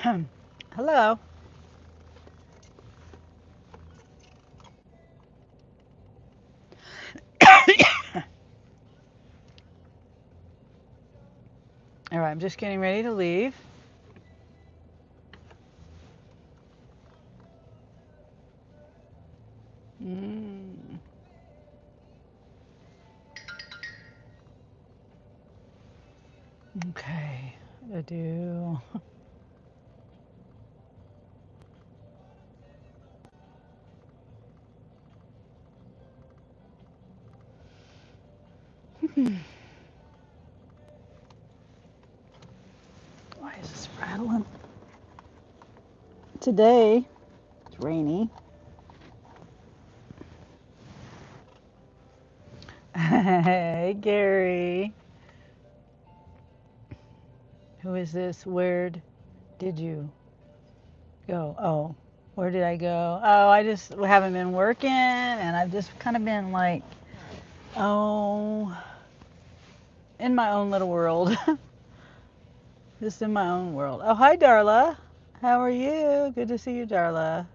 Hello. All right, I'm just getting ready to leave. Mm, okay, I do. Why is this rattling? Today, it's rainy. Hey, Gary. Who is this? Where did you go? Oh, where did I go? Oh, I just haven't been working, and I've just kind of been like, oh, in my own little world. Just in my own world. Oh, hi, Darla. How are you? Good to see you, Darla.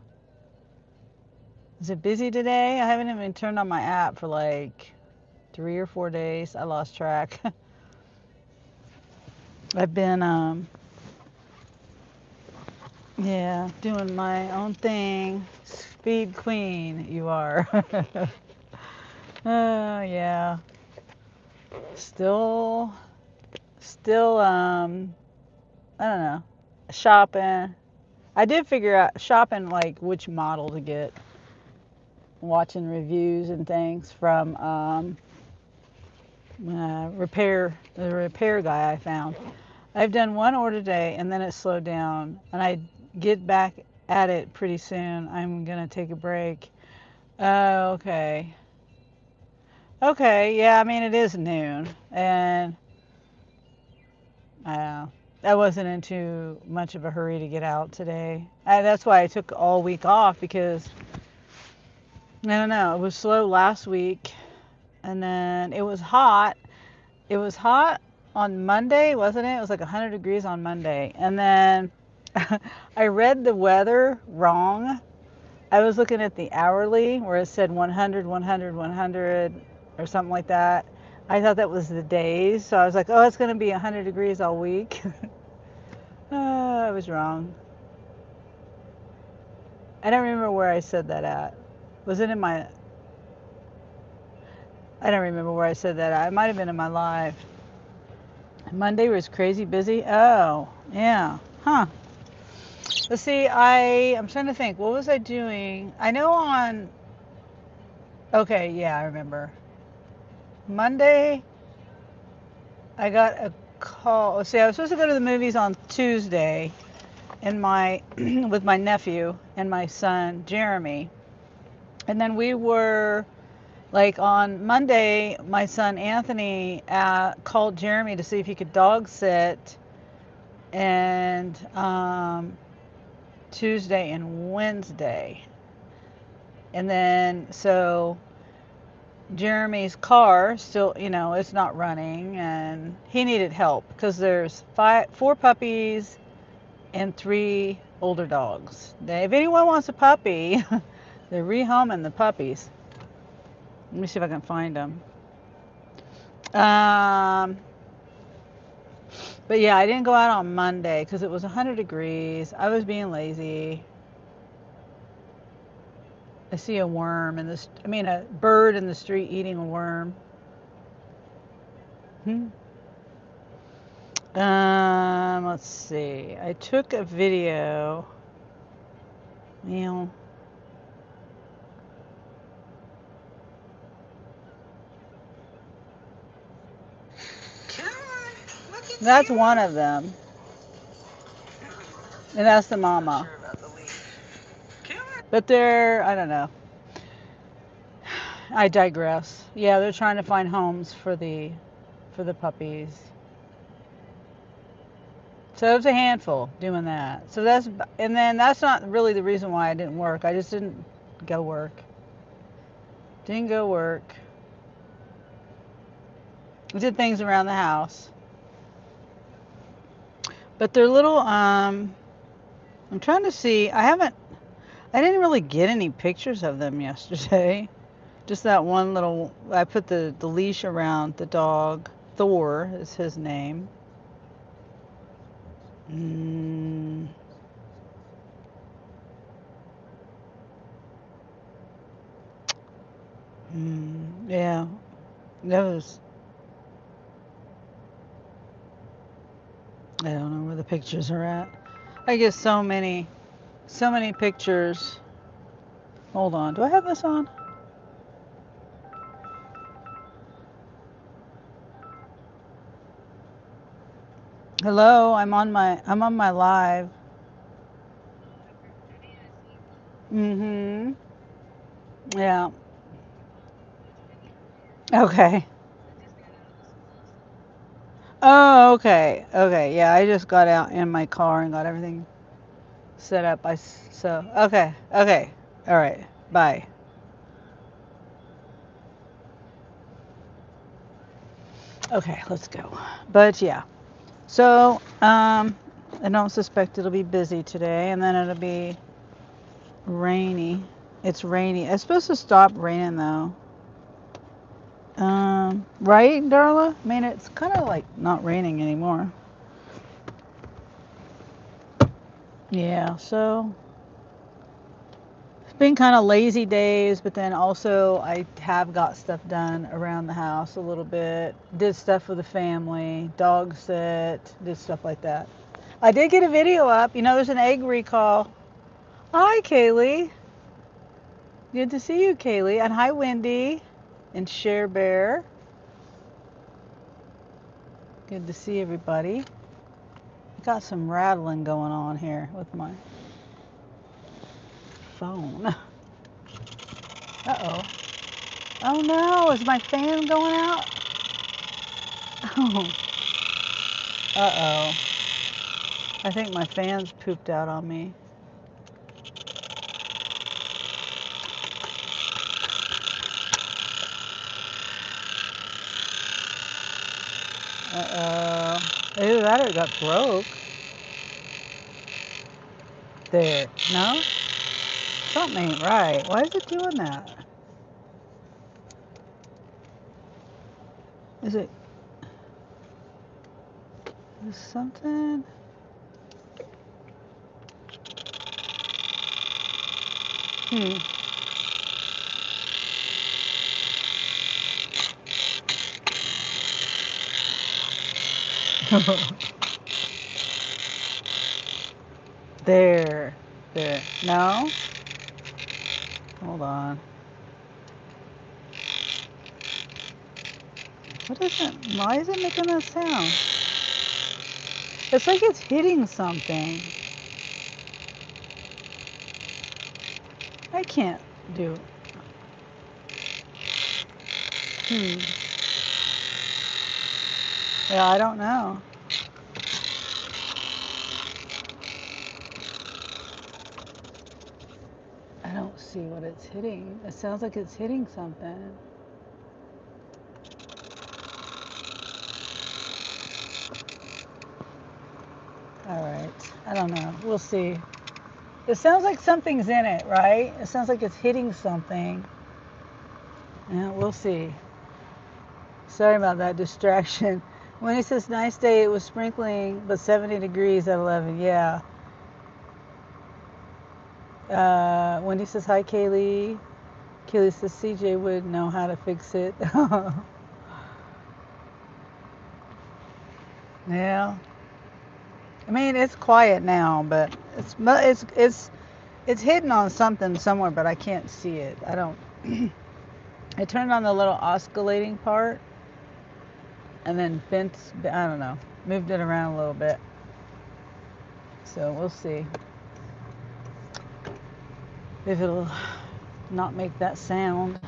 Is it busy today? I haven't even turned on my app for like 3 or 4 days. I lost track. I've been, yeah, doing my own thing. Speed queen, you are. Yeah. Still, still, I don't know, shopping. I did figure out shopping like which model to get. Watching reviews and things from the repair guy I found. I've done one order today and then it slowed down, and I get back at it pretty soon. I'm gonna take a break. Oh, okay. Okay, yeah, I mean it is noon, and uh, I wasn't in too much of a hurry to get out today. That's why I took all week off, because I don't know, it was slow last week, and then it was hot. It was hot on Monday, wasn't it? It was like 100 degrees on Monday. And then I read the weather wrong. I was looking at the hourly where it said 100, 100, 100 or something like that. I thought that was the days. So I was like, oh, it's going to be 100 degrees all week. I was wrong. I don't remember where I said that at. Was it in my. I don't remember where I said that at. It might have been in my live. Monday was crazy busy. Oh, yeah. Huh. Let's see, I'm trying to think. What was I doing? I know on. Okay, yeah, I remember. Monday, I got a call. Let's see, I was supposed to go to the movies on Tuesday, and my with my nephew and my son Jeremy, and then we were like on Monday. My son Anthony called Jeremy to see if he could dog sit, and Tuesday and Wednesday, and then so Jeremy's car still, it's not running, and he needed help because there's four puppies and three older dogs. If anyone wants a puppy, they're rehoming the puppies. Let me see if I can find them. Um, but yeah, I didn't go out on Monday because it was 100 degrees. I was being lazy. I see a worm in this. I mean, a bird in the street eating a worm. Hmm. Let's see. I took a video. Meow. That's one of them, and that's the mama. But I don't know. I digress. Yeah, they're trying to find homes for the puppies. So it's a handful doing that. And then that's not really the reason why I didn't work. I just didn't go work. Didn't go work. Did things around the house. But they're little I'm trying to see. I didn't really get any pictures of them yesterday. Just that one little, I put the leash around the dog. Thor is his name. Mm, yeah, that was, I don't know where the pictures are at. I get so many pictures. Hold on, do I have this on? Hello, I'm on my live. Mm-hmm. Yeah. Okay. Oh, okay. Okay. Yeah, I just got out in my car and got everything set up. So, okay. Okay. All right. Bye. Okay, let's go. But yeah. So, I don't suspect it'll be busy today, and then it'll be rainy. It's rainy. It's supposed to stop raining though. Right, Darla? I mean, it's kind of like not raining anymore. Yeah, so it's been kind of lazy days, but then also I have got stuff done around the house a little bit. Did stuff with the family, dog sit, did stuff like that. I did get a video up. You know, there's an egg recall. Hi, Kaylee. Good to see you, Kaylee. And hi, Wendy and Share Bear. Good to see everybody. Got some rattling going on here with my phone. Uh-oh. Oh no, is my fan going out? Oh. Uh-oh. I think my fan's pooped out on me. Uh-oh. Either that or it got broke. There. No? Something ain't right. Why is it doing that? Is it is something? Hmm. There. There. No? Hold on. What is it? Why is it making that sound? It's like it's hitting something. I can't do. Hmm. Yeah, I don't know. I don't see what it's hitting. It sounds like it's hitting something. All right. I don't know. We'll see. It sounds like something's in it, right? It sounds like it's hitting something. Yeah, we'll see. Sorry about that distraction. When it says nice day, it was sprinkling, but 70 degrees at 11. Yeah. Wendy says, hi, Kaylee. Kaylee says, CJ would know how to fix it. Yeah. I mean, it's quiet now, but it's hidden on something somewhere, but I can't see it. I don't. I turned on the little oscillating part, and then bent. I don't know. Moved it around a little bit. So we'll see if it'll not make that sound.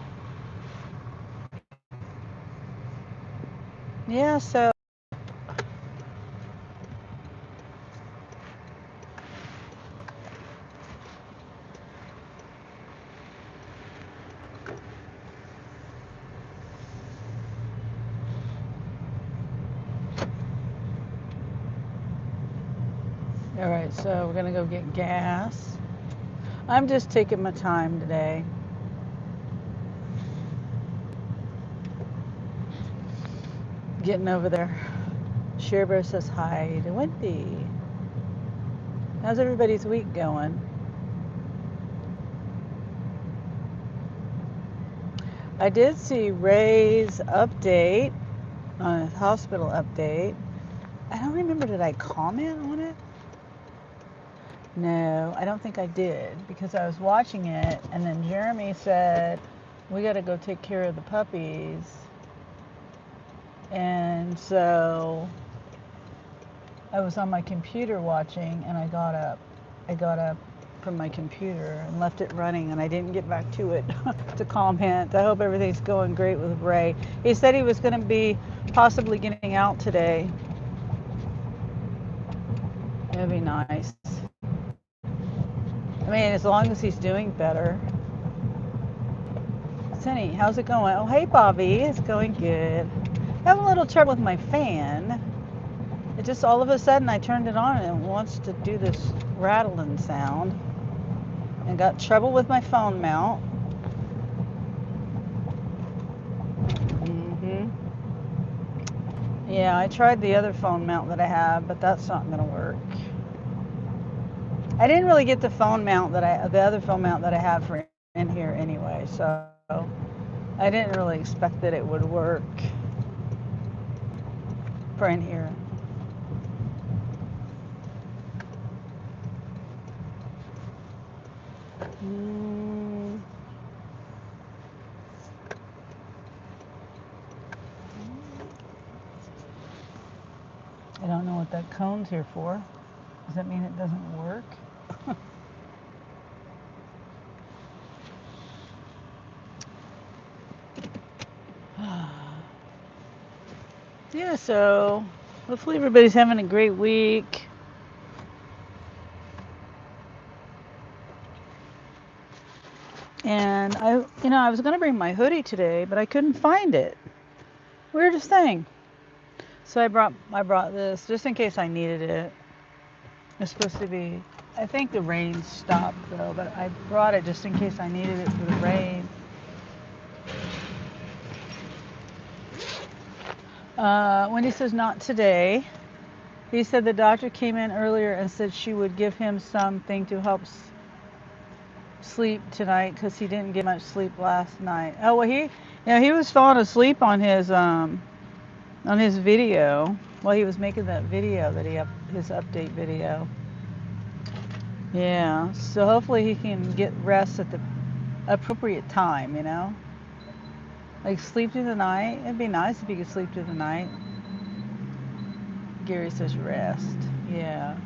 Yeah. So. All right, so we're gonna go get gas. I'm just taking my time today. Getting over there. Shearbear says hi to Wendy. How's everybody's week going? I did see Ray's update on his hospital update. I don't remember, did I comment on it? No, I don't think I did, because I was watching it and then Jeremy said, we got to go take care of the puppies. And so I was on my computer watching and I got up from my computer and left it running and I didn't get back to it to comment. I hope everything's going great with Ray. He said he was going to be possibly getting out today. That'd be nice. I mean, as long as he's doing better. Sunny, how's it going? Oh, hey, Bobby. It's going good. I have a little trouble with my fan. It just all of a sudden I turned it on and it wants to do this rattling sound. And got trouble with my phone mount. Yeah, I tried the other phone mount that I have, but that's not going to work. I didn't really get the other phone mount that I have for in here anyway, so I didn't really expect that it would work for in here. I don't know what that cone's here for. Does that mean it doesn't work? Yeah, so hopefully everybody's having a great week. And I was going to bring my hoodie today, but I couldn't find it. Weirdest thing. So I brought this just in case I needed it. It's supposed to be, I think the rain stopped though, but I brought it just in case I needed it for the rain. Wendy says not today. He said the doctor came in earlier and said she would give him something to help sleep tonight because he didn't get much sleep last night. Oh well, he was falling asleep on his video while he was making that video that his update video. Yeah, so hopefully he can get rest at the appropriate time, like sleep through the night. It'd be nice if he could sleep through the night. Gary says rest. Yeah.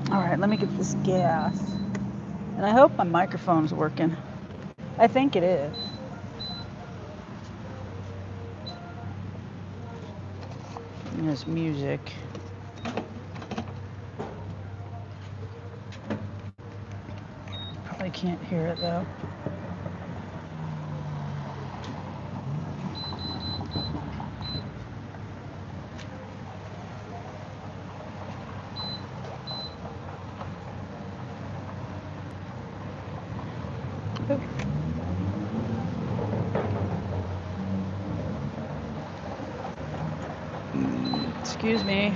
All right, let me get this gas. And I hope my microphone's working. I think it is. And there's music. Probably can't hear it though. Excuse me.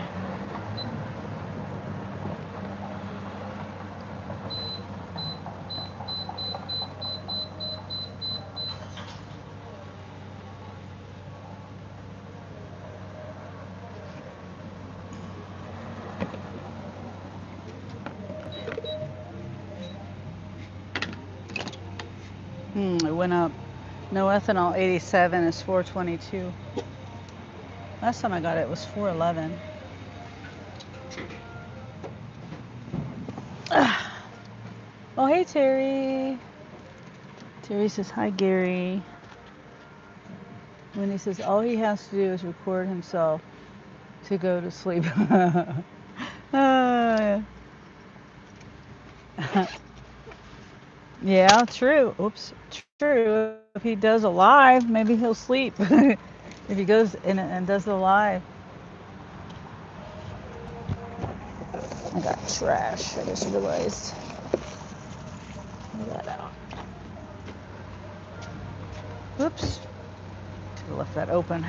It went up. No ethanol 87 is 422. Last time I got it was 411. Oh, hey, Terry. Terry says, hi, Gary. When he says, all he has to do is record himself to go to sleep. Yeah, true. Oops. True. If he does a live, maybe he'll sleep. If he goes in and does the live. I got trash. I just realized. Pull that out. Oops. Should have left that open.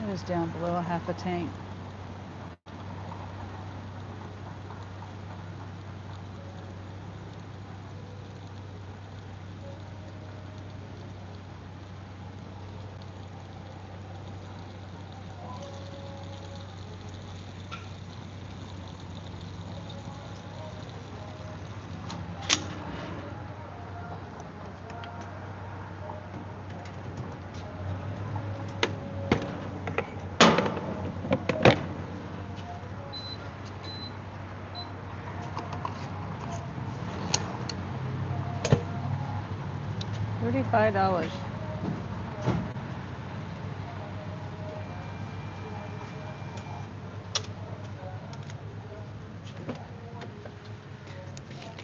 It was down below a half a tank. $35.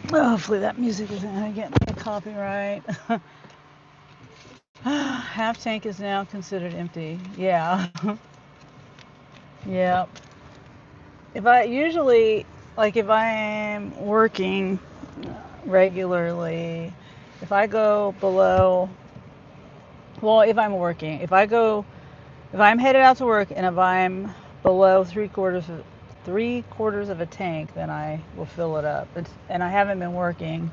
Well, hopefully that music isn't going to get me a copyright. Half tank is now considered empty. Yeah. Yeah. If I usually, like if I'm working regularly, if I go below, well, if I'm working, if I'm headed out to work and if I'm below three quarters of a tank, then I will fill it up. And I haven't been working,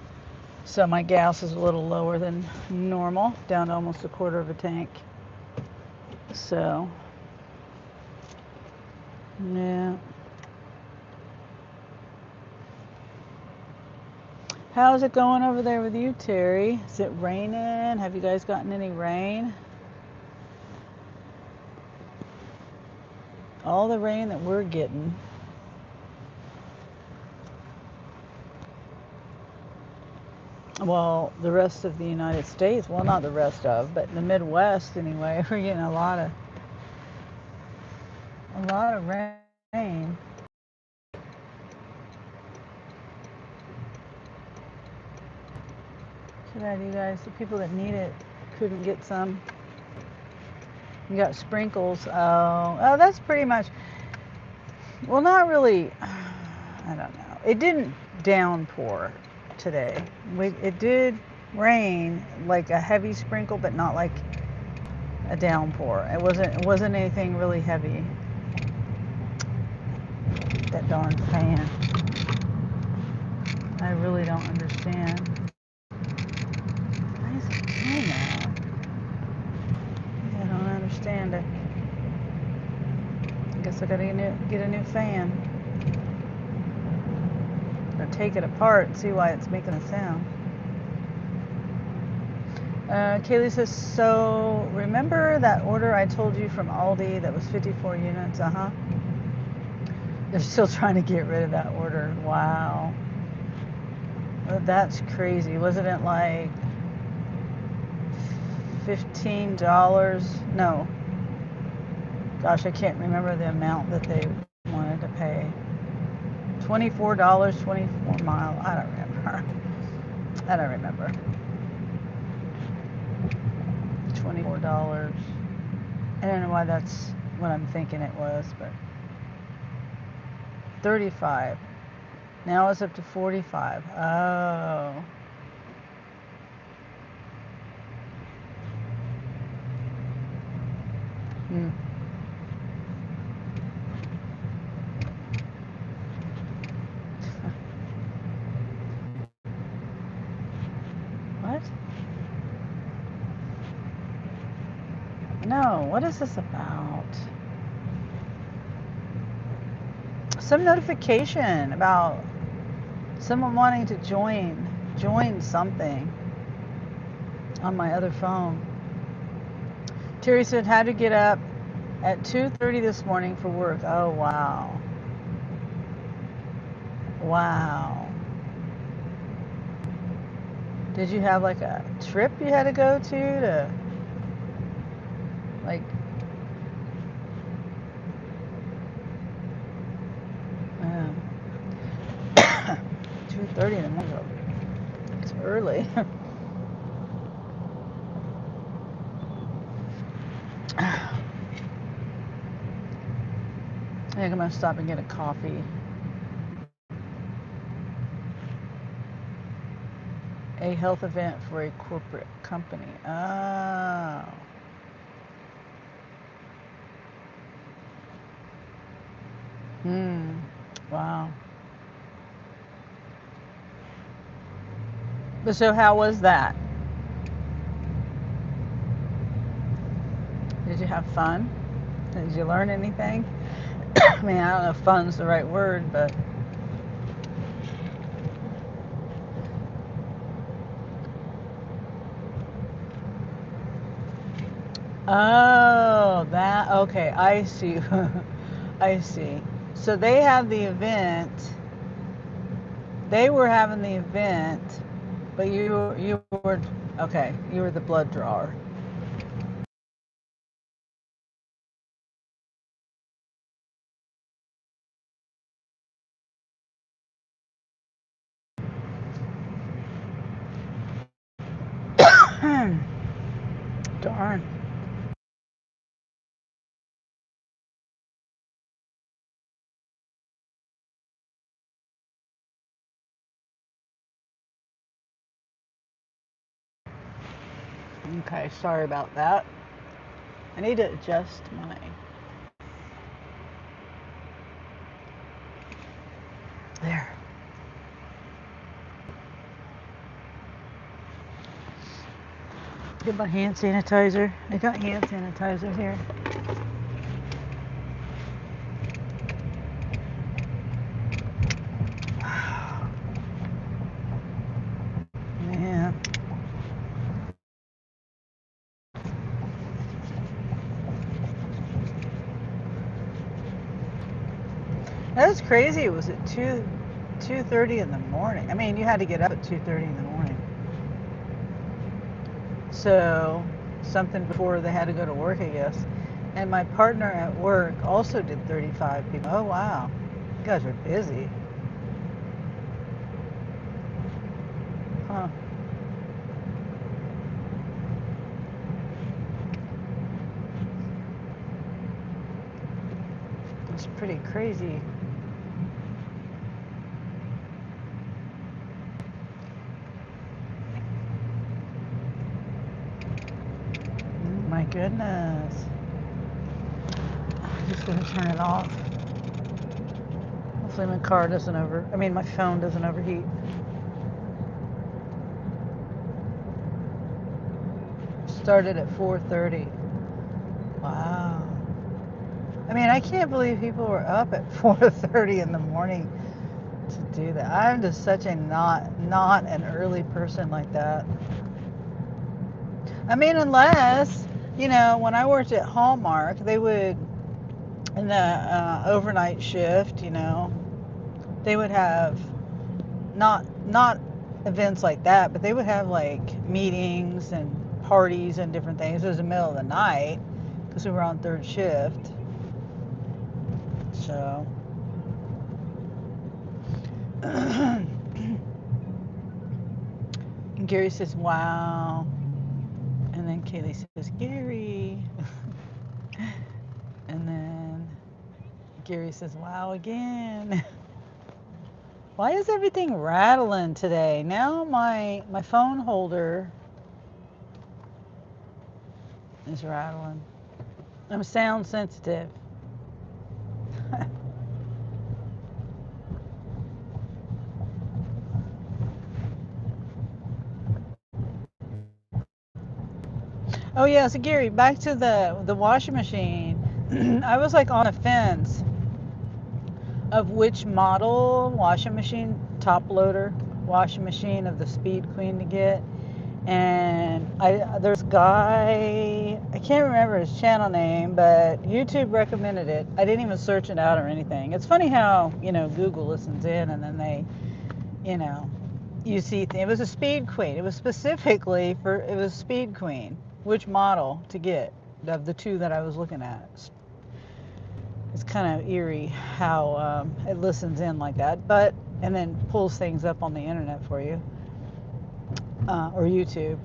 so my gas is a little lower than normal, down to almost a quarter of a tank. So, yeah. How's it going over there with you, Terry? Is it raining? Have you guys gotten any rain? All the rain that we're getting. Well, the rest of the United States, well, not the rest of, but in the Midwest anyway, we're getting a lot of rain. Too bad you guys, the people that need it, couldn't get some. You got sprinkles. Oh, that's pretty much. Well, not really. I don't know. It didn't downpour today. It did rain, like a heavy sprinkle, but not like a downpour. It wasn't anything really heavy. That darn fan. I really don't understand. Why is it doing that? I don't understand it. I guess I gotta get a new fan. Or take it apart and see why it's making a sound. Kaylee says, so remember that order I told you from Aldi that was 54 units? They're still trying to get rid of that order. Wow. Well, that's crazy. Wasn't it like $15? No. Gosh, I can't remember the amount that they wanted to pay. $24, 24 mile. I don't remember. $24. I don't know why that's what I'm thinking it was, but 35. Now it's up to 45. Oh. Hmm. What? No, what is this about? Some notification about someone wanting to join something on my other phone. Terry said, had to get up at 2:30 this morning for work. Oh, wow. Wow. Did you have like a trip you had to go to like 2:30 in the morning. It's early. I think I'm gonna stop and get a coffee. A health event for a corporate company. Oh. Wow. But so how was that? Did you have fun? Did you learn anything? I mean, I don't know if fun's the right word, but oh, that okay, I see. I see. So they have the event. They were having the event, but you were okay. You were the blood drawer. Darn. Okay, sorry about that. I need to adjust my. There. Get my hand sanitizer. I got hand sanitizer here. Yeah. That's crazy. It was at 2:30 in the morning. I mean, you had to get up at 2:30 in the morning. So something before they had to go to work, I guess. And my partner at work also did 35 people. Oh wow, you guys are busy. Huh? It's pretty crazy. My goodness. I'm just gonna turn it off. Hopefully my car doesn't my phone doesn't overheat. Started at 4:30. Wow. I mean, I can't believe people were up at 4:30 in the morning to do that. I'm just such a not an early person like that. I mean, unless, when I worked at Hallmark, they would, in the overnight shift, they would have not events like that, but they would have like meetings and parties and different things. It was the middle of the night because we were on third shift. So, Gary says, wow. And then Kaylee says, Gary. And then Gary says, wow again. Why is everything rattling today? Now my phone holder is rattling. I'm sound sensitive. Oh yeah, so Gary, back to the washing machine. I was like on the fence of which model washing machine, top loader washing machine of the Speed Queen to get. And there's a guy, I can't remember his channel name, but YouTube recommended it. I didn't even search it out or anything. It's funny how, Google listens in and then they, you know, you see, it was a Speed Queen. It was specifically it was Speed Queen. Which model to get of the two that I was looking at. It's kind of eerie how it listens in like that. But and then pulls things up on the internet for you, or YouTube.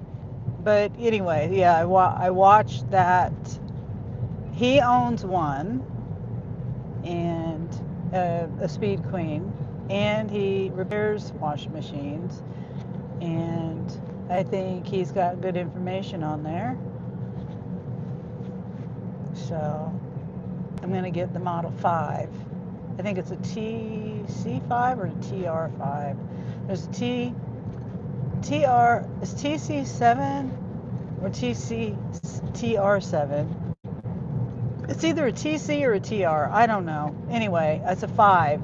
But anyway, yeah, I watched that. He owns one, and a Speed Queen, and he repairs washing machines, and I think he's got good information on there. So I'm going to get the Model 5. I think it's a TC5 or a TR5. There's a it's TC7 or TR7. It's either a TC or a TR. I don't know. Anyway, it's a 5.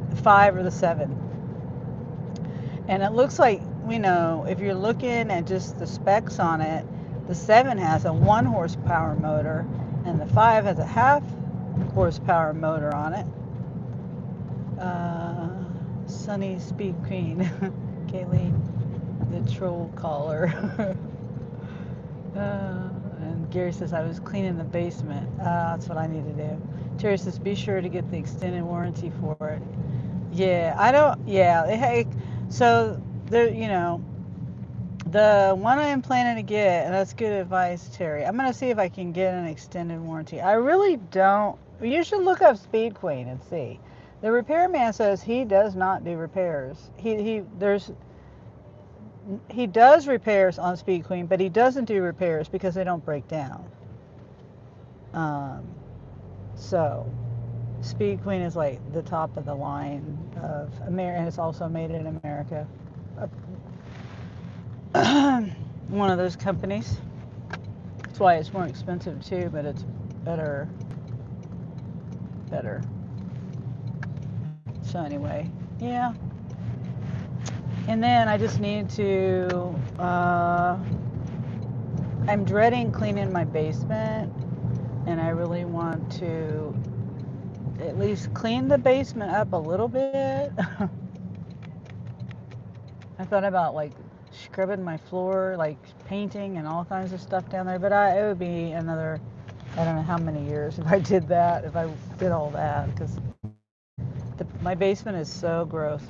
The 5 or the 7. And it looks like, if you're looking at just the specs on it, the 7 has a 1 horsepower motor and the 5 has a half horsepower motor on it. Sunny Speed Queen. Kaylee, the troll caller. And Gary says, I was cleaning the basement. That's what I need to do. Terry says, be sure to get the extended warranty for it. Yeah, hey, so there, the one I'm planning to get, and that's good advice, Terry. I'm gonna see if I can get an extended warranty. I really don't. You should look up Speed Queen and see. The repairman says he does not do repairs. He does repairs on Speed Queen, but he doesn't do repairs because they don't break down. So Speed Queen is like the top of the line of America, and it's also made in America. One of those companies. That's why it's more expensive too, but it's better. So anyway, yeah. And then I just need to, I'm dreading cleaning my basement, and I really want to at least clean the basement up a little bit. I thought about like scrubbing my floor, like painting and all kinds of stuff down there, but it would be another, I don't know how many years if I did all that, because my basement is so gross.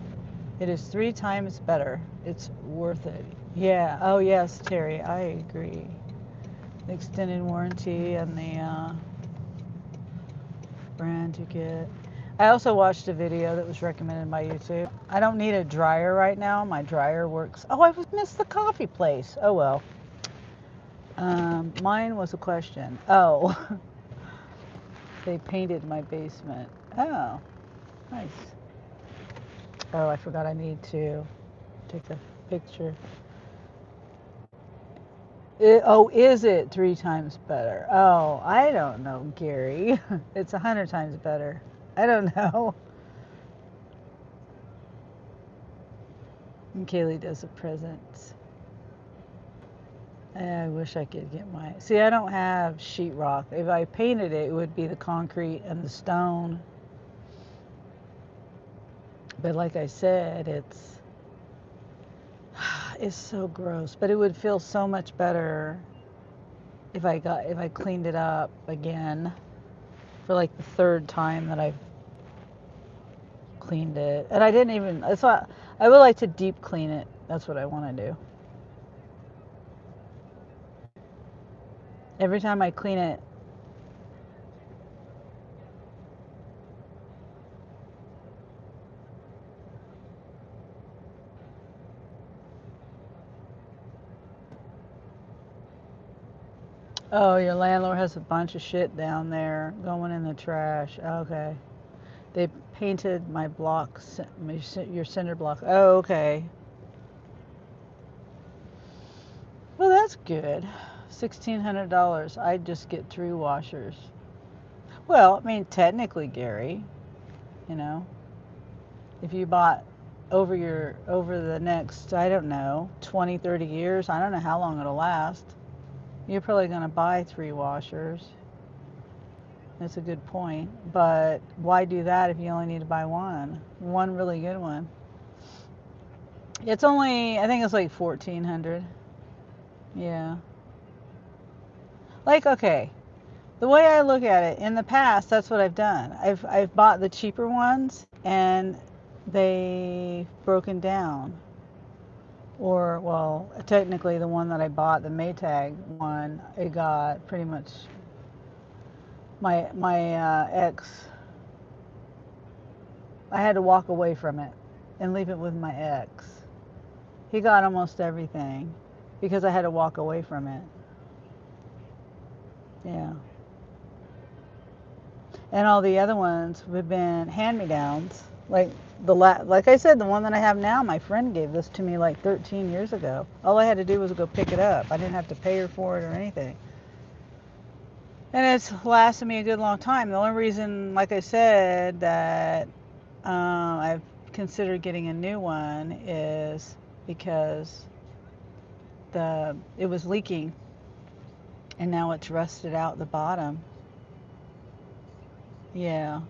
It is 3 times better. It's worth it. Yeah. Oh yes, Terry, I agree. The extended warranty and the brand you get. I also watched a video that was recommended by YouTube. I don't need a dryer right now. My dryer works. Oh, I missed the coffee place. Oh well. Mine was a question. Oh, they painted my basement. Oh, nice. Oh, I forgot I need to take a picture. Is it 3 times better? Oh, I don't know, Gary. It's 100 times better. I don't know. And Kaylee does the presents. I wish I could get my... See, I don't have sheetrock. If I painted it, it would be the concrete and the stone. But like I said, it's so gross. But it would feel so much better if I cleaned it up again for like the 3rd time that I've cleaned it. And I didn't even... That's why I would like to deep clean it. That's what I want to do. Every time I clean it, oh, your landlord has a bunch of shit down there going in the trash. Okay. They painted my blocks, your cinder block. Oh, okay. Well, that's good. $1,600. I'd just get 3 washers. Well, I mean, technically, Gary, if you bought over the next, I don't know, 20, 30 years, I don't know how long it'll last. You're probably going to buy 3 washers. That's a good point. But why do that if you only need to buy one? One really good one. It's only, I think it's like $1,400. Yeah. Like, okay. The way I look at it, in the past, that's what I've done. I've bought the cheaper ones, and they've broken down. Or, well, technically the one that I bought, the Maytag one, it got pretty much my ex. I had to walk away from it and leave it with my ex. He got almost everything because I had to walk away from it. Yeah. And all the other ones have been hand-me-downs. Like like I said, the one that I have now, my friend gave this to me like 13 years ago. All I had to do was go pick it up. I didn't have to pay her for it or anything. And it's lasted me a good long time. The only reason, like I said, that I've considered getting a new one is because it was leaking and now it's rusted out the bottom. Yeah.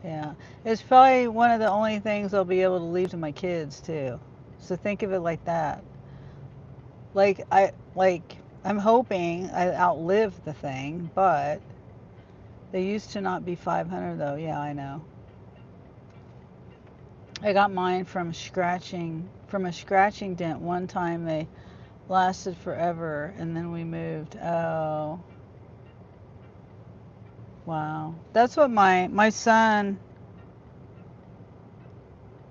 Yeah. It's probably one of the only things I'll be able to leave to my kids too. So think of it like that. I'm hoping I outlive the thing, but they used to not be 500 though. Yeah, I know. I got mine from a scratching dent one time. They lasted forever and then we moved. Oh, wow. That's what my son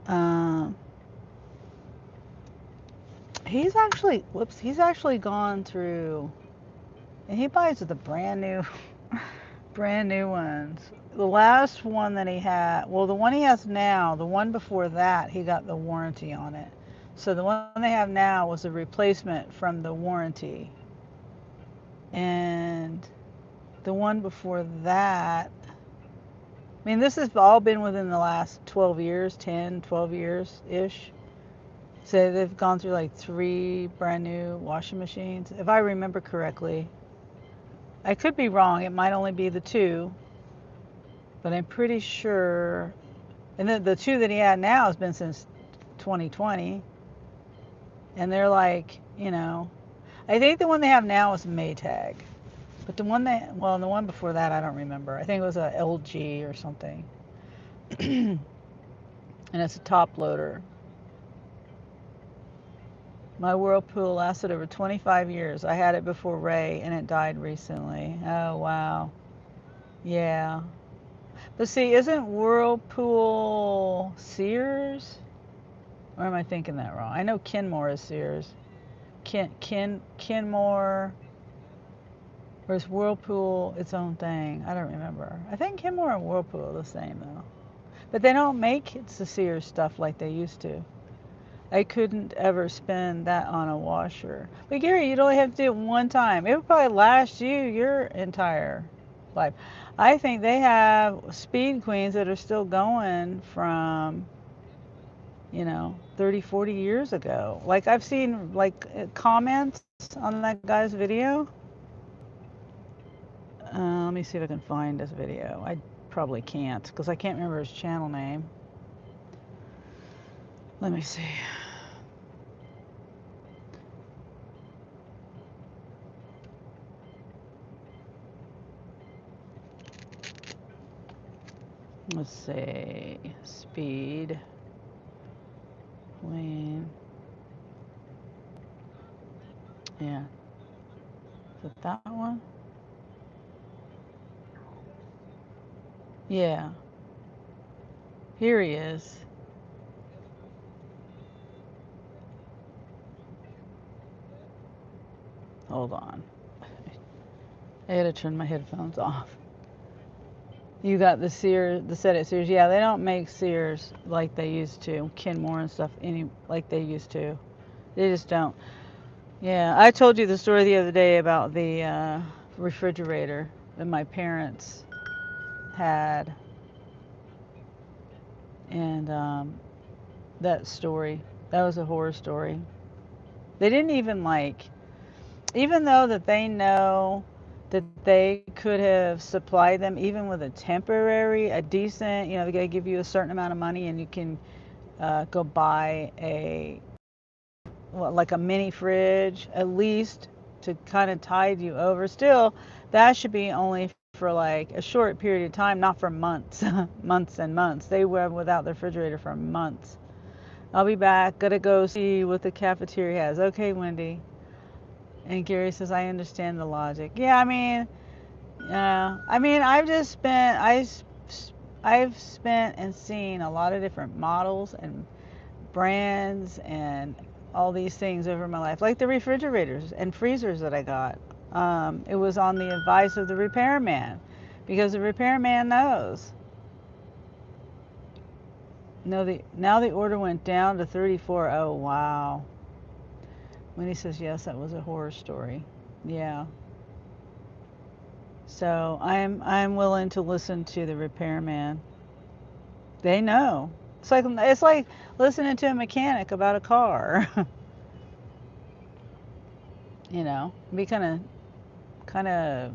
um he's actually gone through, and he buys the brand new brand new ones. The last one that he had, well, the one he has now, the one before that, he got the warranty on it. So the one they have now was a replacement from the warranty. And the one before that, I mean, this has all been within the last 12 years, 10, 12 years ish. So they've gone through like 3 brand new washing machines, if I remember correctly. I could be wrong. It might only be the 2, but I'm pretty sure. And the 2 that he had now has been since 2020. And they're like, I think the one they have now is a Maytag. But the one before that, I don't remember. I think it was a LG or something. And it's a top loader. My Whirlpool lasted over 25 years. I had it before Ray, and it died recently. Oh, wow. Yeah. But see, isn't Whirlpool Sears? Or am I thinking that wrong? I know Kenmore is Sears. Kenmore, or is Whirlpool its own thing? I don't remember. I think Kenmore and Whirlpool are the same though. But they don't make the Sears stuff like they used to. I couldn't ever spend that on a washer. But Gary, you'd only have to do it one time. It would probably last you your entire life. I think they have Speed Queens that are still going from 30, 40 years ago. Like I've seen comments on that guy's video. Let me see if I can find this video. I probably can't because I can't remember his channel name. Let me see. Let's see. Speed Queen. Yeah. Is it that one? Yeah. Here he is. Hold on. I had to turn my headphones off. You got the Sears, the set at Sears. Yeah, they don't make Sears like they used to. Kenmore and stuff like they used to. They just don't. Yeah, I told you the story the other day about the refrigerator that my parents had, and that story. That was a horror story. They didn't even even though that they know that they could have supplied them even with a decent, they gotta give you a certain amount of money and you can go buy like a mini fridge at least to kind of tide you over. Still, that should be only for like a short period of time, not for months, months and months. They were without the refrigerator for months. I'll be back. Gotta go see what the cafeteria has. Okay, Wendy. And Gary says, I understand the logic. Yeah, I've just spent, I've spent and seen a lot of different models and brands and all these things over my life, like the refrigerators and freezers that I got. It was on the advice of the repairman, because the repairman knows. No, now the order went down to 34. Oh wow. When he says yes, that was a horror story. Yeah. So I'm willing to listen to the repairman. They know. It's like listening to a mechanic about a car. You know, be kind of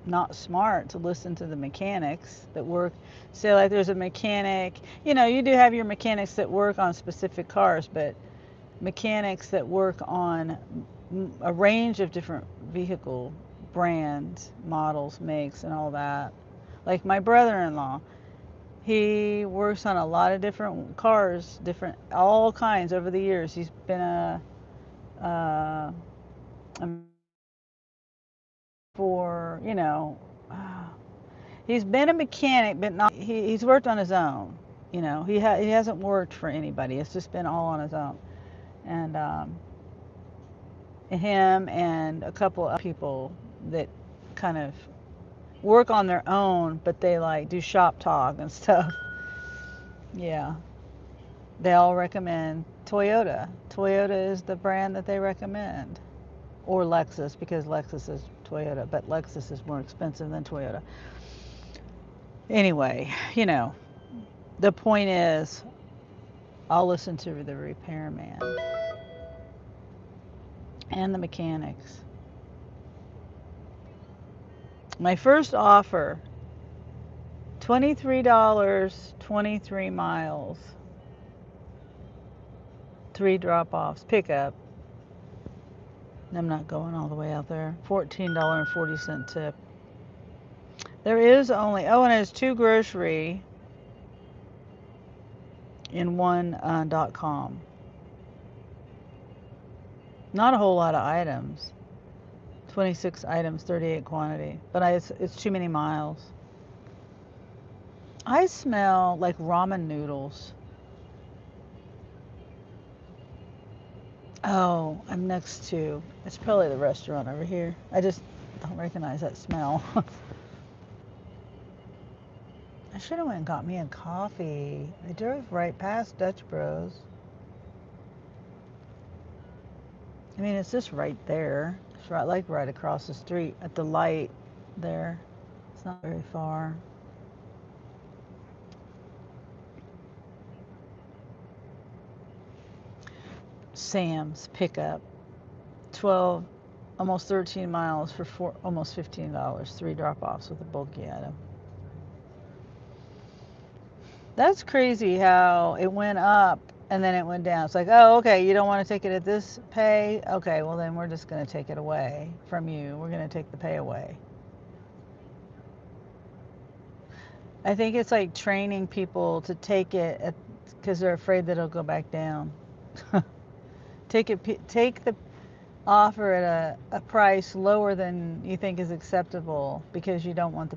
not smart to listen to the mechanics that work. Say like there's a mechanic, you do have your mechanics that work on specific cars, but mechanics that work on a range of different vehicle brands, models, makes, and all that. Like my brother-in-law, he works on a lot of different cars, different all kinds over the years. He's been a for he's been a mechanic, but not he's worked on his own. He hasn't worked for anybody. It's just been all on his own. And him and a couple of people that kind of work on their own, but they like do shop talk and stuff. Yeah. They all recommend Toyota. Toyota is the brand that they recommend. Or Lexus, because Lexus is Toyota, but Lexus is more expensive than Toyota. Anyway, the point is, I'll listen to the repairman and the mechanics. My first offer, $23, 23 miles, 3 drop-offs, pickup. I'm not going all the way out there. $14.40 tip. There is only, and it's 2 grocery in one .com. Not a whole lot of items. 26 items, 38 quantity. But it's too many miles. I smell like ramen noodles. Oh, I'm next to, it's probably the restaurant over here. I just don't recognize that smell. I should have went and got me a coffee. I drove right past Dutch Bros. It's just right there. It's right across the street at the light there. It's not very far. Sam's pickup. 12, almost 13 miles for almost $15. 3 drop-offs with a bulky item. That's crazy how it went up and then it went down. It's like, oh, okay, you don't want to take it at this pay? Okay, well then we're just going to take it away from you. We're going to take the pay away. I think it's like training people to take it because they're afraid that it'll go back down. Take the offer at a price lower than you think is acceptable, because you don't want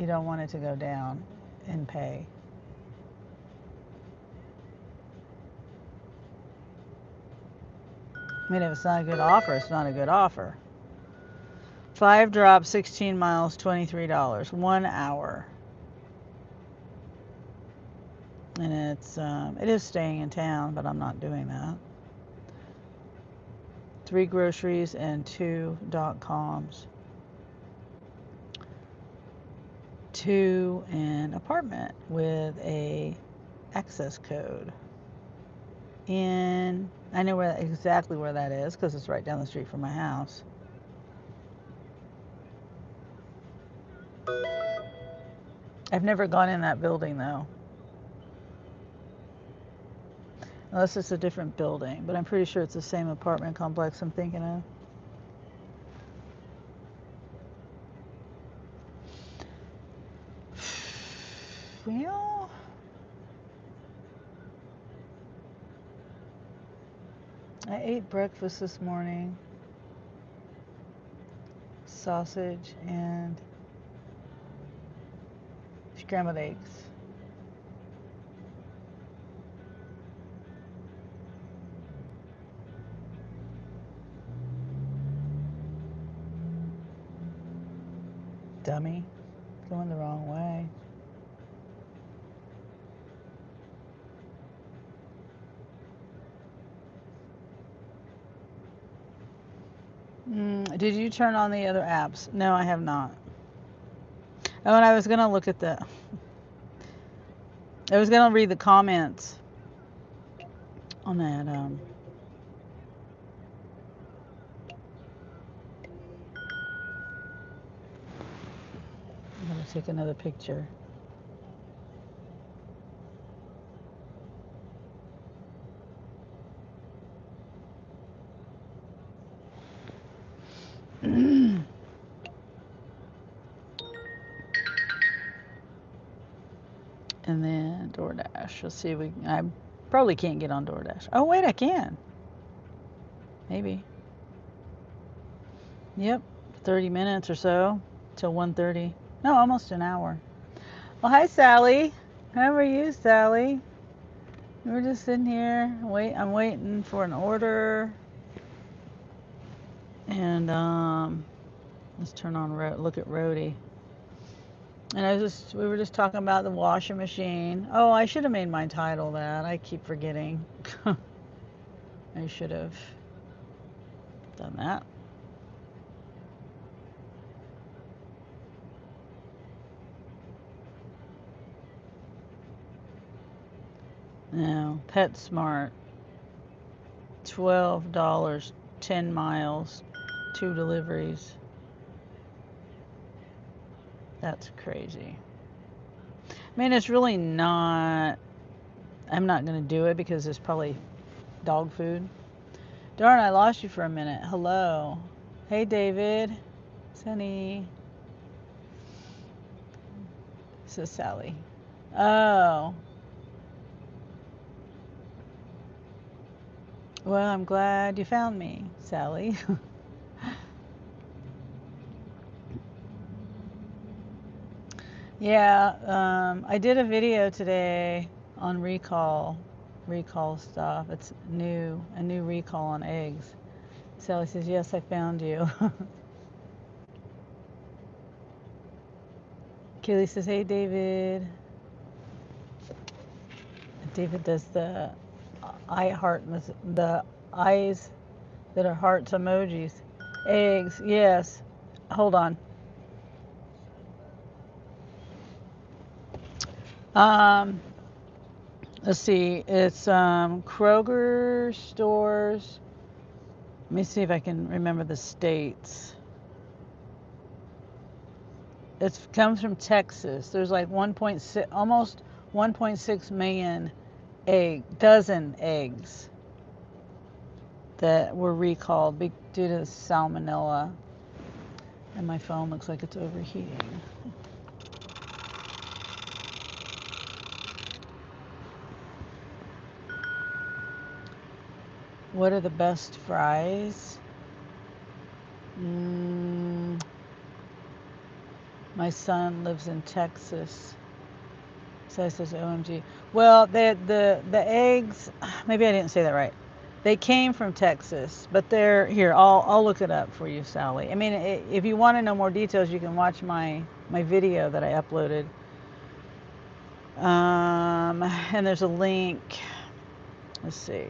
it to go down in pay. If it's not a good offer, it's not a good offer. 5 drops, 16 miles, $23. 1 hour. And it is staying in town, but I'm not doing that. 3 groceries and 2 .coms. 2 an apartment with a access code. And I know exactly where that is because it's right down the street from my house. I've never gone in that building though. Unless it's a different building, but I'm pretty sure it's the same apartment complex I'm thinking of. Well, I ate breakfast this morning. Sausage and scrambled eggs. Dummy. Going the wrong way. Did you turn on the other apps? No, I have not. Oh, and I was going to look at I was going to read the comments on that. I'm going to take another picture. And then DoorDash. Let's see if we can. I probably can't get on DoorDash. Oh, wait, I can. Maybe. Yep, 30 minutes or so till 1:30. No, almost an hour. Well, hi, Sally. How are you, Sally? We're just sitting here. I'm waiting for an order. And let's turn on look at Rhodey. And we were just talking about the washing machine. Oh, I should have made my title that. I keep forgetting. I should have done that. No, PetSmart. $12, 10 miles, 2 deliveries. That's crazy. I mean, it's really not. I'm not going to do it because it's probably dog food. Darn, I lost you for a minute. Hello. Hey, David. Sunny. Says Sally. Oh. Well, I'm glad you found me, Sally. Yeah, I did a video today on recall stuff. It's a new recall on eggs. Sally says, yes, I found you. Kaylee says, hey, David. David does the the eyes that are hearts emojis. Eggs, yes. Hold on. Let's see. It's Kroger stores. Let me see if I can remember the states. It comes from Texas. There's like 1.6, almost 1.6 million dozen eggs that were recalled due to salmonella. And my phone looks like it's overheating. What are the best fries? My son lives in Texas. So I says, OMG. Well, the eggs, maybe I didn't say that right. They came from Texas, but they're here. I'll look it up for you, Sally. I mean, if you want to know more details, you can watch my video that I uploaded. And there's a link. Let's see.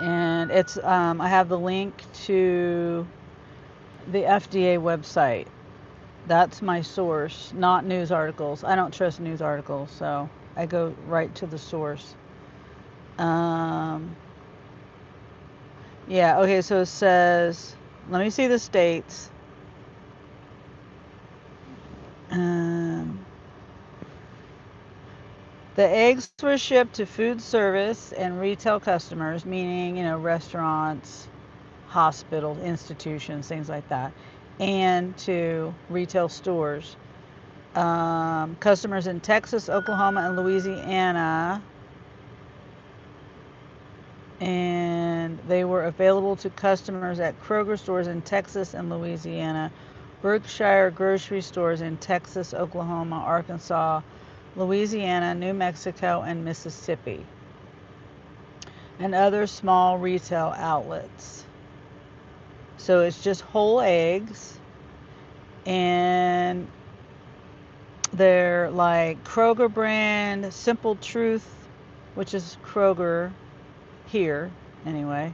And it's I have the link to the FDA website. That's my source, not news articles. I don't trust news articles, so I go right to the source. Yeah, okay, so it says, let me see the states. The eggs were shipped to food service and retail customers, meaning, restaurants, hospitals, institutions, things like that, and to retail stores. Customers in Texas, Oklahoma, and Louisiana, and they were available to customers at Kroger stores in Texas and Louisiana, Berkshire grocery stores in Texas, Oklahoma, Arkansas, Louisiana, New Mexico, and Mississippi, and other small retail outlets. So it's just whole eggs, and they're like Kroger brand, Simple Truth, which is Kroger here anyway,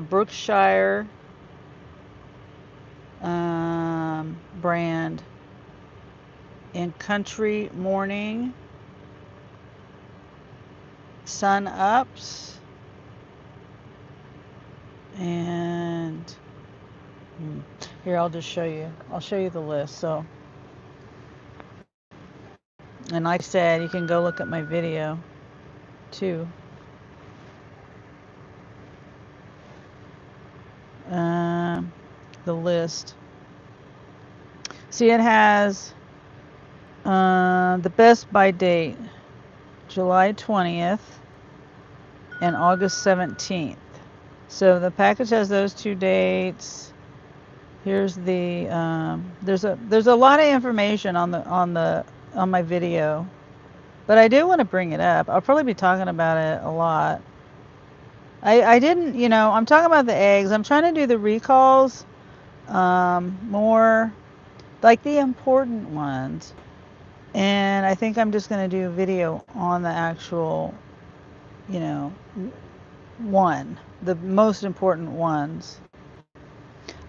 Berkshire brand, in Country Morning, Sun Ups, and here I'll just show you. I'll show you the list. So, and like I said, you can go look at my video too. The list. See, it has the best by date, July 20th and August 17th. So the package has those two dates. Here's the there's a lot of information on my video, but I do want to bring it up. I'll probably be talking about it a lot. I didn't, I'm talking about the eggs. I'm trying to do the recalls more, like the important ones. And I think I'm just going to do a video on the actual, the most important ones.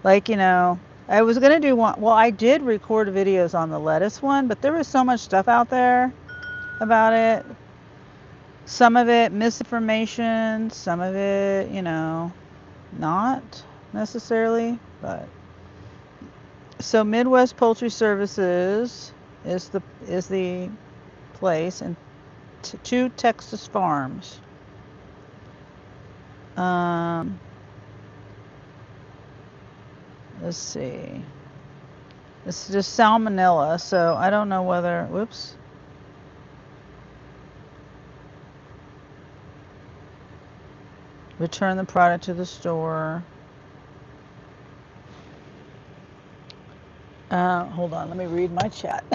Like, I was going to do one. Well, I did record videos on the lettuce one, but there was so much stuff out there about it. Some of it misinformation, some of it, not necessarily, but. So Midwest Poultry Services is the place, and two Texas farms. Let's see. It's just salmonella, so I don't know whether, whoops. Return the product to the store. Hold on, let me read my chat.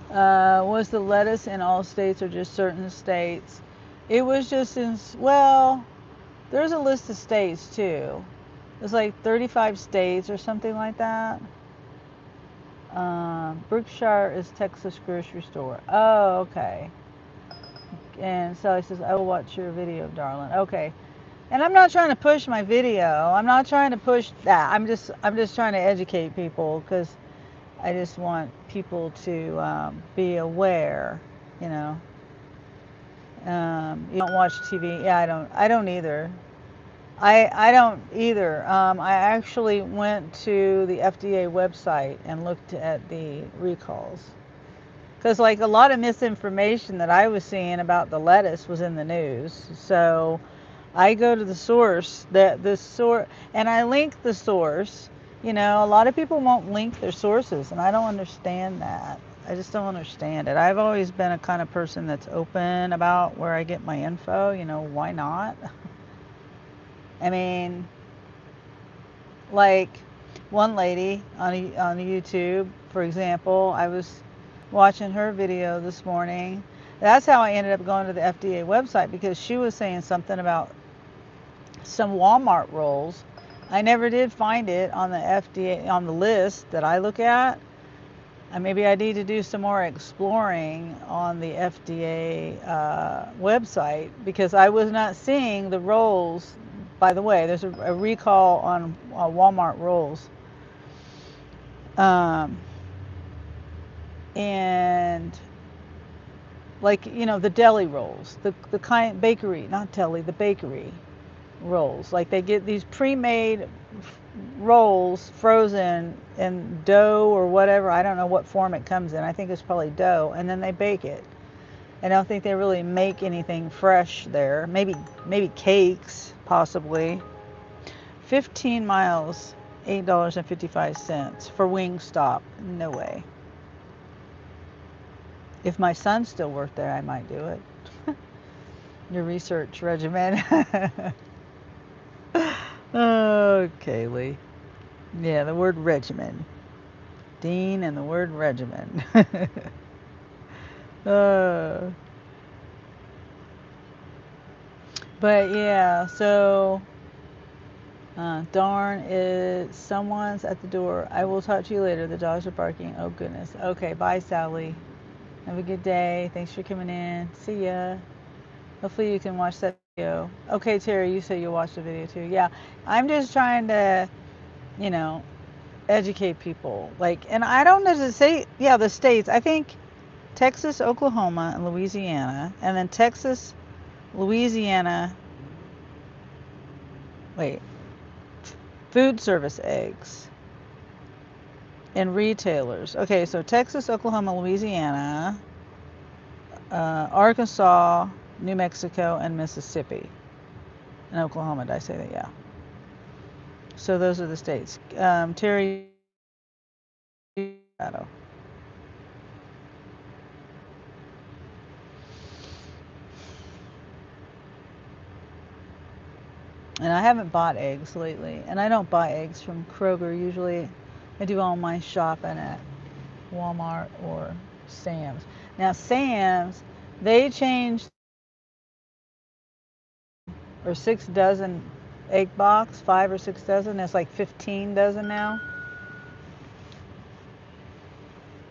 Was the lettuce in all states or just certain states? It was just well, there's a list of states too. It's like 35 states or something like that. Berkshire is Texas grocery store. Oh, okay. And Sally says, I will watch your video, darling. Okay. And I'm not trying to push my video. I'm not trying to push that. I'm just trying to educate people, because I just want people to be aware, You don't watch TV. Yeah, I don't either. I don't either. I actually went to the FDA website and looked at the recalls. Because like a lot of misinformation that I was seeing about the lettuce was in the news. So I go to the source, and I link the source. A lot of people won't link their sources, and I don't understand that. I just don't understand it. I've always been a kind of person that's open about where I get my info. Why not? I mean, like one lady on YouTube, for example, I was watching her video this morning. That's how I ended up going to the FDA website, because she was saying something about some Walmart rolls. I never did find it on the FDA, on the list that I look at. Maybe I need to do some more exploring on the FDA website, because I was not seeing the rolls. By the way, there's a recall on Walmart rolls. And like, the deli rolls, the kind bakery, not deli, the bakery rolls. Like they get these pre-made rolls frozen in dough or whatever. I don't know what form it comes in. I think it's probably dough, and then they bake it. I don't think they really make anything fresh there. Maybe cakes, possibly. 15 miles, $8.55 for Wingstop. No way. If my son still worked there, I might do it. Your research regimen. Oh, Kaylee. Yeah, the word regimen. Dean and the word regimen. uh, but yeah, so darn it, someone's at the door. I will talk to you later. The dogs are barking. Oh goodness. Okay, bye, Sally. Have a good day. Thanks for coming in. See ya. Hopefully you can watch that video. Okay, Terry, you say you'll watch the video too. Yeah, I'm just trying to, you know, educate people. Like, and I don't know to say, yeah, the states. I think Texas, Oklahoma, and Louisiana, and then Texas, Louisiana. Wait, food service eggs and retailers. Okay, so Texas, Oklahoma, Louisiana, Arkansas, New Mexico, and Mississippi. And Oklahoma, did I say that? Yeah. So those are the states. Terry, Colorado. And I haven't bought eggs lately. And I don't buy eggs from Kroger. Usually I do all my shopping at Walmart or Sam's. Now Sam's, they changed or 6 dozen egg box, 5 or 6 dozen. It's like 15 dozen now.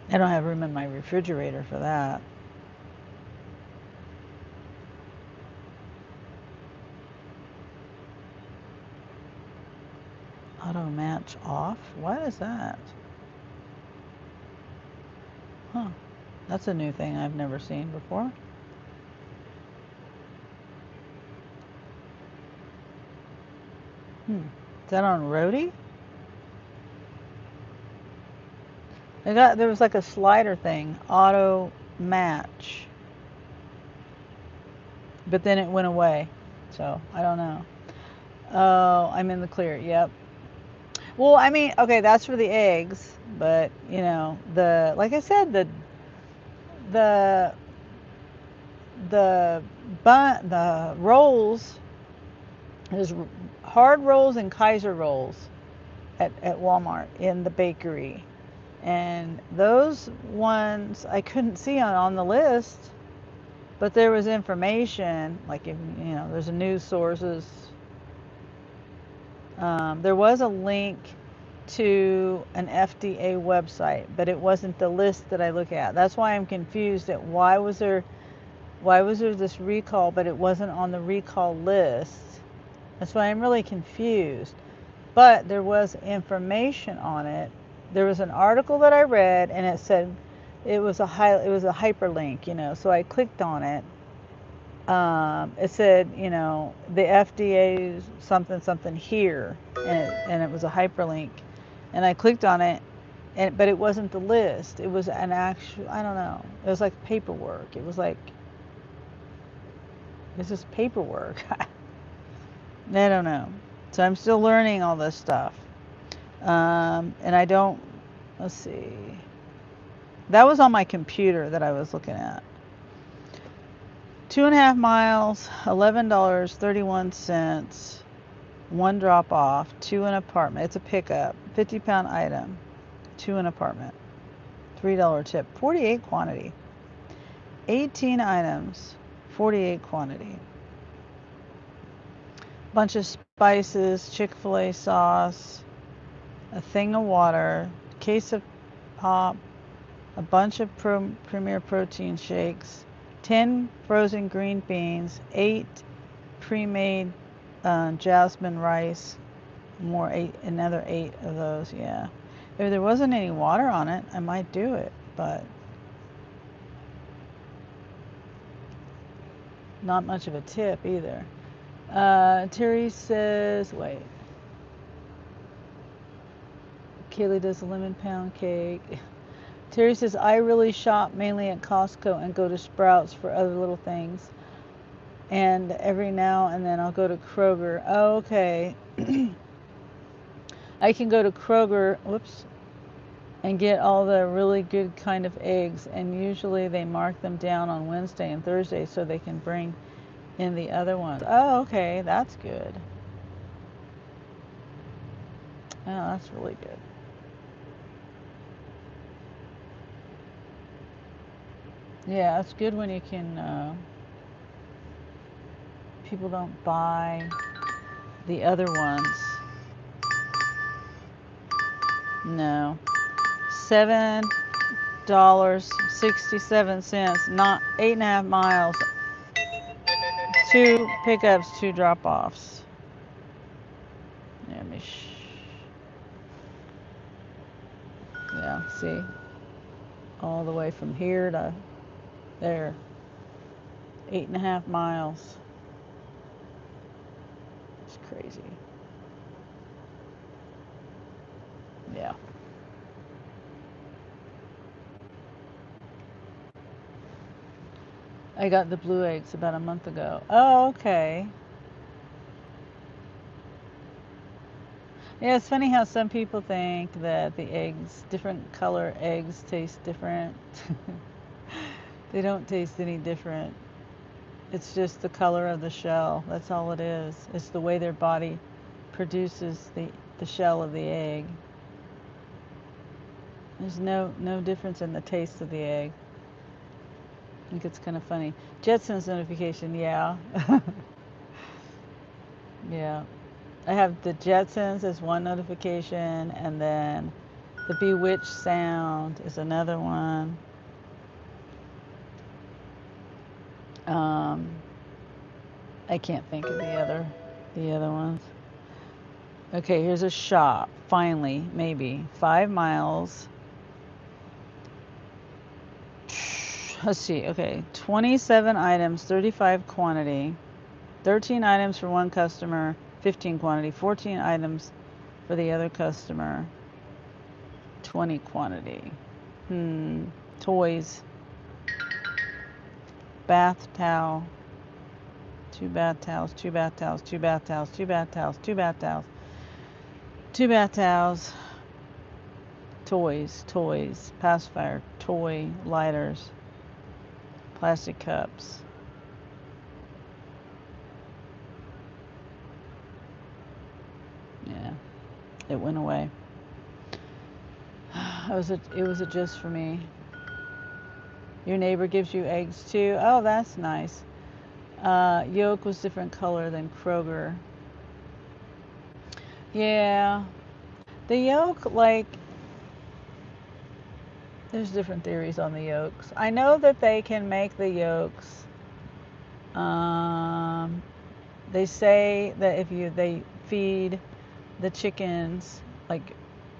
I don't have room in my refrigerator for that. Auto match off? What is that? Huh. That's a new thing I've never seen before. Is that on Roadie? There was like a slider thing, auto match. But then it went away. So, I don't know. Oh, I'm in the clear. Yep. Well, I mean, okay, that's for the eggs, but you know, like I said, the the rolls, there's hard rolls and Kaiser rolls at Walmart in the bakery. And those ones I couldn't see on the list, but there was information, like if you know, there's a news sources. There was a link to an FDA website, but it wasn't the list that I look at. That's why I'm confused at why was there this recall, but it wasn't on the recall list. That's why I'm really confused. But there was information on it. There was an article that I read, and it said it was a hyperlink, you know. So I clicked on it. It said, you know, the FDA something here, and it was a hyperlink, and I clicked on it, but it wasn't the list. It was an actual, I don't know. It was like paperwork. It was like, this is paperwork. I don't know. So I'm still learning all this stuff. And I don't, let's see. That was on my computer that I was looking at. 2.5 miles, $11.31. 1 drop off, 2 an apartment. It's a pickup, 50-pound item, 2 an apartment, $3 tip, 48 quantity. 18 items, 48 quantity. Bunch of spices, Chick-fil-A sauce, a thing of water, case of pop, a bunch of Premier Protein shakes, 10 frozen green beans, 8 pre-made jasmine rice, another 8 of those. Yeah, if there wasn't any water on it, I might do it, but not much of a tip either. Terry says, wait. Kaylee does a lemon pound cake. Terry says, I really shop mainly at Costco and go to Sprouts for other little things. And every now and then I'll go to Kroger. Oh, okay. I can go to Kroger, whoops, and get all the really good kind of eggs, and usually they mark them down on Wednesday and Thursday so they can bring in the other ones. Oh, okay, that's good. Oh, that's really good. Yeah, it's good when you can, people don't buy the other ones. No. $7.67, not 8.5 miles. 2 pickups, 2 drop-offs. Yeah, see? All the way from here to there. 8.5 miles. It's crazy. Yeah. I got the blue eggs about a month ago. Oh, okay. Yeah, it's funny how some people think that the eggs, different color eggs, taste different. They don't taste any different. It's just the color of the shell. That's all it is. It's the way their body produces the shell of the egg. There's no difference in the taste of the egg. I think it's kind of funny. Jetsons notification, yeah. Yeah. I have the Jetsons as one notification, and then the Bewitched sound is another one. I can't think of the other ones. Okay, here's a shop. Finally, maybe 5 miles. Let's see. Okay, 27 items, 35 quantity, 13 items for one customer, 15 quantity, 14 items for the other customer, 20 quantity. Toys. Bath towel. 2 bath towels, 2 bath towels, 2 bath towels, 2 bath towels, 2 bath towels, 2 bath towels. Toys, pacifier, toy, lighters, plastic cups. Yeah, it went away. It was a just for me. Your neighbor gives you eggs too. Oh, that's nice. Yolk was different color than Kroger. Yeah, the yolk, like, there's different theories on the yolks. I know that they can make the yolks. They say that if they feed the chickens like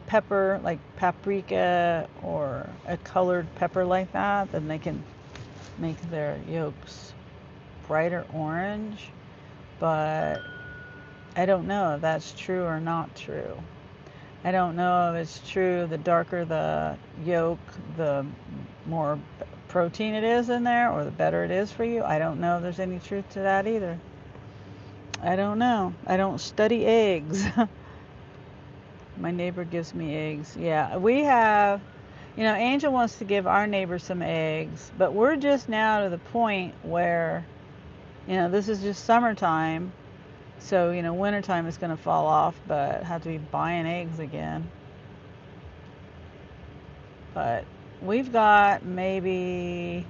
pepper, like paprika or a colored pepper like that, then they can make their yolks brighter orange. But I don't know if that's true or not true. I don't know if it's true. The darker the yolk, the more protein it is in there, or the better it is for you. I don't know if there's any truth to that either. I don't know. I don't study eggs. My neighbor gives me eggs. Yeah, we have, Angel wants to give our neighbor some eggs, but we're just now to the point where, this is just summertime. So, wintertime is going to fall off, but have to be buying eggs again. But we've got maybe,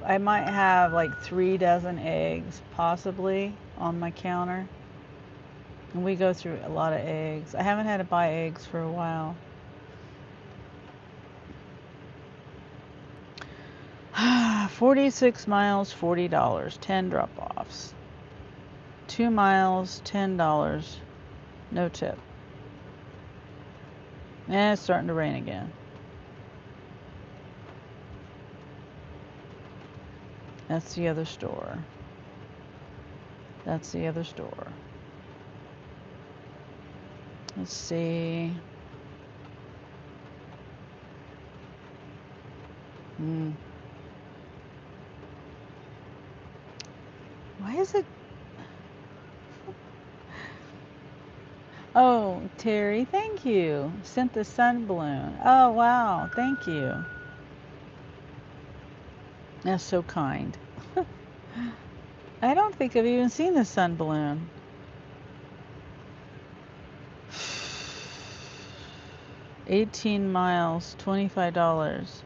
I might have like 3 dozen eggs possibly on my counter. And we go through a lot of eggs. I haven't had to buy eggs for a while. 46 miles, $40, 10 drop-offs. 2 miles, $10, no tip. And it's starting to rain again. That's the other store. That's the other store. Let's see. Why is it? Oh, Terry, thank you. Sent the sun balloon. Oh, wow. Thank you. That's so kind. I don't think I've even seen the sun balloon. $18 miles, $25.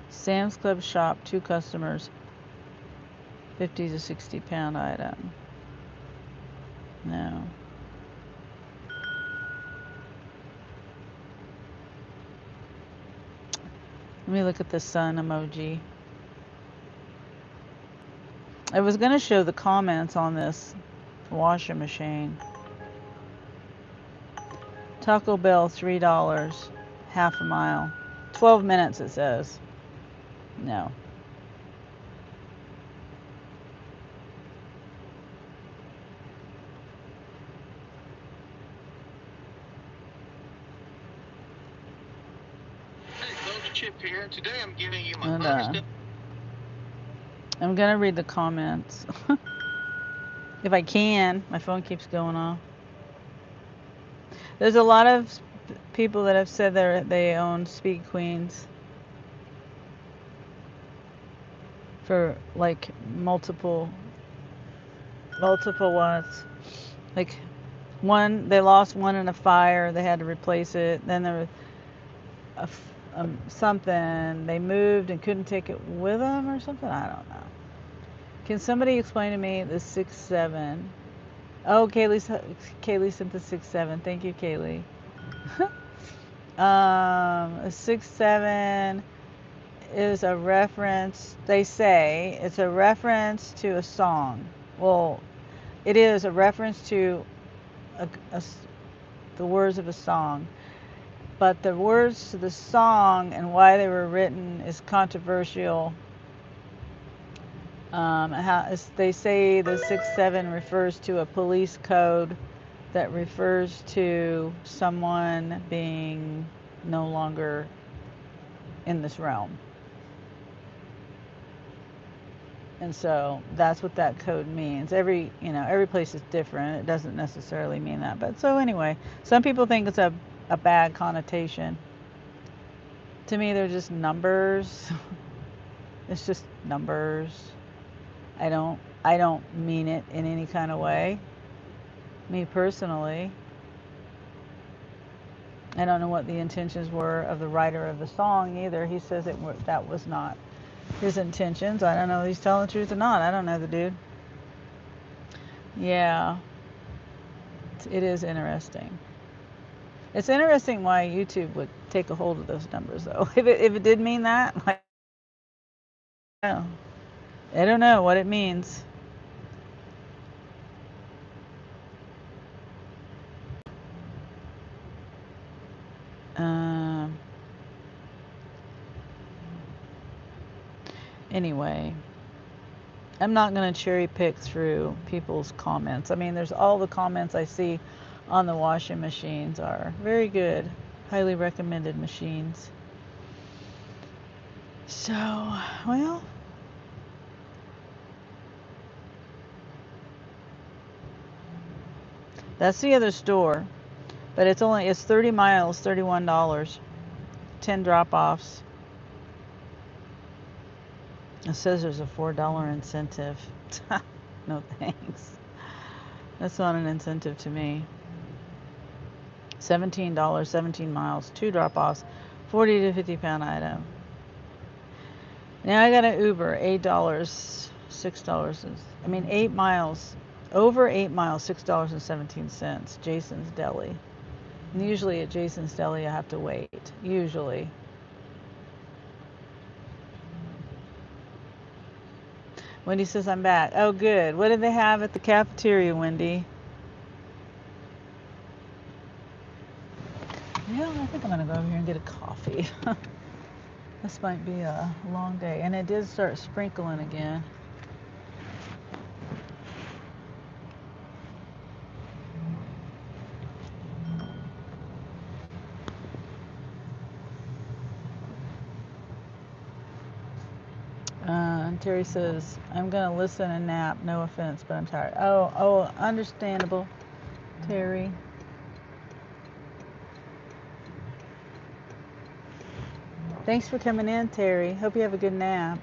Sam's Club shop, 2 customers, 50 to 60 pound item. No. Let me look at the sun emoji. I was going to show the comments on this washing machine. Taco Bell, $3, half a mile. 12 minutes, it says. No. Chip here. Today I'm giving you my And, I'm gonna read the comments. If I can. My phone keeps going off. There's a lot of people that have said they own Speed Queens for like multiple ones. Like one, they lost one in a fire. They had to replace it. Then there was something. They moved and couldn't take it with them or something. I don't know. Can somebody explain to me the 6.7? Oh, Kaylee sent the 6.7. Thank you, Kaylee. A 6.7 is a reference. They say it's a reference to a song. Well, it is a reference to the words of a song. But the words to the song and why they were written is controversial. They say the 6.7 refers to a police code that refers to someone being no longer in this realm. And so that's what that code means. Every place is different. It doesn't necessarily mean that. But so anyway, some people think it's a bad connotation. To me, they're just numbers. It's just numbers. I don't mean it in any kind of way. Me personally. I don't know what the intentions were of the writer of the song either. He says that was not his intentions. I don't know if he's telling the truth or not. I don't know the dude. Yeah. It is interesting. It's interesting why YouTube would take a hold of those numbers though. If it did mean that, like, I don't know what it means. Anyway, I'm not going to cherry pick through people's comments. I mean, there's all the comments I see on the washing machines are very good, highly recommended machines. So, well, that's the other store, but it's 30 miles, $31, 10 drop-offs. It says there's a $4 incentive. No thanks. That's not an incentive to me. $17, 17 miles, 2 drop-offs, 40 to 50 pound item. Now I got an Uber, $8, $6. 8 miles, over 8 miles, $6.17. Jason's Deli. And usually at Jason's Deli I have to wait. Usually. Wendy says I'm back. Oh, good. What did they have at the cafeteria, Wendy? Yeah, I think I'm going to go over here and get a coffee. This might be a long day. And it did start sprinkling again. And Terry says, I'm going to listen and nap. No offense, but I'm tired. Oh, understandable, Terry. Thanks for coming in, Terry. Hope you have a good nap.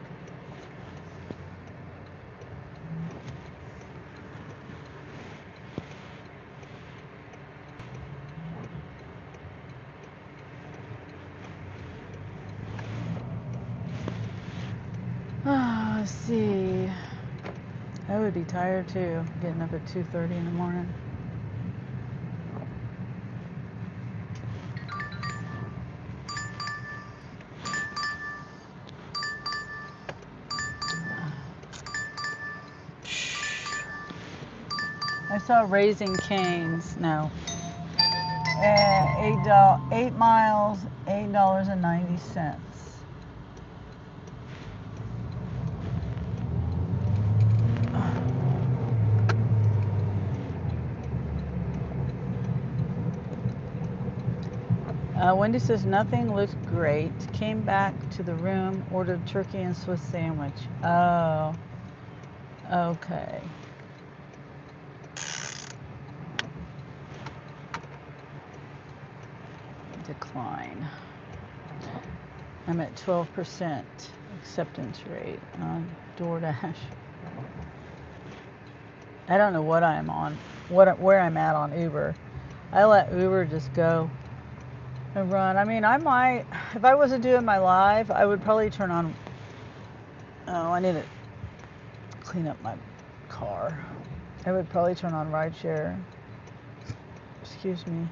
Oh, let's see. I would be tired too, getting up at 2:30 in the morning. I saw Raising Cane's. No. 8 miles, $8.90. Wendy says nothing looked great. Came back to the room, ordered turkey and Swiss sandwich. Oh, okay. Decline. I'm at 12% acceptance rate on DoorDash. I don't know what I'm on, where I'm at on Uber. I let Uber just go and run. I mean, I might, if I wasn't doing my live, I would probably turn on. Oh, I need to clean up my car. I would probably turn on rideshare. Excuse me.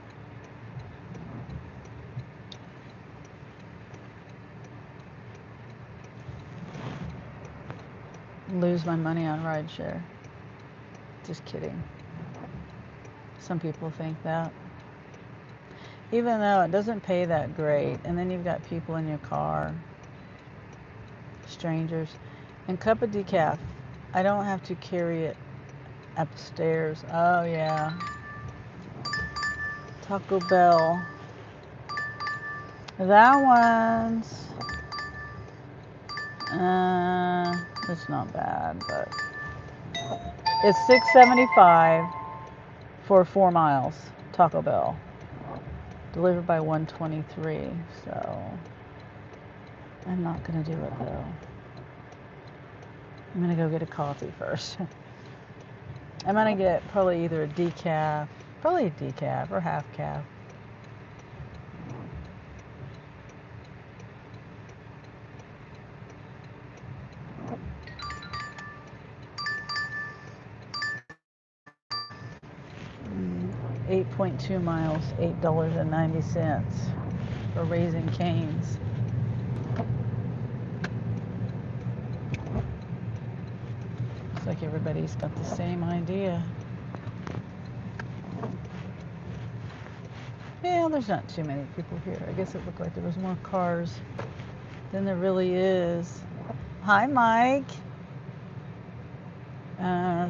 Lose my money on rideshare. Just kidding. Some people think that. Even though it doesn't pay that great, and then you've got people in your car, strangers, and cup of decaf. I don't have to carry it upstairs. Oh yeah. Taco Bell. That one's it's not bad, but it's $6.75 for 4 miles. Taco Bell. Delivered by 123, so I'm not gonna do it though. I'm gonna go get a coffee first. I'm gonna get probably either a decaf, or half calf. Mm, 8.2 miles, $8.90 for Raising Cane's. Looks like everybody's got the same idea. Yeah, there's not too many people here. I guess it looked like there was more cars than there really is. Hi, Mike.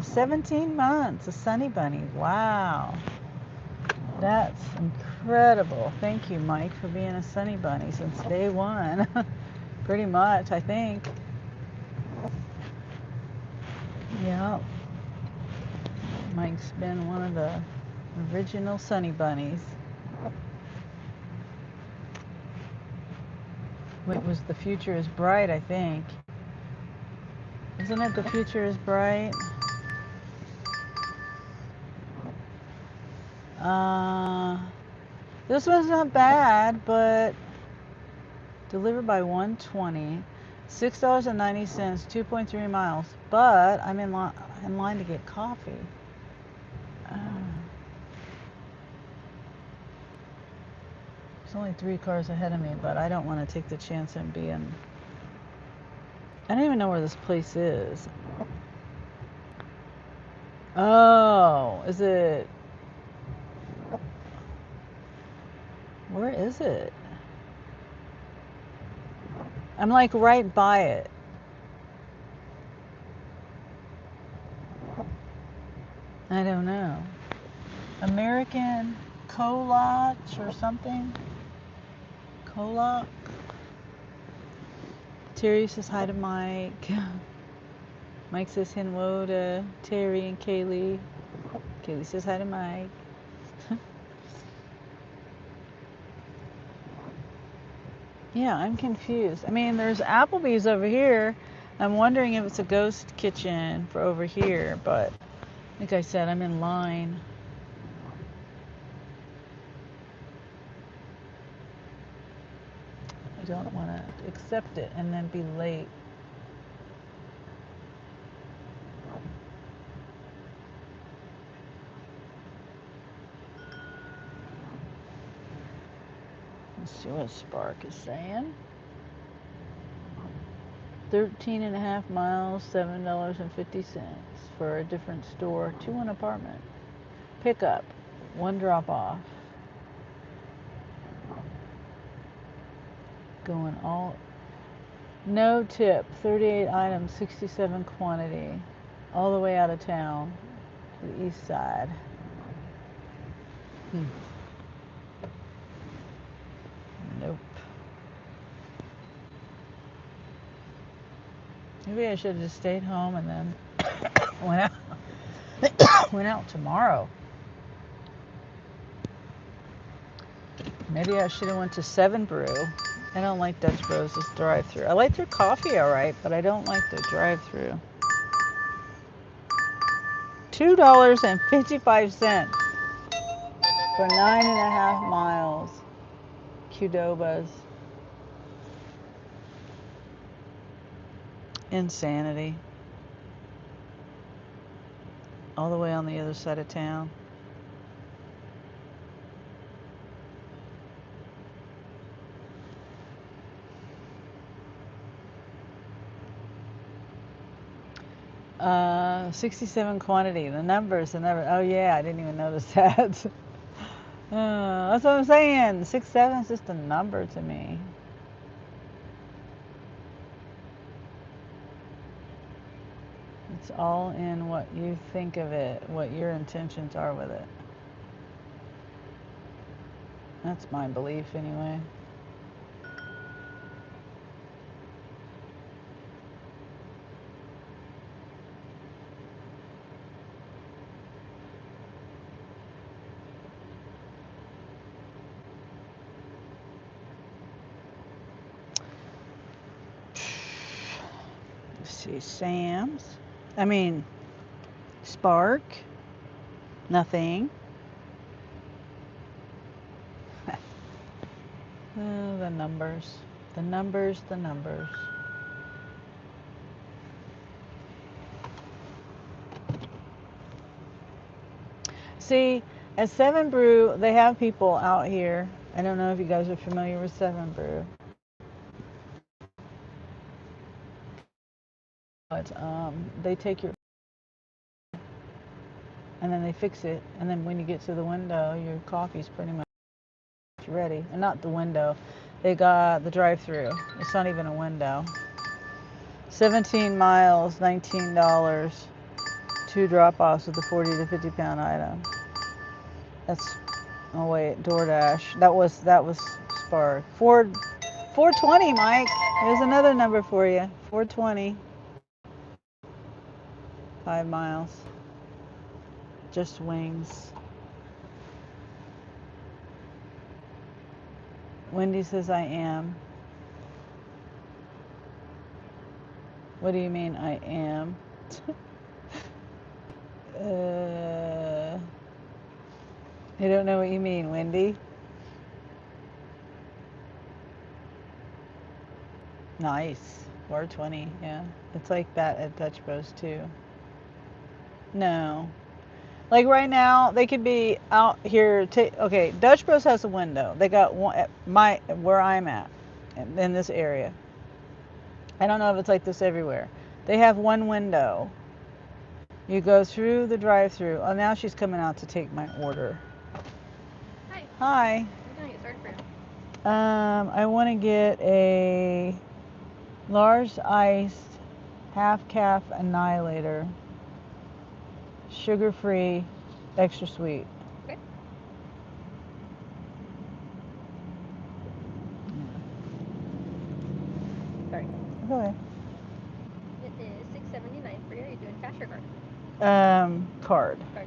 17 months, a Sunny Bunny. Wow. That's incredible. Thank you, Mike, for being a Sunny Bunny since day one. Pretty much, I think. Yeah. Mike's been one of the original Sunny Bunnies. It was The Future is Bright, I think. Isn't it The Future is Bright? This one's not bad, but delivered by 120, $6.90, 2.3 miles. But I'm in line to get coffee. There's only 3 cars ahead of me, but I don't want to take the chance on being. I don't even know where this place is. Oh, is it? Where is it? I'm like right by it. I don't know. American Kolach or something? Kolach? Terry says hi to Mike. Mike says hello to Terry and Kaylee. Kaylee says hi to Mike. Yeah, I'm confused. I mean, there's Applebee's over here. I'm wondering if it's a ghost kitchen for over here, but like I said, I'm in line. I don't want to accept it and then be late. Let's see what Spark is saying. 13.5 miles, $7.50 for a different store to an apartment. Pickup, 1 drop off. Going all, no tip, 38 items, 67 quantity. All the way out of town to the east side. Nope. Maybe I should have just stayed home and then went out. Went out tomorrow. Maybe I should have went to 7 Brew. I don't like Dutch Bros' drive-thru. I like their coffee all right, but I don't like their drive-thru. $2.55 for 9.5 miles. Qdoba's. Insanity. All the way on the other side of town. Uh, 67 quantity. The numbers. Oh yeah, I didn't even notice that. That's what I'm saying. 6-7 is just a number to me. It's all in what you think of it, what your intentions are with it. That's my belief anyway. Let's see, Spark, nothing. Oh, the numbers. The numbers. See, at 7 Brew, they have people out here. I don't know if you guys are familiar with 7 Brew. But they take your and then they fix it, and then when you get to the window, your coffee's pretty much ready. And not the window, they got the drive-through. It's not even a window. 17 miles, $19. 2 drop-offs with a 40 to 50 pound item. That's, oh wait, DoorDash. That was Spark. 420, Mike. Here's another number for you. 420. 5 miles. Just wings. Wendy says I am. What do you mean I am? I don't know what you mean, Wendy. Nice. 420, yeah. It's like that at Dutch Bros too. No. Like right now, they could be out here. Okay, Dutch Bros has a window. They got one at where I'm at, in this area. I don't know if it's like this everywhere. They have one window. You go through the drive-through. Oh, now she's coming out to take my order. Hi. Hi. What are you going to get started for? I want to get a large iced half-calf annihilator, sugar-free, extra sweet. Okay. Sorry. Go ahead. It is $6.79 for you. Are you doing cash or card? Card. Card. Okay.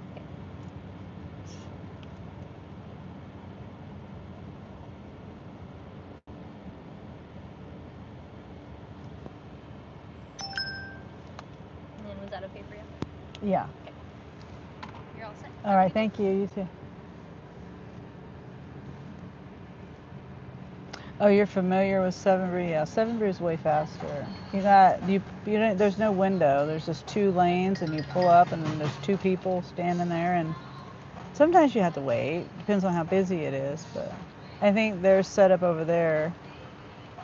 okay for you? Yeah. You're all set? All right, thank you. You too. Oh, you're familiar with Seven Brew? Yeah, Seven Brew is way faster. You don't, there's no window. There's just two lanes, and you pull up, and then there's two people standing there, and sometimes you have to wait. Depends on how busy it is, but I think their setup over there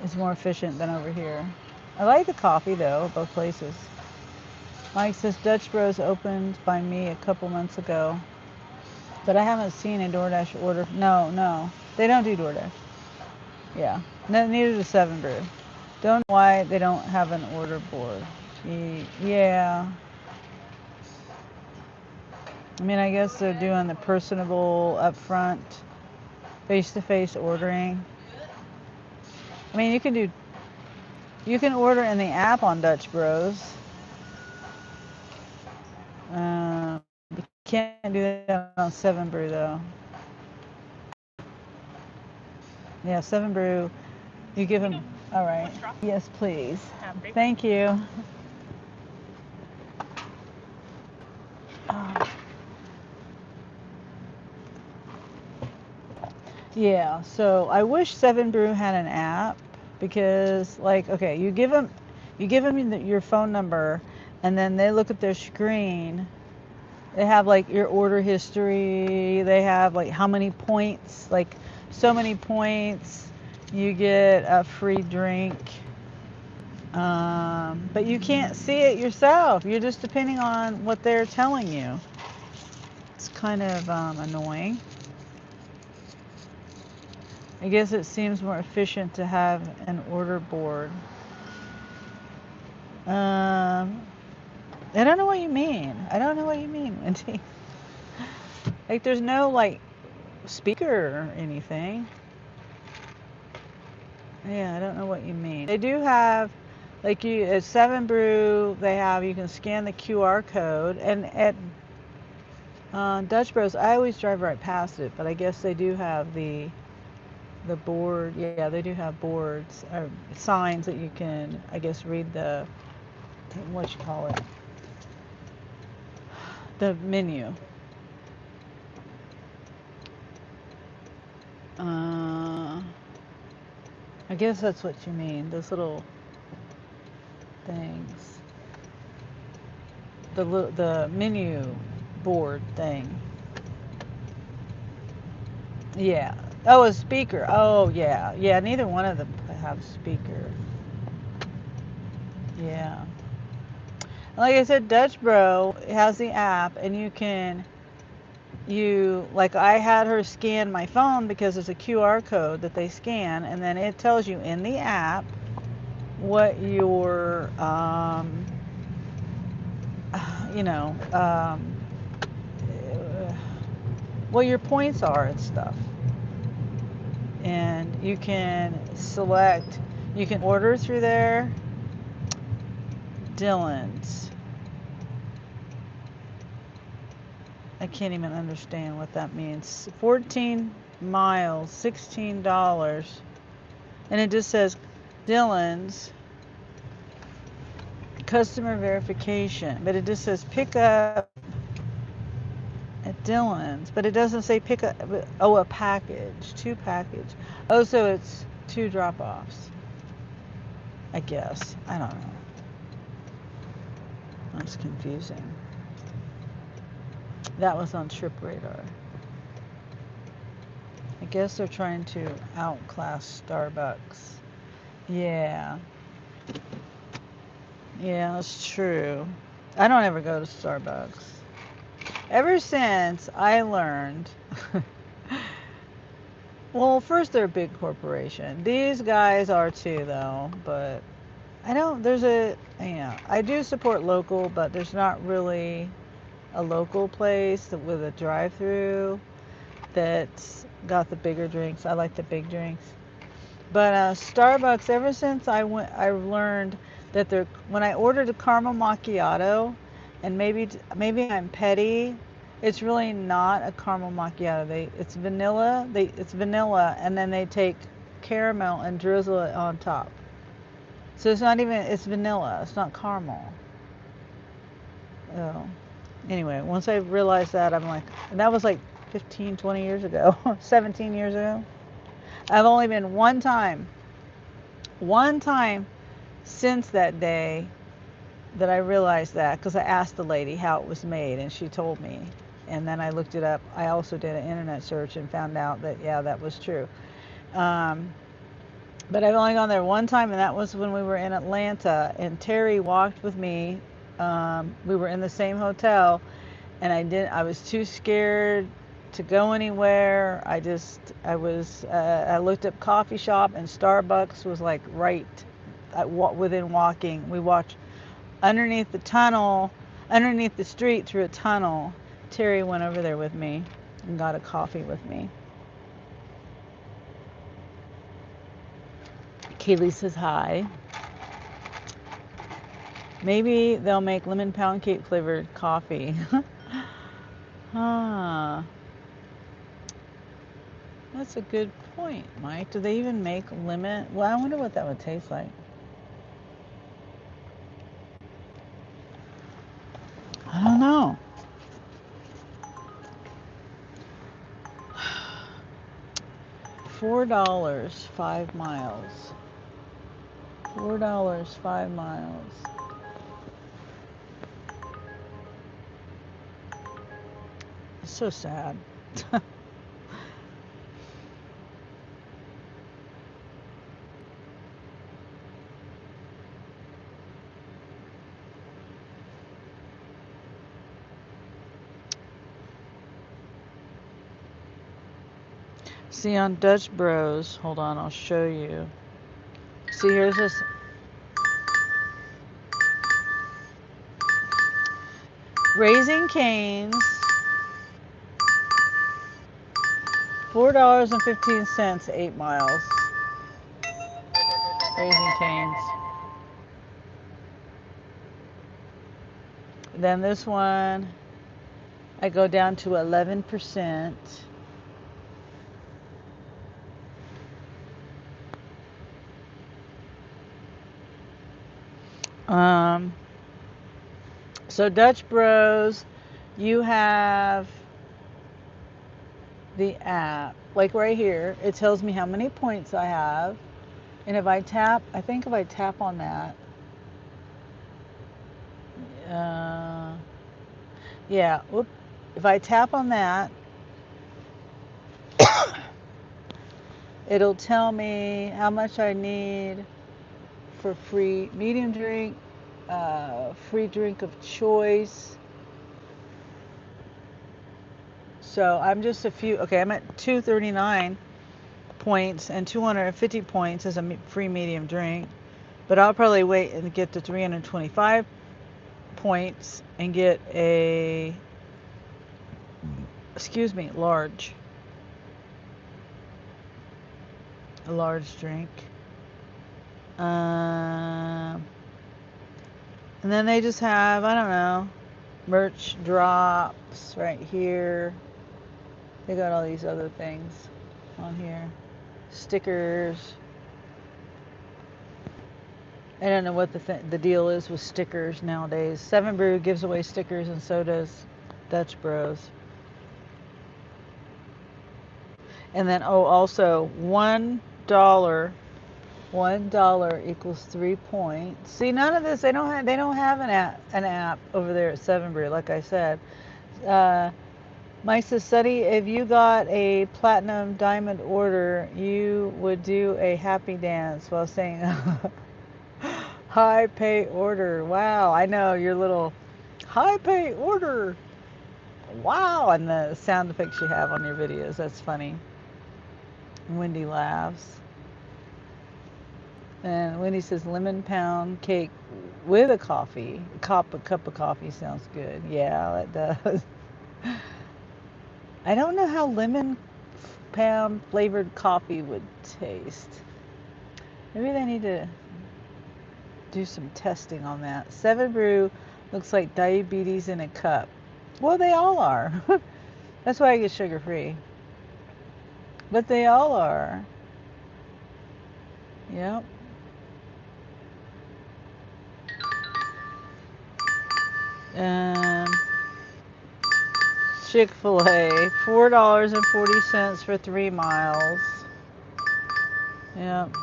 is more efficient than over here. I like the coffee though, both places. Mike says Dutch Bros opened by me a couple months ago, but I haven't seen a DoorDash order. No, they don't do DoorDash. Yeah, no, neither does Seven Brew. Don't know why they don't have an order board. Yeah, I mean, I guess they're doing the personable, upfront, face-to-face ordering. I mean, you can order in the app on Dutch Bros. You can't do that on Seven Brew though. Yeah, Seven Brew. You give them. All right. Yes, please. Thank you. Yeah. So I wish Seven Brew had an app because, like, okay, you give them your phone number, and then they look at their screen. They have like your order history. They have like how many points, like so many points. You get a free drink. But you can't see it yourself. You're just depending on what they're telling you. It's kind of annoying. I guess it seems more efficient to have an order board. I don't know what you mean. I don't know what you mean, Wendy. Like there's no like speaker or anything. Yeah, I don't know what you mean. They do have, like you at Seven Brew, you can scan the QR code, and at Dutch Bros, I always drive right past it, but I guess they do have the board. Yeah, they do have boards or signs that you can, I guess, read what you call it, the menu. I guess that's what you mean. Those little things. The menu board thing. Yeah. Oh, a speaker. Oh, yeah. Yeah, neither one of them have speaker. Yeah. Like I said, Dutch Bro has the app, and like I had her scan my phone because there's a QR code that they scan, and then it tells you in the app what your, you know, what your points are and stuff. And you can order through there. Dylan's. I can't even understand what that means. 14 miles, $16. And it just says Dylan's customer verification. But it just says pick up at Dylan's. But it doesn't say pick up. Oh, a package. 2 package. Oh, so it's 2 drop-offs. I guess. I don't know. That's confusing. That was on Trip Radar. I guess they're trying to outclass Starbucks. Yeah. Yeah, that's true. I don't ever go to Starbucks. Ever since I learned, well, first they're a big corporation. These guys are too, though, but I do support local, but there's not really a local place with a drive-through that's got the bigger drinks. I like the big drinks. But Starbucks, ever since I learned that when I ordered a caramel macchiato, and maybe I'm petty, it's really not a caramel macchiato. It's vanilla. It's vanilla, and then they take caramel and drizzle it on top. So it's vanilla. It's not caramel. Oh. Anyway, once I realized that, I'm like, and that was like 15, 20 years ago, 17 years ago. I've only been one time since that day that I realized that, because I asked the lady how it was made and she told me. And then I looked it up. I also did an internet search and found out that, yeah, that was true. Um, but I've only gone there one time, and that was when we were in Atlanta. And Terry walked with me. We were in the same hotel, and I was too scared to go anywhere. I looked up coffee shop, and Starbucks was like right within walking. We walked underneath the street through a tunnel. Terry went over there with me and got a coffee with me. Kaylee says hi. Maybe they'll make lemon pound cake flavored coffee. Huh. That's a good point, Mike. Do they even make lemon? Well, I wonder what that would taste like. I don't know. $4, 5 miles. $4, 5 miles. It's so sad. See, on Dutch Bros, hold on, I'll show you. See, here's this. Raising Cane's, $4.15, 8 miles. Raising Cane's. Then this one, I go down to 11%. So Dutch Bros, you have the app, like right here, it tells me how many points I have. And if I tap on that, yeah, whoop, if I tap on that, it'll tell me how much I need for free medium drink, free drink of choice. So I'm just I'm at 239 points, and 250 points as a free medium drink. But I'll probably wait and get to 325 points and get a, a large drink. And then they just have, I don't know, merch drops right here. They got all these other things on here. Stickers. I don't know what the deal is with stickers nowadays. 7 Brew gives away stickers, and so does Dutch Bros. And then, also $1 equals 3 points. See, none of this, they don't have an app over there at 7 Brew, like I said. Mike says, Sunny, if you got a platinum diamond order, you would do a happy dance while saying high pay order. Wow, I know your little high pay order. Wow, and the sound effects you have on your videos. That's funny. Wendy laughs. And Wendy says lemon pound cake with a coffee. A cup of coffee sounds good. Yeah, it does. I don't know how lemon pound flavored coffee would taste. Maybe they need to do some testing on that. 7 Brew looks like diabetes in a cup. Well, they all are. That's why I get sugar free. But they all are. Yep. Um, Chick-fil-A, $4.40 for 3 miles. Yep.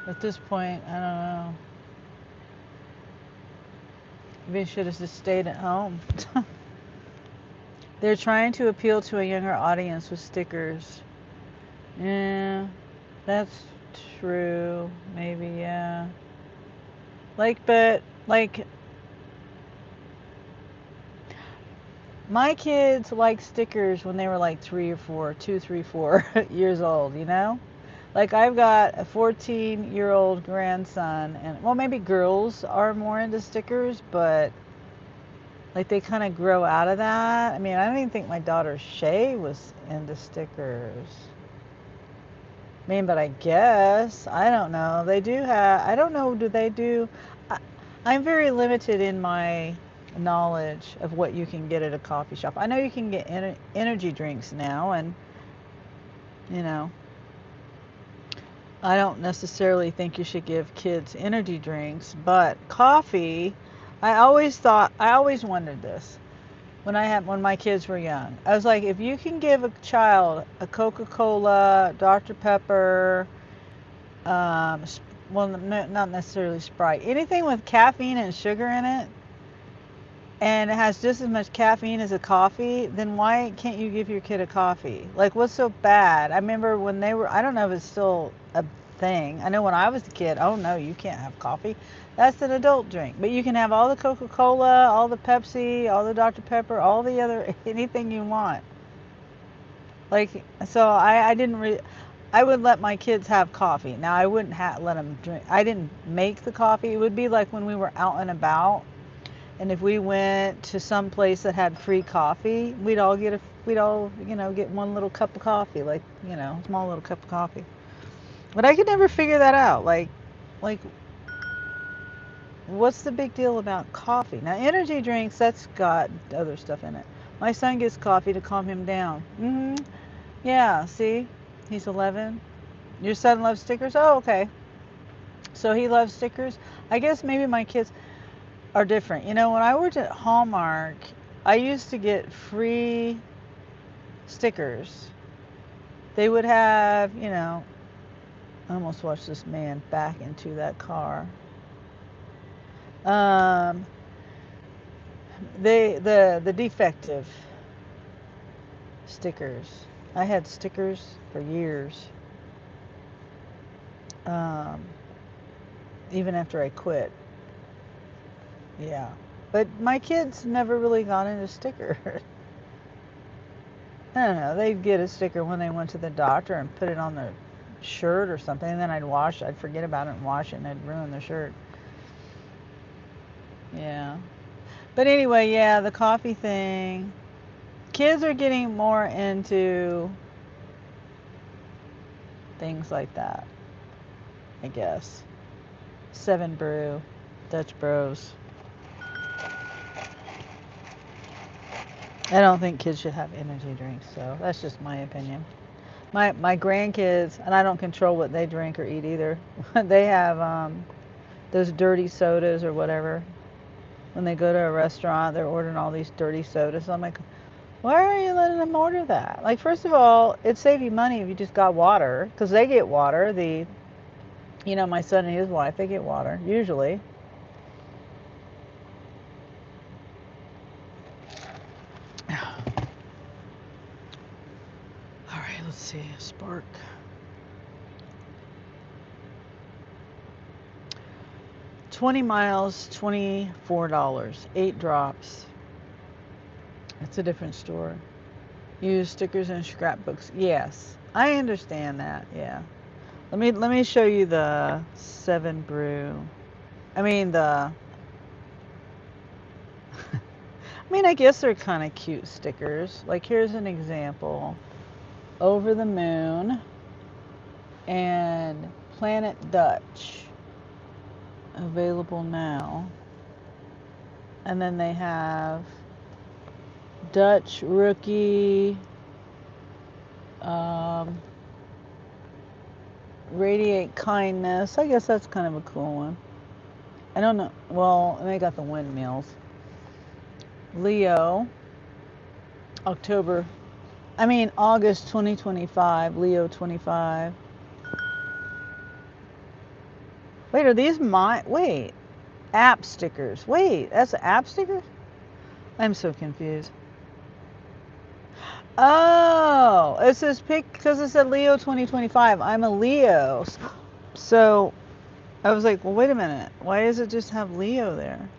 At this point, I don't know. Maybe I should have just stayed at home. They're trying to appeal to a younger audience with stickers. Yeah, that's true. Maybe, yeah. But, my kids liked stickers when they were like 3 or 4, 2, 3, 4 years old, you know? Like, I've got a 14-year-old grandson, and, well, maybe girls are more into stickers, but, like, they kind of grow out of that. I mean, I don't even think my daughter Shay was into stickers. I mean, but I guess, I don't know. They do have, I don't know, do they do, I'm very limited in my knowledge of what you can get at a coffee shop. I know you can get energy drinks now, and, you know, I don't necessarily think you should give kids energy drinks, but coffee, I always wondered this when my kids were young. I was like, if you can give a child a Coca-Cola, Dr. Pepper, um, well, not necessarily Sprite, anything with caffeine and sugar in it, and it has just as much caffeine as a coffee, then why can't you give your kid a coffee? Like, what's so bad? I remember when they were, I don't know if it's still a thing. I know when I was a kid, oh no, you can't have coffee. That's an adult drink. But you can have all the Coca-Cola, all the Pepsi, all the Dr. Pepper, all the other, anything you want. Like, so I didn't I would let my kids have coffee. Now, I wouldn't let them drink. I didn't make the coffee. It would be like when we were out and about. And if we went to some place that had free coffee, we'd all, get one little cup of coffee, like, small little cup of coffee. But I could never figure that out. Like, what's the big deal about coffee? Now, energy drinks, that's got other stuff in it. My son gets coffee to calm him down. Yeah, see? He's 11. Your son loves stickers? Oh, okay. So he loves stickers. I guess maybe my kids are different. When I worked at Hallmark, I used to get free stickers. They would have, I almost watched this man back into that car. The defective stickers. I had stickers for years. Even after I quit. Yeah. But my kids never really got into stickers. I don't know. They'd get a sticker when they went to the doctor and put it on their shirt or something. And then I'd forget about it and wash it, and I'd ruin the shirt. Yeah. But anyway, yeah, the coffee thing. Kids are getting more into things like that, I guess. 7 Brew, Dutch Bros. I don't think kids should have energy drinks, so that's just my opinion. My grandkids, and I don't control what they drink or eat either. They have those dirty sodas or whatever. When they go to a restaurant, they're ordering all these dirty sodas. I'm like, why are you letting them order that? Like, first of all, it'd save you money if you just got water, because they get water. My son and his wife, they get water, usually. All right, let's see. Spark. $20 miles, $24. 8 drops. It's a different store. Use stickers and scrapbooks. Yes, I understand that. Yeah. Let me show you the 7 Brew. I mean the. I guess they're kind of cute stickers. Like, here's an example. Over the Moon and Planet Dutch. Available now. And then they have Dutch Rookie, Um, radiate kindness. I guess that's kind of a cool one. I don't know. Well, they got the windmills. Leo, August 2025. Leo 25. Wait, are these wait, app stickers. Wait, that's app stickers? I'm so confused. Oh, it says pick because it said Leo 2025. I'm a Leo. So I was like, well, wait a minute. Why does it just have Leo there?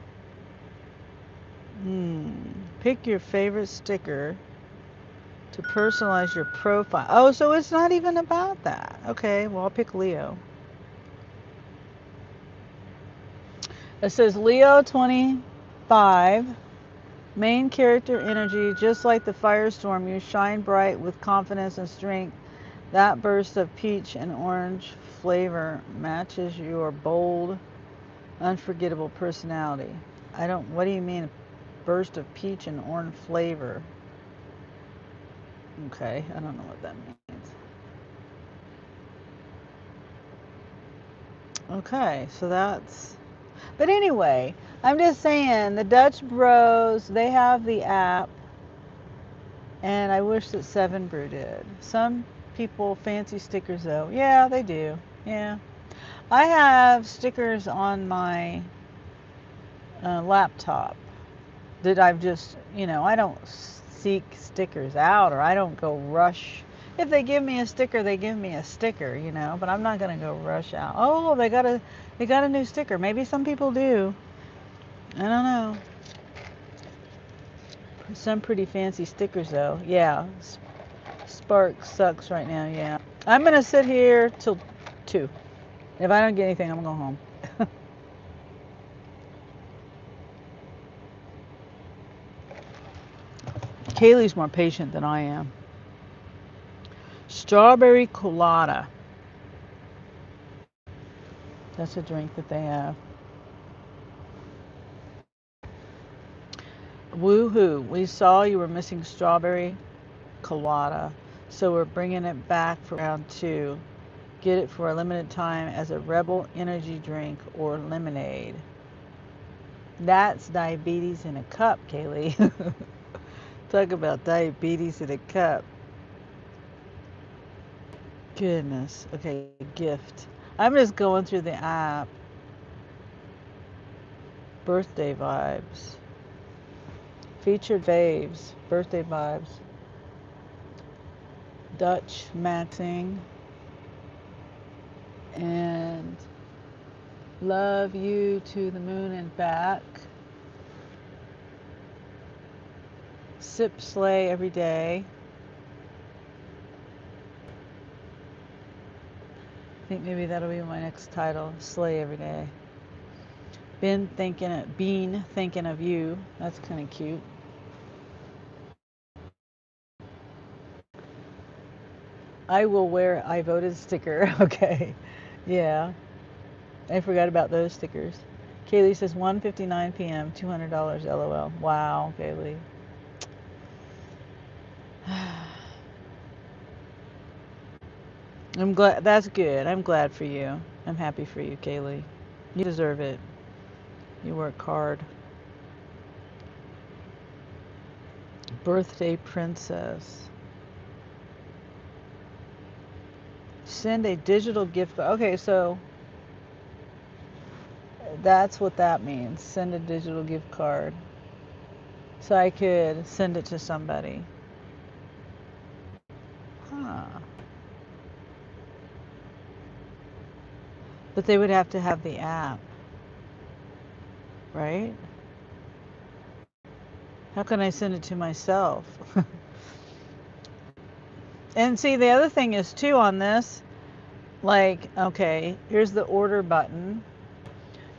Pick your favorite sticker to personalize your profile. Oh, so it's not even about that. Okay, well, I'll pick Leo. It says Leo 25. Main character energy, just like the firestorm, you shine bright with confidence and strength. That burst of peach and orange flavor matches your bold, unforgettable personality. What do you mean, burst of peach and orange flavor? Okay, I don't know what that means. Okay, so that's. But anyway, I'm just saying the Dutch Bros, they have the app, and I wish that Seven Brew did. Some people fancy stickers though. Yeah, they do. Yeah. I have stickers on my laptop that I've just, I don't seek stickers out, or I don't go rush. If they give me a sticker, they give me a sticker, but I'm not going to go rush out. Oh, they got a new sticker. Maybe some people do. I don't know. Some pretty fancy stickers though. Yeah. Spark sucks right now. Yeah. I'm going to sit here till 2. If I don't get anything, I'm going to go home. Kaylee's more patient than I am. Strawberry colada. That's a drink that they have. Woohoo! We saw you were missing strawberry colada, so we're bringing it back for round 2. Get it for a limited time as a Rebel energy drink or lemonade. That's diabetes in a cup, Kaylee. Talk about diabetes in a cup. Goodness. Okay, gift. I'm just going through the app. Birthday vibes. Featured faves. Birthday vibes. Dutch maxing. And love you to the moon and back. Sip slay every day. I think maybe that'll be my next title. Slay every day. Bean thinking of you. That's kind of cute. I will wear I voted sticker. Okay. Yeah. I forgot about those stickers. Kaylee says 1:59 p.m. $200 LOL. Wow, Kaylee. I'm glad. That's good. I'm glad for you. I'm happy for you, Kaylee. You deserve it. You work hard. Birthday princess. Send a digital gift. Okay, so that's what that means. Send a digital gift card. So I could send it to somebody. Huh. But they would have to have the app, right? How can I send it to myself? And see, the other thing is too on this, like, okay, here's the order button.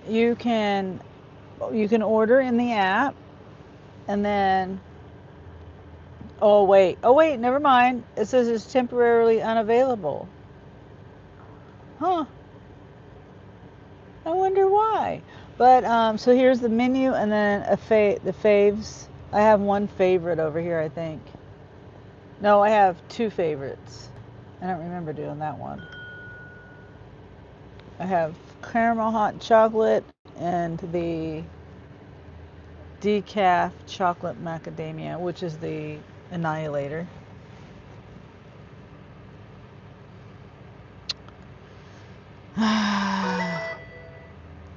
You can order in the app, and then oh wait, never mind. It says it's temporarily unavailable. Huh. I wonder why. But so here's the menu, and then the faves. I have one favorite over here, I think. No, I have two favorites. I don't remember doing that one. I have caramel hot chocolate and the decaf chocolate macadamia, which is the annihilator.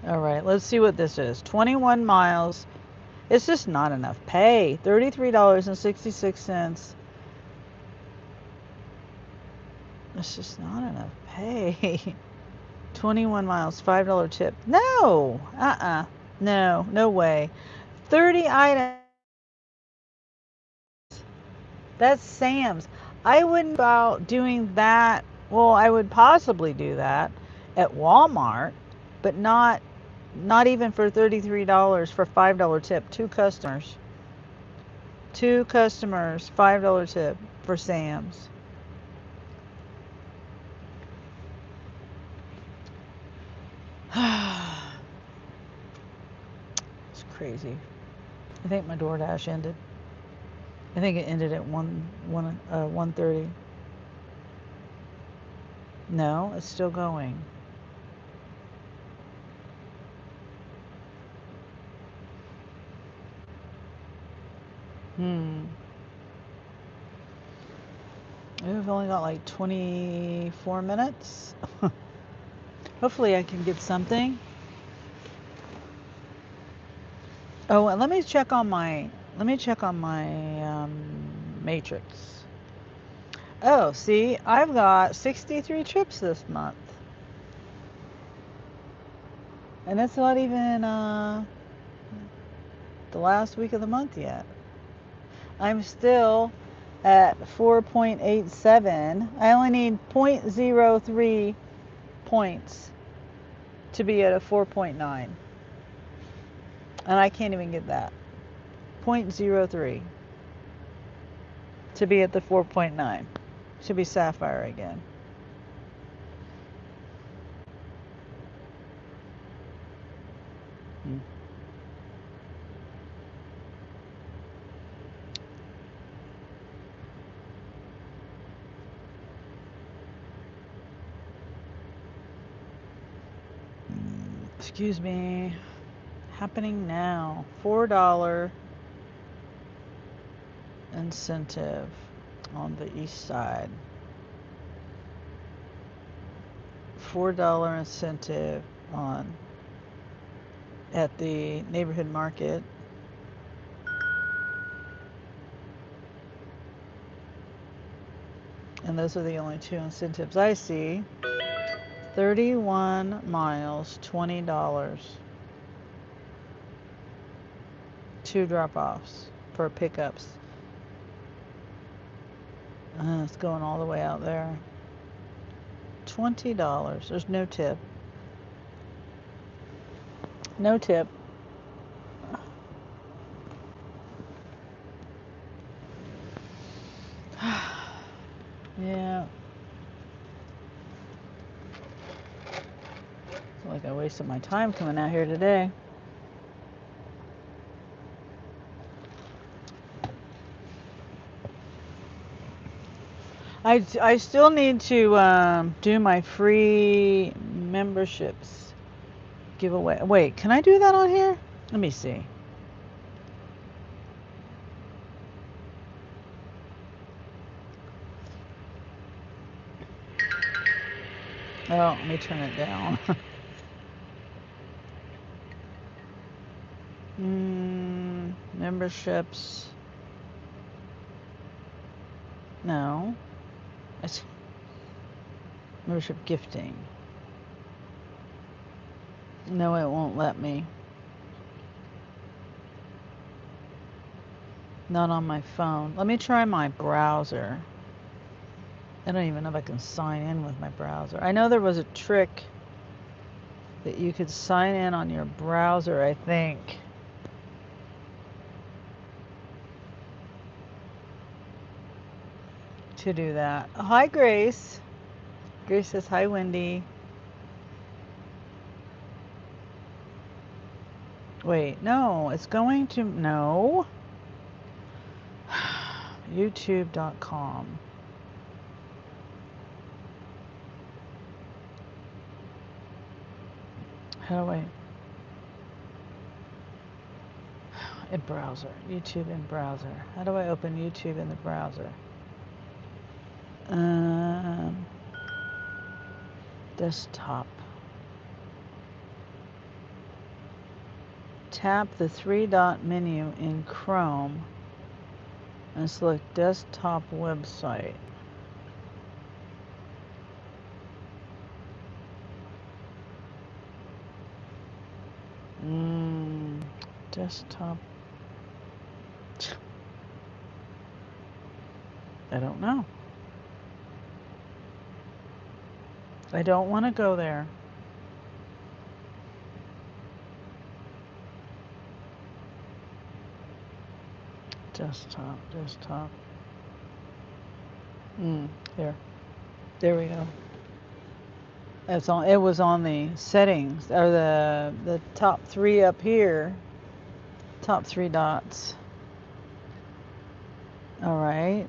All right, let's see what this is. 21 miles. It's just not enough pay. $33.66. It's just not enough pay. 21 miles, $5 tip. No, no, no way. 30 items. That's Sam's. I wouldn't go out doing that. Well, I would possibly do that at Walmart, but not even for $33 for $5 tip. Two customers. Two customers, $5 tip for Sam's. It's crazy. I think my DoorDash ended. I think it ended at 1:30. No, it's still going. We've only got like 24 minutes. Hopefully I can get something. Oh, and let me check on my matrix. Oh, see, I've got 63 trips this month. And it's not even the last week of the month yet. I'm still at 4.87. I only need 0.03 points to be at a 4.9. And I can't even get that. 0.03 to be at the 4.9. Should be Sapphire again. Excuse me. Happening now. $4 incentive on the east side. $4 incentive on at the neighborhood market. And those are the only two incentives I see. 31 miles, $20. Two drop-offs for pickups. It's going all the way out there. $20. There's no tip. No tip. Yeah. It's like I wasted my time coming out here today. I still need to do my free memberships giveaway. Wait, can I do that on here? Let me see. Oh, let me turn it down. Memberships. No. It's membership gifting. No, it won't let me. Not on my phone. Let me try my browser. I don't even know if I can sign in with my browser. I know there was a trick that you could sign in on your browser, I think. To do that. Hi, Grace. Grace says, hi, Wendy. Wait, no, it's going to, no. YouTube.com. How do I? In browser. YouTube in browser. How do I open YouTube in the browser? Desktop. Tap the three-dot menu in Chrome and select desktop website. Desktop. I don't know. I don't want to go there. Desktop. There we go. It's on. It was on the settings or the top three up here. Top three dots. All right.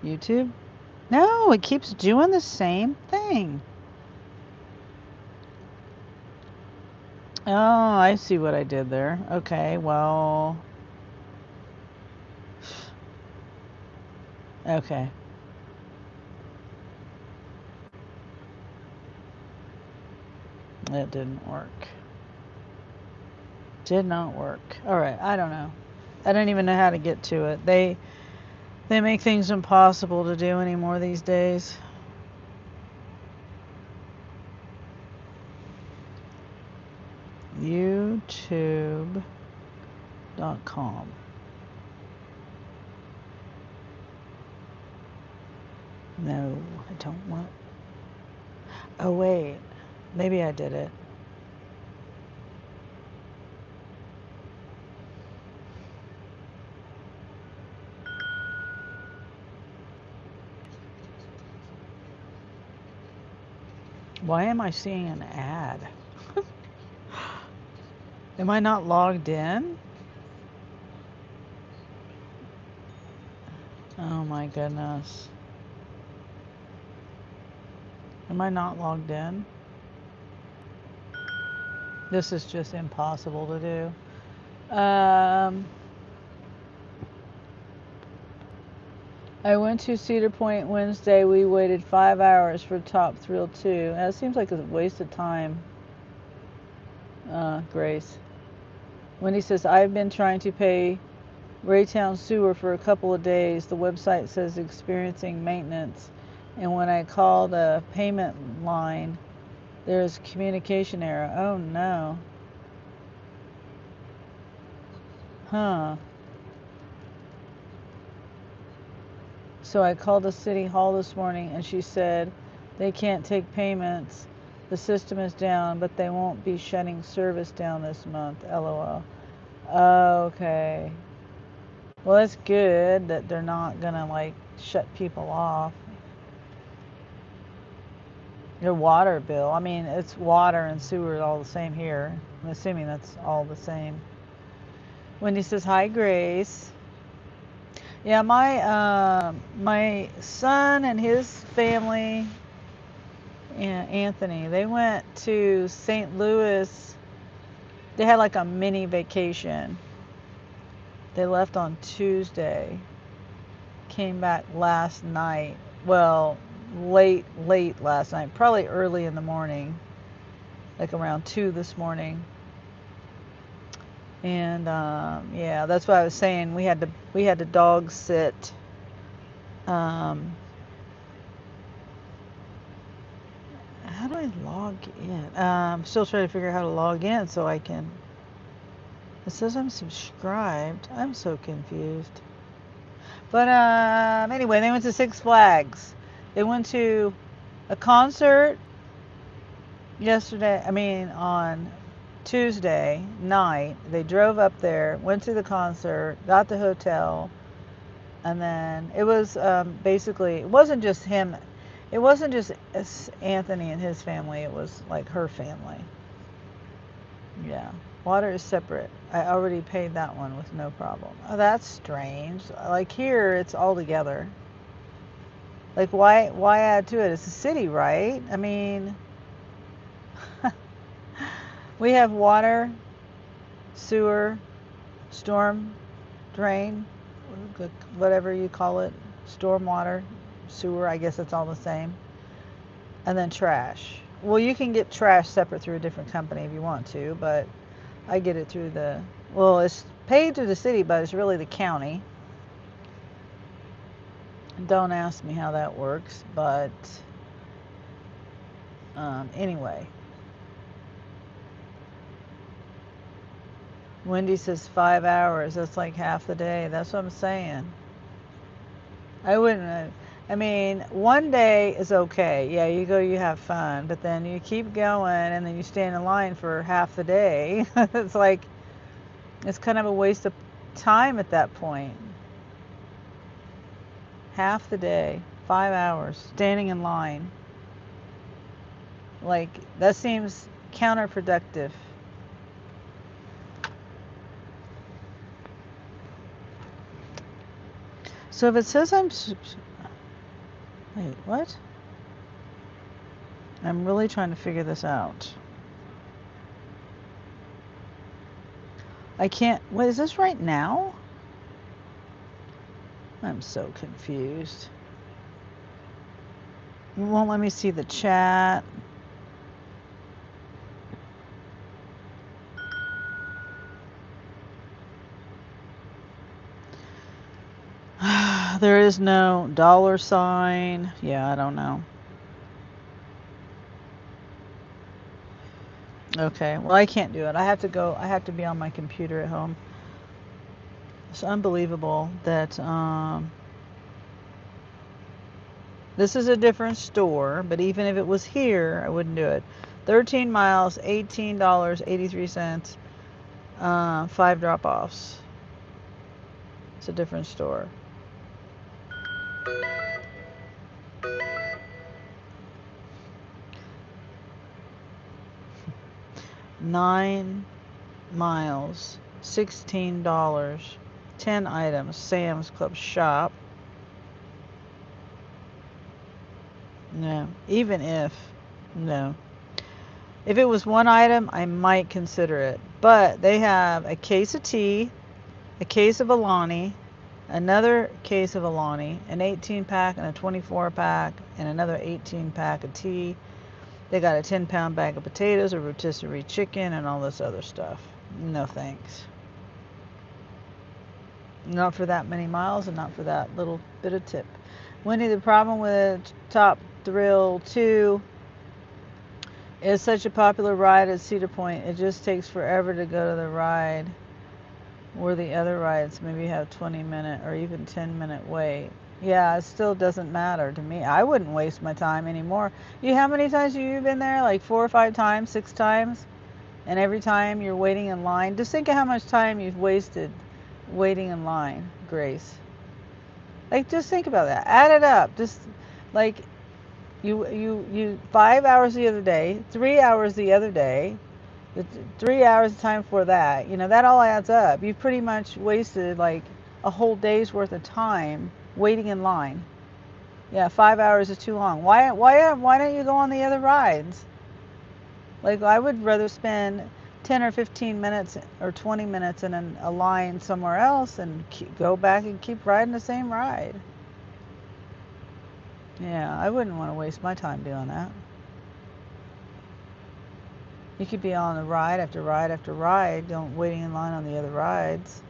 YouTube. No, it keeps doing the same thing. Oh, I see what I did there. Okay, well. Okay. It didn't work. Did not work. All right, I don't know. I don't even know how to get to it. They make things impossible to do anymore these days. YouTube.com. No, I don't want. Oh, wait. Maybe I did it. Why am I seeing an ad? Am I not logged in? Oh my goodness. Am I not logged in? This is just impossible to do. I went to Cedar Point Wednesday. We waited 5 hours for Top Thrill 2. That seems like a waste of time. Grace. Wendy says, I've been trying to pay Raytown Sewer for a couple of days. The website says experiencing maintenance. And when I call the payment line, there's communication error. Oh no. Huh. So I called the city hall this morning and she said they can't take payments. The system is down, but they won't be shutting service down this month. LOL. Okay. Well, that's good that they're not gonna like shut people off. Your water bill. I mean, it's water and sewer all the same here. I'm assuming that's all the same. Wendy says, hi, Grace. Yeah, my son and his family, and Anthony, they went to St. Louis. They had like a mini vacation. They left on Tuesday. Came back last night. Well, late last night, probably early in the morning, like around 2 this morning. And yeah, that's what I was saying. We had to dog sit. How do I log in? I'm still trying to figure out how to log in so I can. It says I'm subscribed. I'm so confused. But anyway, they went to Six Flags. They went to a concert on Tuesday night. They drove up there, went to the concert, got the hotel, and then it was basically, it wasn't just him. It wasn't just Anthony and his family. It was like her family. Yeah. Water is separate. I already paid that one with no problem. Oh, that's strange. Like here, it's all together. Like why add to it? It's a city, right? I mean, we have water, sewer, storm, drain, whatever you call it, storm water, sewer, I guess it's all the same. And then trash. Well, you can get trash separate through a different company if you want to, but I get it through well, it's paid through the city, but it's really the county. Don't ask me how that works, but anyway. Wendy says 5 hours. That's like half the day. That's what I'm saying. I wouldn't. I mean, one day is okay. Yeah, you go, you have fun, but then you keep going, and then you stand in line for half the day. It's like it's kind of a waste of time at that point. Half the day, 5 hours, standing in line. Like that seems counterproductive. So if it says wait, what? I'm really trying to figure this out. I can't, what is this right now? I'm so confused. You won't let me see the chat. There is no $sign. Yeah, I don't know. Okay, well, I can't do it. I have to be on my computer at home. It's unbelievable that this is a different store, but even if it was here, I wouldn't do it. 13 miles, $18.83, 5 drop-offs. It's a different store. $9 miles, $16, 10 items, Sam's Club shop. No, even if, no. If it was one item, I might consider it. But they have a case of tea, a case of Alani, another case of Alani, an 18-pack and a 24-pack, and another 18-pack of tea. They got a 10-pound bag of potatoes, a rotisserie chicken, and all this other stuff. No thanks. Not for that many miles and not for that little bit of tip. Wendy, the problem with Top Thrill 2 is such a popular ride at Cedar Point. It just takes forever to go to the ride, where the other rides maybe have 20-minute or even 10-minute wait. Yeah, it still doesn't matter to me. I wouldn't waste my time anymore. How many times have you been there? Like 4 or 5 times, 6 times? And every time you're waiting in line, just think of how much time you've wasted waiting in line, Grace. Like, just think about that. Add it up. Just like you 5 hours the other day, 3 hours the other day, 3 hours of time for that. That all adds up. You've pretty much wasted like a whole day's worth of time waiting in line. Yeah, 5 hours is too long. Why don't you go on the other rides? Like, I would rather spend 10 or 15 minutes or 20 minutes in a line somewhere else and go back and keep riding the same ride. Yeah, I wouldn't want to waste my time doing that. You could be on the ride after ride after ride, waiting in line on the other rides.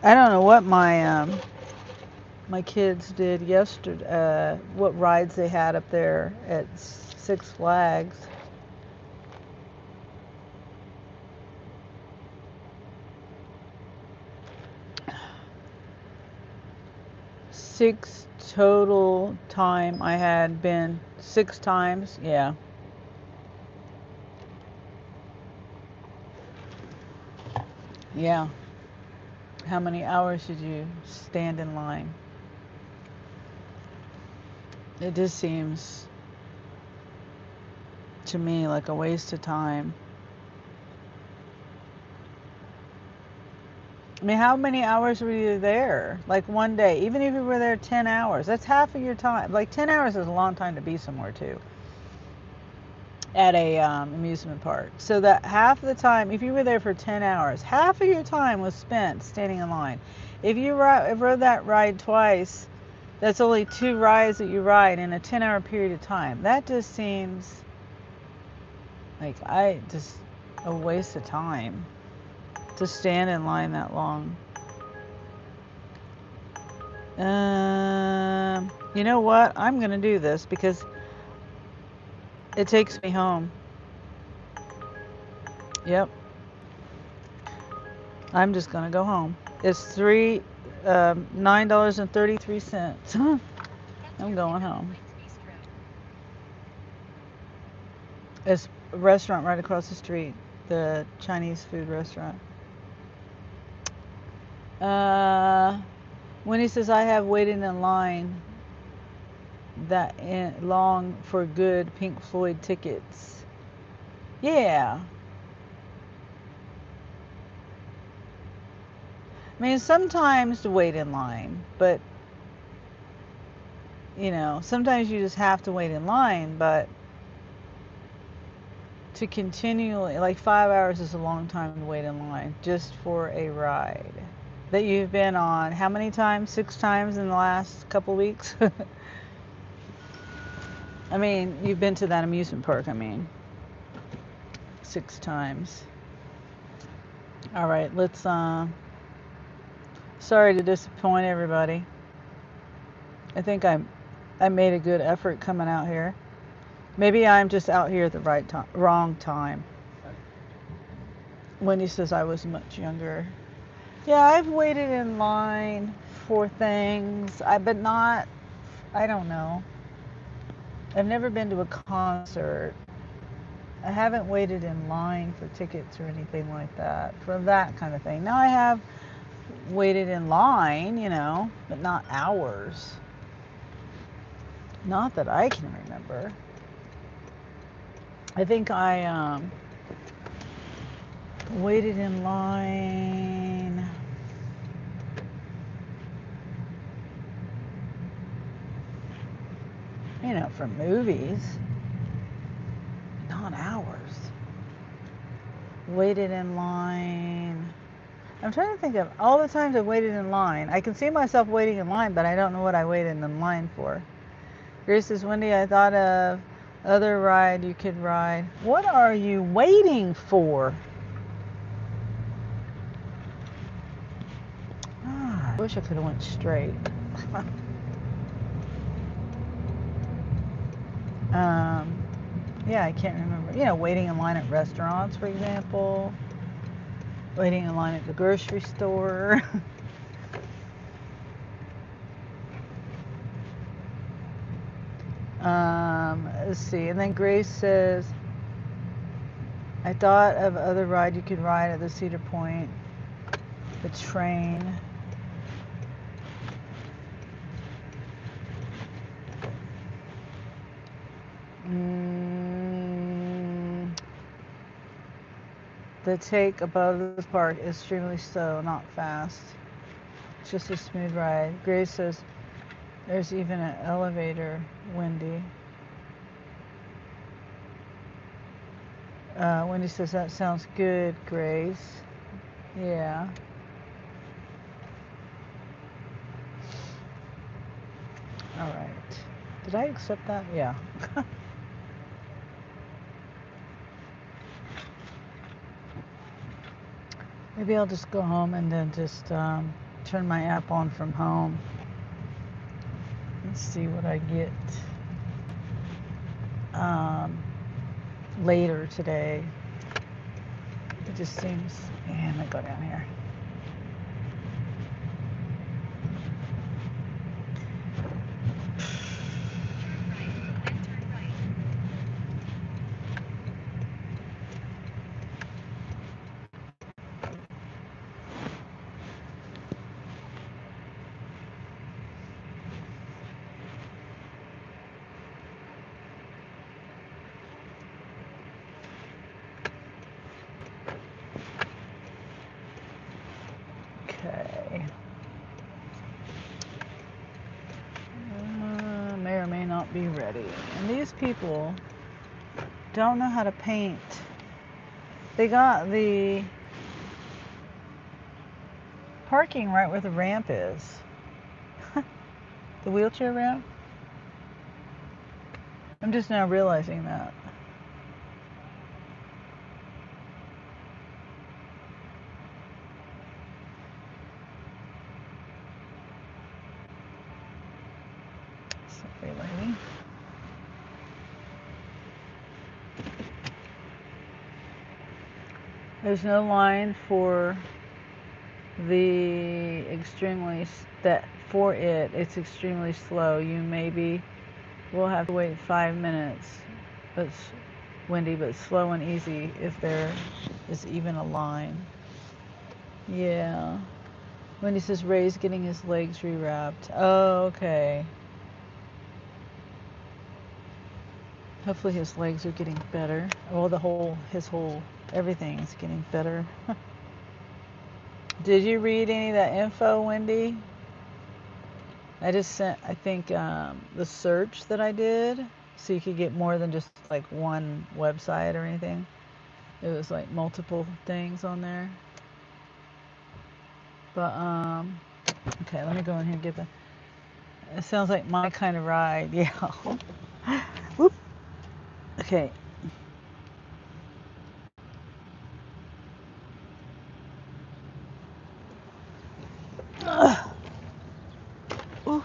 I don't know what my kids did yesterday, what rides they had up there at Six Flags. Six total time I had been 6 times. Yeah. Yeah. How many hours did you stand in line? It just seems to me like a waste of time. I mean, how many hours were you there? Like one day, even if you were there 10 hours, that's half of your time. Like 10 hours is a long time to be somewhere too, at a amusement park. So that half of the time, if you were there for 10 hours, half of your time was spent standing in line. If you rode that ride twice, that's only 2 rides that you ride in a 10-hour period of time. That just seems like a waste of time to stand in line that long. You know what? I'm gonna do this because it takes me home. Yep. I'm just gonna go home. It's $9.33. I'm going home. It's a restaurant right across the street, the Chinese food restaurant. Winnie says, I have waited in line that long for good Pink Floyd tickets. Yeah. I mean, sometimes to wait in line, but, you know, sometimes you just have to wait in line, but to continually, like 5 hours is a long time to wait in line just for a ride that you've been on how many times? 6 times in the last couple weeks? I mean, you've been to that amusement park, 6 times. All right, let's, sorry to disappoint everybody. I think I made a good effort coming out here. Maybe I'm just out here at the wrong time. Wendy says I was much younger. Yeah, I've waited in line for things, but not, I don't know. I've never been to a concert. I haven't waited in line for tickets or anything like that, for that kind of thing. Now I have waited in line, you know, but not hours. Not that I can remember. I think I waited in line you know, for movies, not hours. Waited in line. I'm trying to think of all the times I waited in line. I can see myself waiting in line, but I don't know what I waited in line for. Grace says, Wendy, I thought of other ride you could ride. What are you waiting for? I wish I could have went straight. Yeah, I can't remember. You know, waiting in line at restaurants, for example. Waiting in line at the grocery store. Let's see. And then Grace says, I thought of other ride you could ride at the Cedar Point. The train. The take above the park is extremely slow, not fast. It's just a smooth ride. Grace says, there's even an elevator, Wendy. Wendy says, that sounds good, Grace. Yeah. All right. Did I accept that? Yeah. Maybe I'll just go home and then just turn my app on from home. Let's see what I get later today. It just seems, yeah, I'm gonna go down here. Okay. May or may not be ready. And these people don't know how to paint. They got the parking right where the ramp is. The wheelchair ramp. I'm just now realizing that. Sorry, lady. There's no line for the extremely for it. It's extremely slow. You maybe will have to wait 5 minutes. But Wendy, but slow and easy if there is even a line. Yeah. Wendy says Ray's getting his legs rewrapped. Oh, okay. Hopefully his legs are getting better. Well, everything is getting better. Did you read any of that info, Wendy? I just sent, I think, the search that I did, so you could get more than just like one website or anything. It was like multiple things on there. But, okay, let me go in here and get the, it sounds like my kind of ride, yeah. Whoop. Okay. Ooh.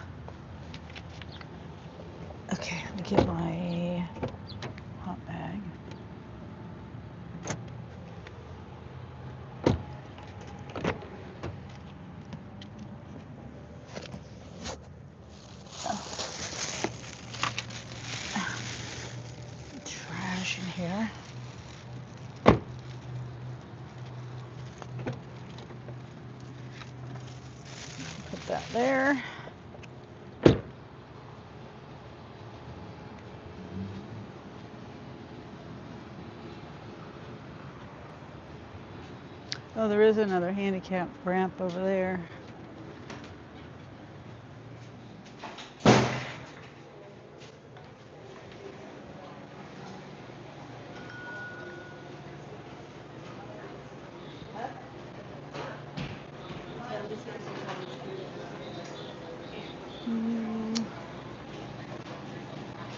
Okay, let me get my hot bag. Trash in here. Put that there. Oh, there is another handicap ramp over there.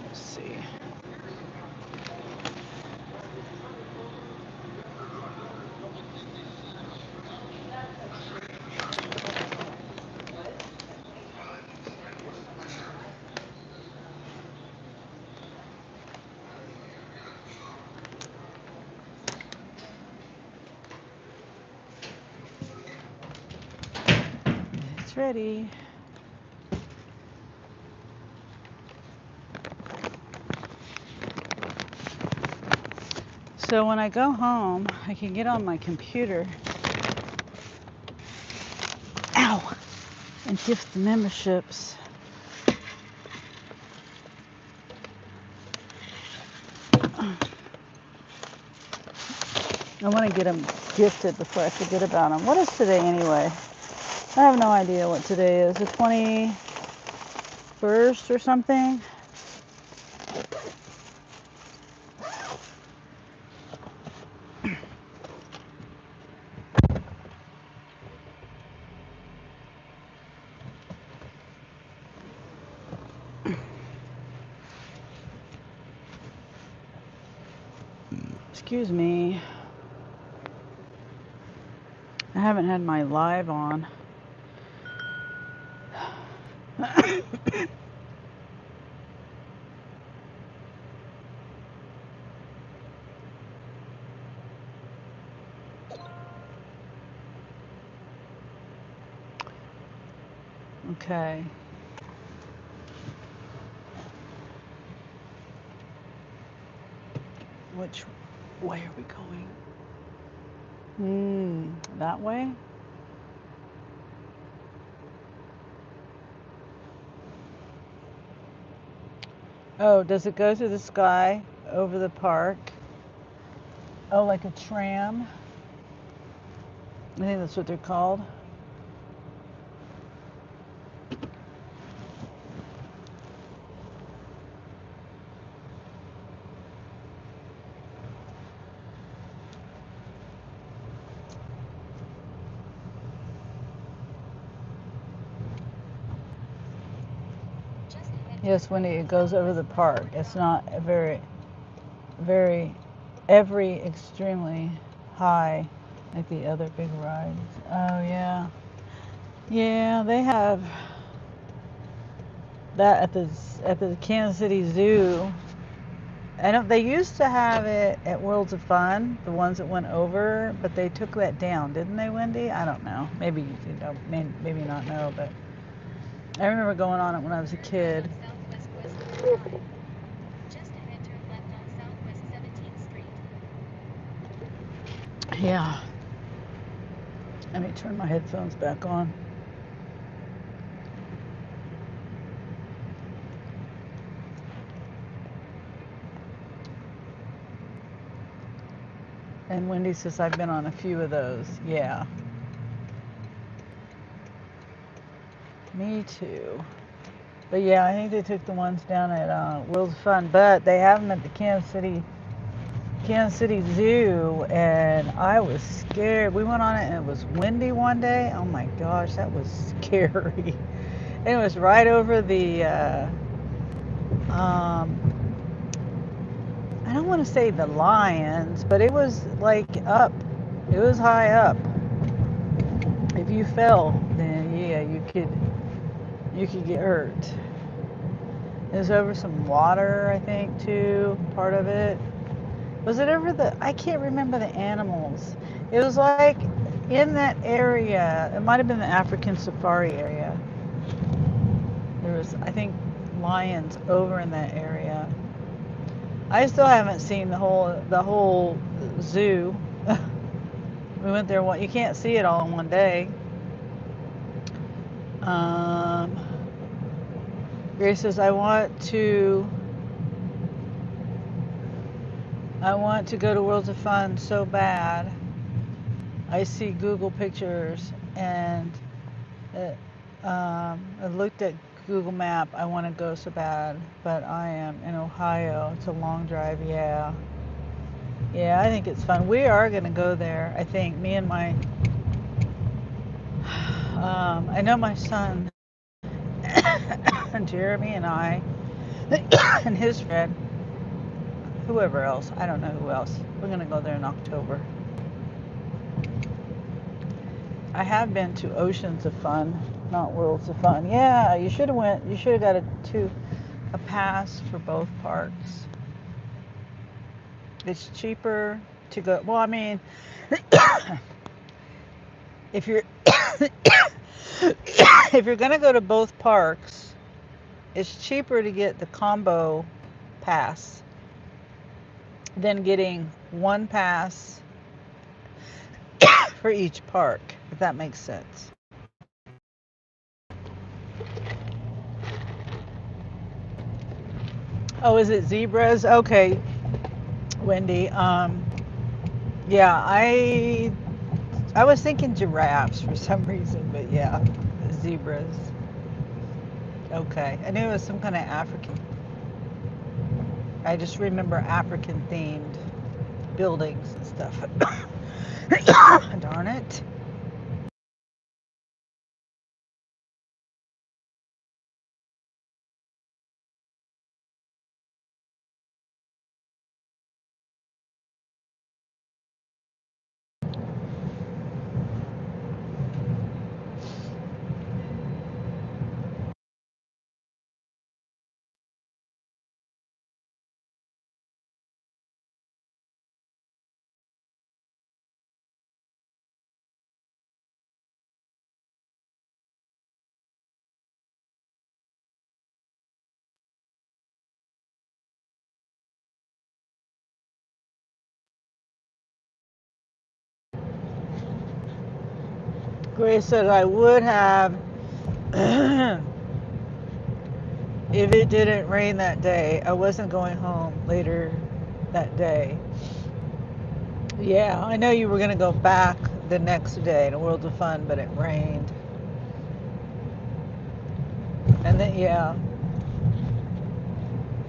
Let's see. It's ready. So when I go home, I can get on my computer. Ow! And gift the memberships. I want to get them gifted before I forget about them. What is today anyway? I have no idea what today is. The 21st or something? Excuse me. I haven't had my live on. Okay. Which way are we going? That way? Oh, does it go through the sky over the park? Oh, like a tram? I think that's what they're called. Yes, Wendy, it goes over the park. It's not a very, every extremely high like the other big rides. Oh, yeah. Yeah, they have that at the Kansas City Zoo. I don't. They used to have it at Worlds of Fun, the ones that went over, but they took that down, didn't they, Wendy? I don't know. Maybe you know, maybe not know, but I remember going on it when I was a kid. Yeah. Let me turn my headphones back on. And Wendy says I've been on a few of those. Yeah. Me too. But yeah, I think they took the ones down at World's Fun, but they have them at the Kansas City Zoo, and I was scared. We went on it, and it was windy one day. Oh my gosh, that was scary. And it was right over the. I don't want to say the lions, but it was like up. It was high up. If you fell, then yeah, you could get hurt. It was over some water, I think, too. Part of it. Was it over the? I can't remember the animals. It was like in that area. It might have been the African safari area. There was, I think, lions over in that area. I still haven't seen the whole zoo. We went there one. You can't see it all in one day. Um, Grace says I want to go to Worlds of Fun so bad. I see Google pictures and I looked at Google Map. I want to go so bad, but I am in Ohio. It's a long drive. Yeah. Yeah, I think it's fun. We are going to go there. I think me and my, I know my son, Jeremy and I, and his friend, whoever else. I don't know who else. We're going to go there in October. I have been to Oceans of Fun, not Worlds of Fun. Yeah, you should have went. You should have got a pass for both parks. It's cheaper to go. Well, I mean, if you're if you're gonna go to both parks, it's cheaper to get the combo pass than getting one pass for each park. If that makes sense. Oh, is it zebras? Okay, Wendy. Yeah, I was thinking giraffes for some reason, but yeah, zebras. Okay, I knew it was some kind of African. I just remember African themed buildings and stuff. Darn it. Grace said I would have if it didn't rain that day. I wasn't going home later that day. Yeah, I know you were going to go back the next day to World of Fun, but it rained. And then, yeah.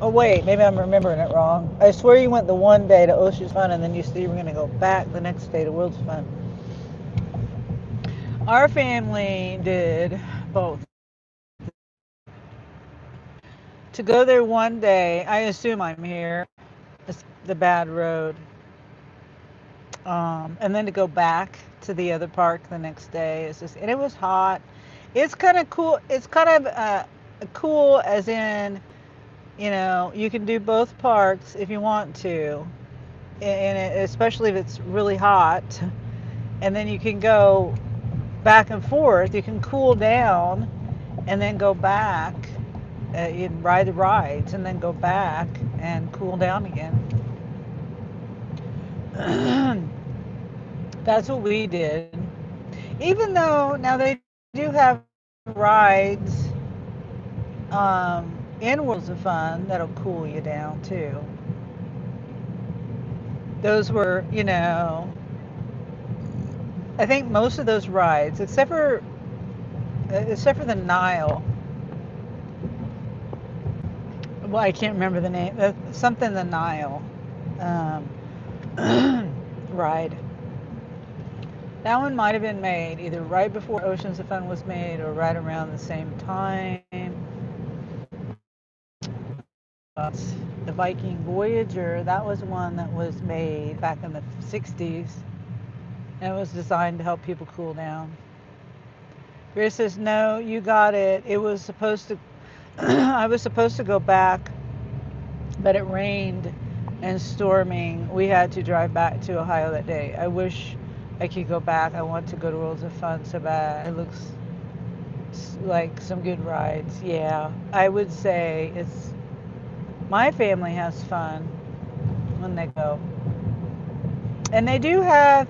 Oh, wait, maybe I'm remembering it wrong. I swear you went the one day to Ocean's Fun and then you said you were going to go back the next day to World's Fun. Our family did both. to go there one day, I assume I'm here. It's the bad road. And then to go back to the other park the next day. It's just, and it was hot. It's kind of cool. It's kind of cool as in, you can do both parks if you want to, and especially if it's really hot. And then you can go back and forth. You can cool down and then go back. You can ride the rides and then go back and cool down again. That's what we did. Even though now they do have rides in Worlds of Fun that'll cool you down too. Those were, I think most of those rides, except for the Nile. Well, I can't remember the name. Something the Nile um, ride. That one might have been made either right before Oceans of Fun was made or right around the same time. The Viking Voyager, that was one that was made back in the 60s, and it was designed to help people cool down. Grace says, no, you got it. It was supposed to, I was supposed to go back, but it rained and storming. We had to drive back to Ohio that day. I wish I could go back. I want to go to Worlds of Fun so bad. It looks like some good rides. Yeah, I would say my family has fun when they go. And they do have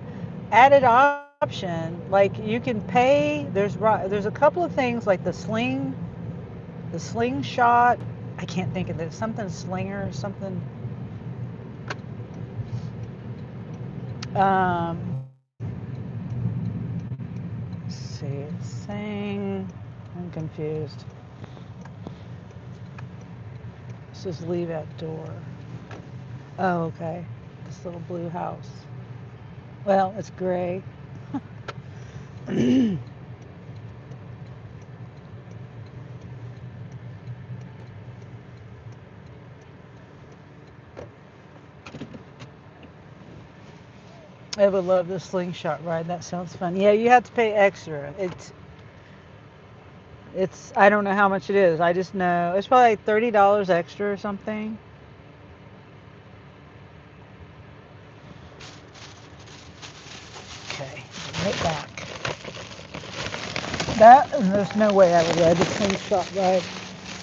added option, like you can pay. There's a couple of things like the slingshot. I can't think of it. Something slinger, something. Let's see, it's saying. I'm confused. Let's just leave that door. Oh, okay. This little blue house. Well, it's gray. I would love the slingshot ride. That sounds fun. Yeah, you have to pay extra. It's I don't know how much it is. I just know it's probably like $30 extra or something. Okay, right back. There's no way I would ride the slingshot ride.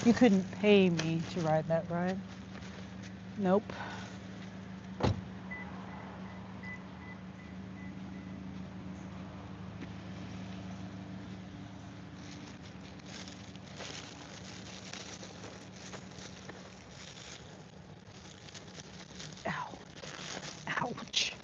You couldn't pay me to ride that ride. Nope. Ow. Ouch.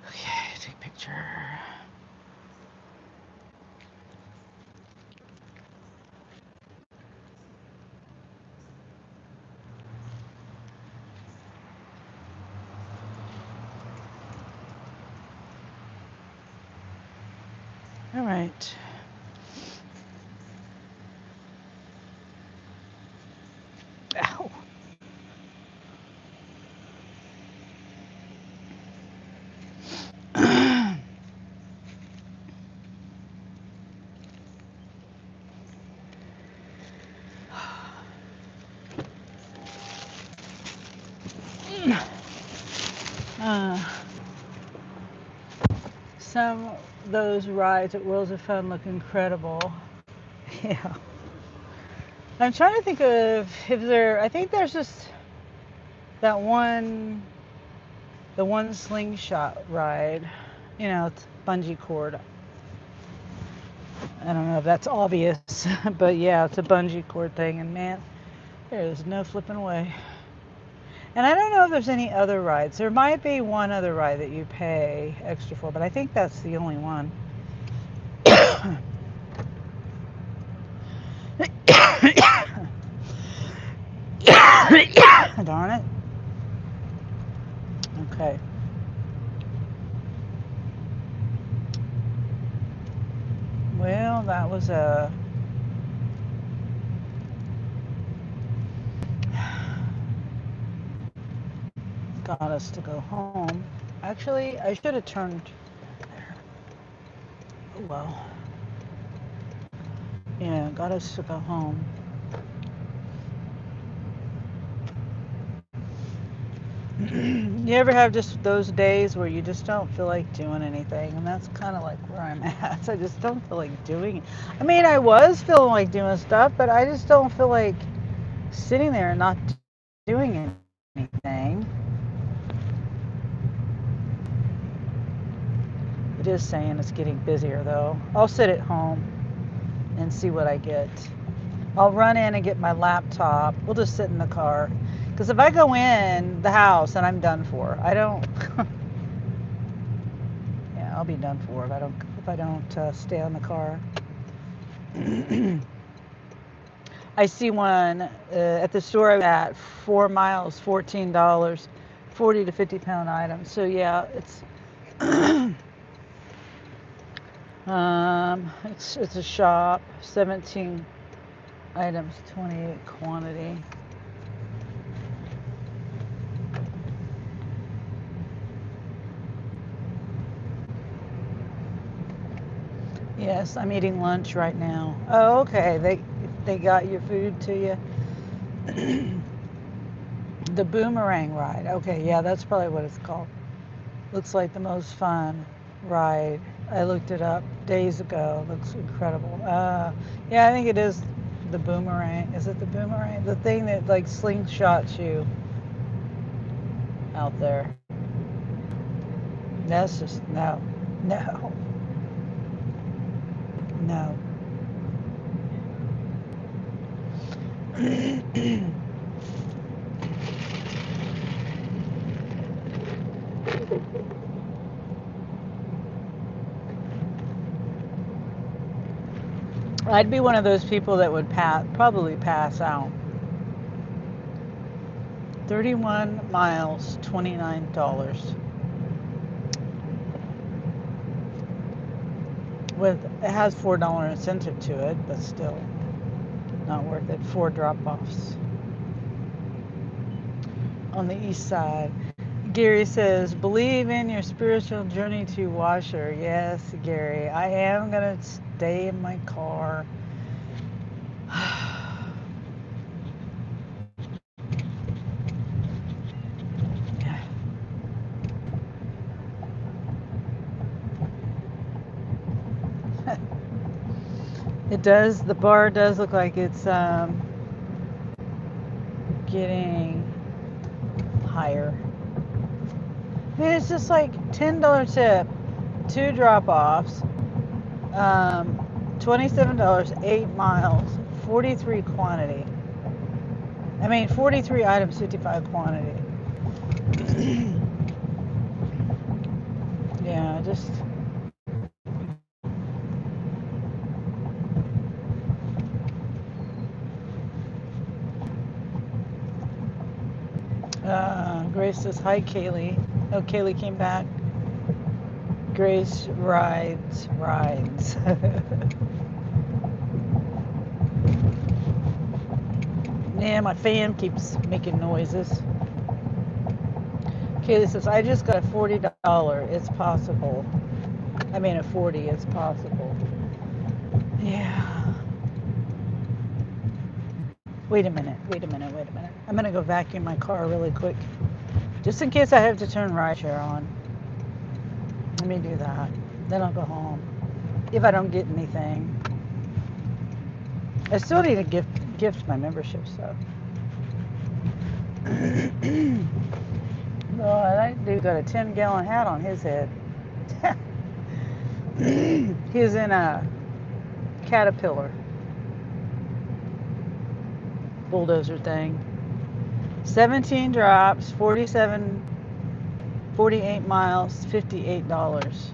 Okay, take a picture. All right. Ow. uh, some of those rides at Worlds of Fun look incredible. Yeah. I'm trying to think of if I think there's just that the one slingshot ride. It's bungee cord. I don't know if that's obvious, but yeah, it's a bungee cord thing, and man, there is no flipping way. And I don't know if there's any other rides. There might be one other ride that you pay extra for, but I think that's the only one. Darn it. Okay. Well, that was a got us to go home. Actually, I should have turned there. Oh well. Yeah, got us to go home. You ever have just those days where you just don't feel like doing anything? And that's kind of like where I'm at. I just don't feel like doing it. I mean, I was feeling like doing stuff, but I just don't feel like sitting there and not doing anything. It is saying it's getting busier though. I'll sit at home and see what I get. I'll run in and get my laptop. We'll just sit in the car. Because if I go in the house, then I'm done for. I don't. Yeah, I'll be done for if I don't stay on the car. I see one at the store I was at, 4 miles, $14, 40 to 50 pound items. So yeah, it's it's a shop, 17 items, 28 quantity. Yes, I'm eating lunch right now. Oh, okay. They got your food to you. The boomerang ride. Okay, yeah, that's probably what it's called. Looks like the most fun ride. I looked it up days ago. Looks incredible. Yeah, I think it is the boomerang. Is it the boomerang? The thing that like slingshots you out there. That's just no, no, no. I'd be one of those people that would probably pass out. 31 miles, $29. With it has $4 incentive to it, but still not worth it. 4 drop-offs on the east side. Gary says, believe in your spiritual journey to Washer. Yes, Gary, I am gonna stay in my car. It does. The bar does look like it's getting higher. I mean, it's just like $10 tip, 2 drop-offs, $27, 8 miles, 43 quantity. I mean, 43 items, 55 quantity. Yeah, just. Grace says, hi, Kaylee. Oh, Kaylee came back. Grace rides. Yeah, my fan keeps making noises. Kaylee says, I just got a $40. It's possible. I mean, a 40, it's possible. Yeah. Wait a minute. I'm gonna go vacuum my car really quick. Just in case I have to turn rideshare on. Let me do that. Then I'll go home. If I don't get anything. I still need to gift my membership stuff. Oh, that dude got a 10-gallon hat on his head. He's in a Caterpillar bulldozer thing. 17 drops, 48 miles, $58.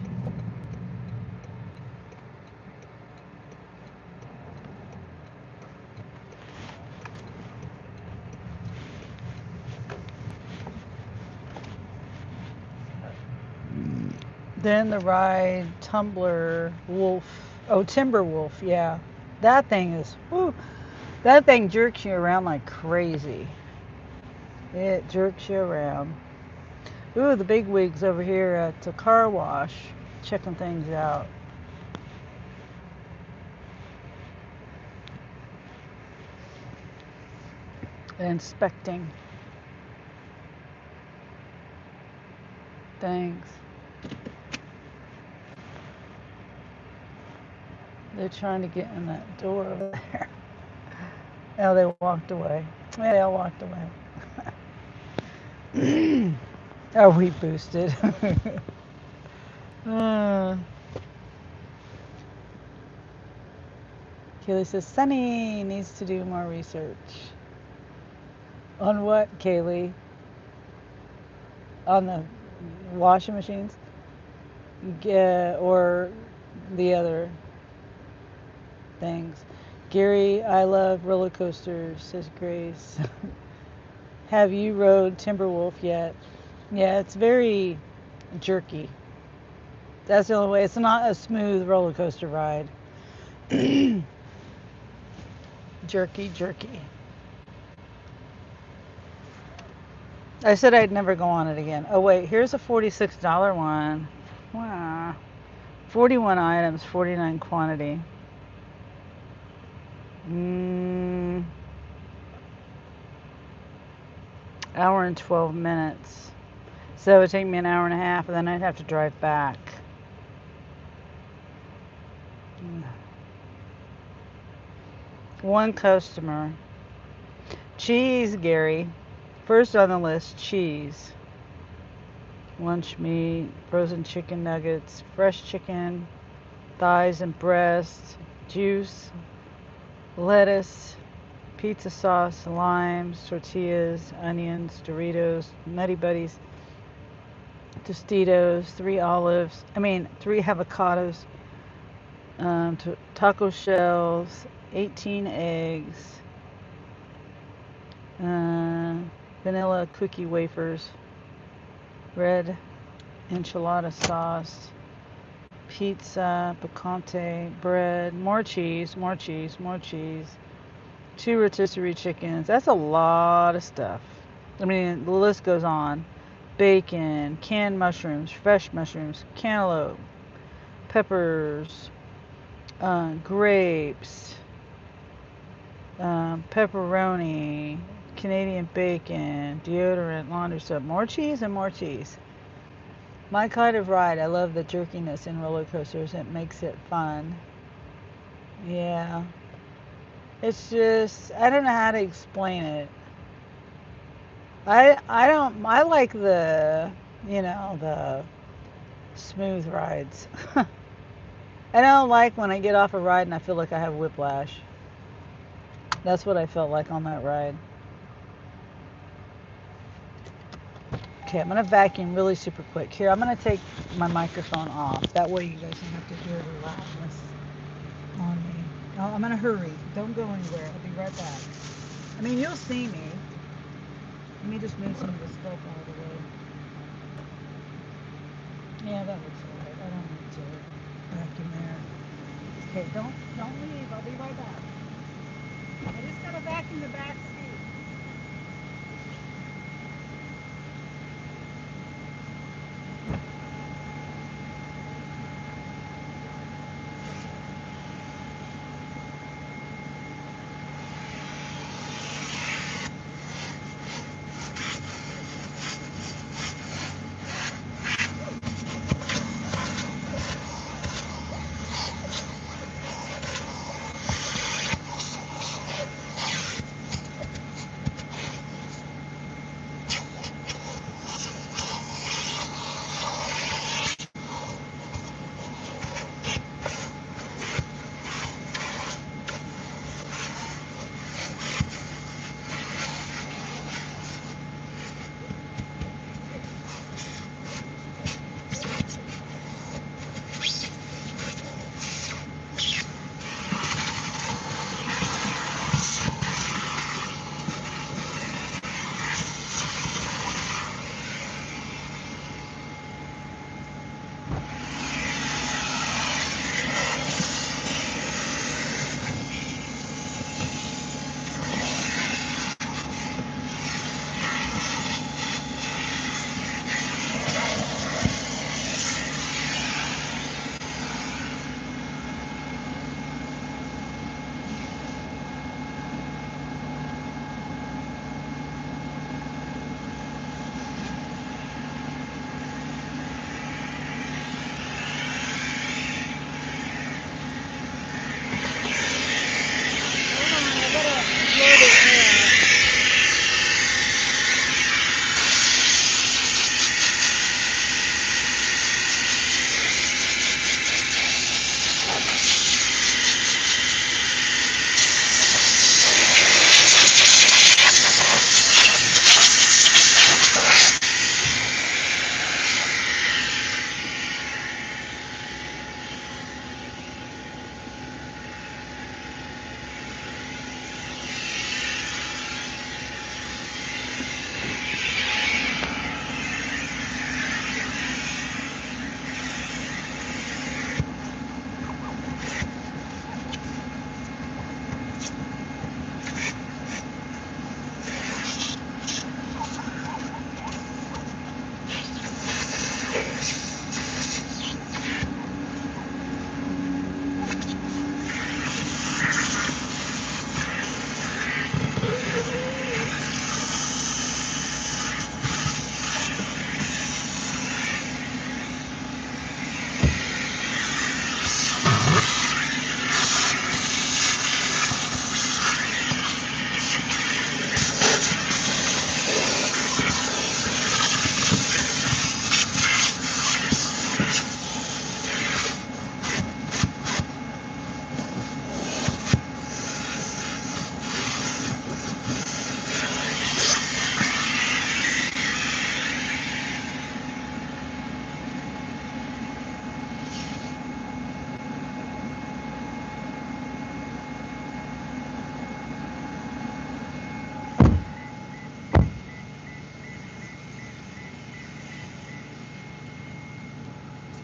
Then the ride, Tumbler, Wolf. Oh, Timber Wolf, yeah. That thing is, whew, that thing jerks you around like crazy. It jerks you around. Ooh, the big wigs over here at the car wash, checking things out. Inspecting. Thanks. They're trying to get in that door over there. Oh, they walked away. Yeah, they all walked away. Oh, we boosted. Kaylee says, Sunny needs to do more research. On what, Kaylee? On the washing machines? Yeah, or the other things. Gary, I love roller coasters, says Grace. Have you rode Timberwolf yet? Yeah, it's very jerky. That's the only way. It's not a smooth roller coaster ride. Jerky, jerky. I said I'd never go on it again. Oh, wait, here's a $46 one. Wow. 41 items, 49 quantity. Hour and 12 minutes. So it would take me an hour and a half, and then I'd have to drive back. One customer. Cheese, Gary. First on the list, cheese. Lunch meat, frozen chicken nuggets, fresh chicken, thighs and breasts, juice, lettuce, pizza sauce, limes, tortillas, onions, Doritos, Nutty Buddies, Tostitos, 3 avocados, taco shells, 18 eggs, vanilla cookie wafers, red enchilada sauce, pizza, picante, bread, more cheese, more cheese, more cheese, 2 rotisserie chickens. That's a lot of stuff. I mean, the list goes on. Bacon, canned mushrooms, fresh mushrooms, cantaloupe, peppers, grapes, pepperoni, Canadian bacon, deodorant, laundry soap, more cheese and more cheese. My kind of ride. I love the jerkiness in roller coasters. It makes it fun. Yeah. It's just, I don't know how to explain it. I like the smooth rides. I don't like when I get off a ride and I feel like I have whiplash. That's what I felt like on that ride. Okay, I'm going to vacuum really super quick. Here, I'm going to take my microphone off. That way you guys don't have to hear the loudness on me. Oh, I'm going to hurry. Don't go anywhere. I'll be right back. I mean, you'll see me. Let me just move some of this stuff out of the way. Yeah, that looks alright. I don't need to vacuum there. Okay, don't leave. I'll be right back. I just got to vacuum the back seat.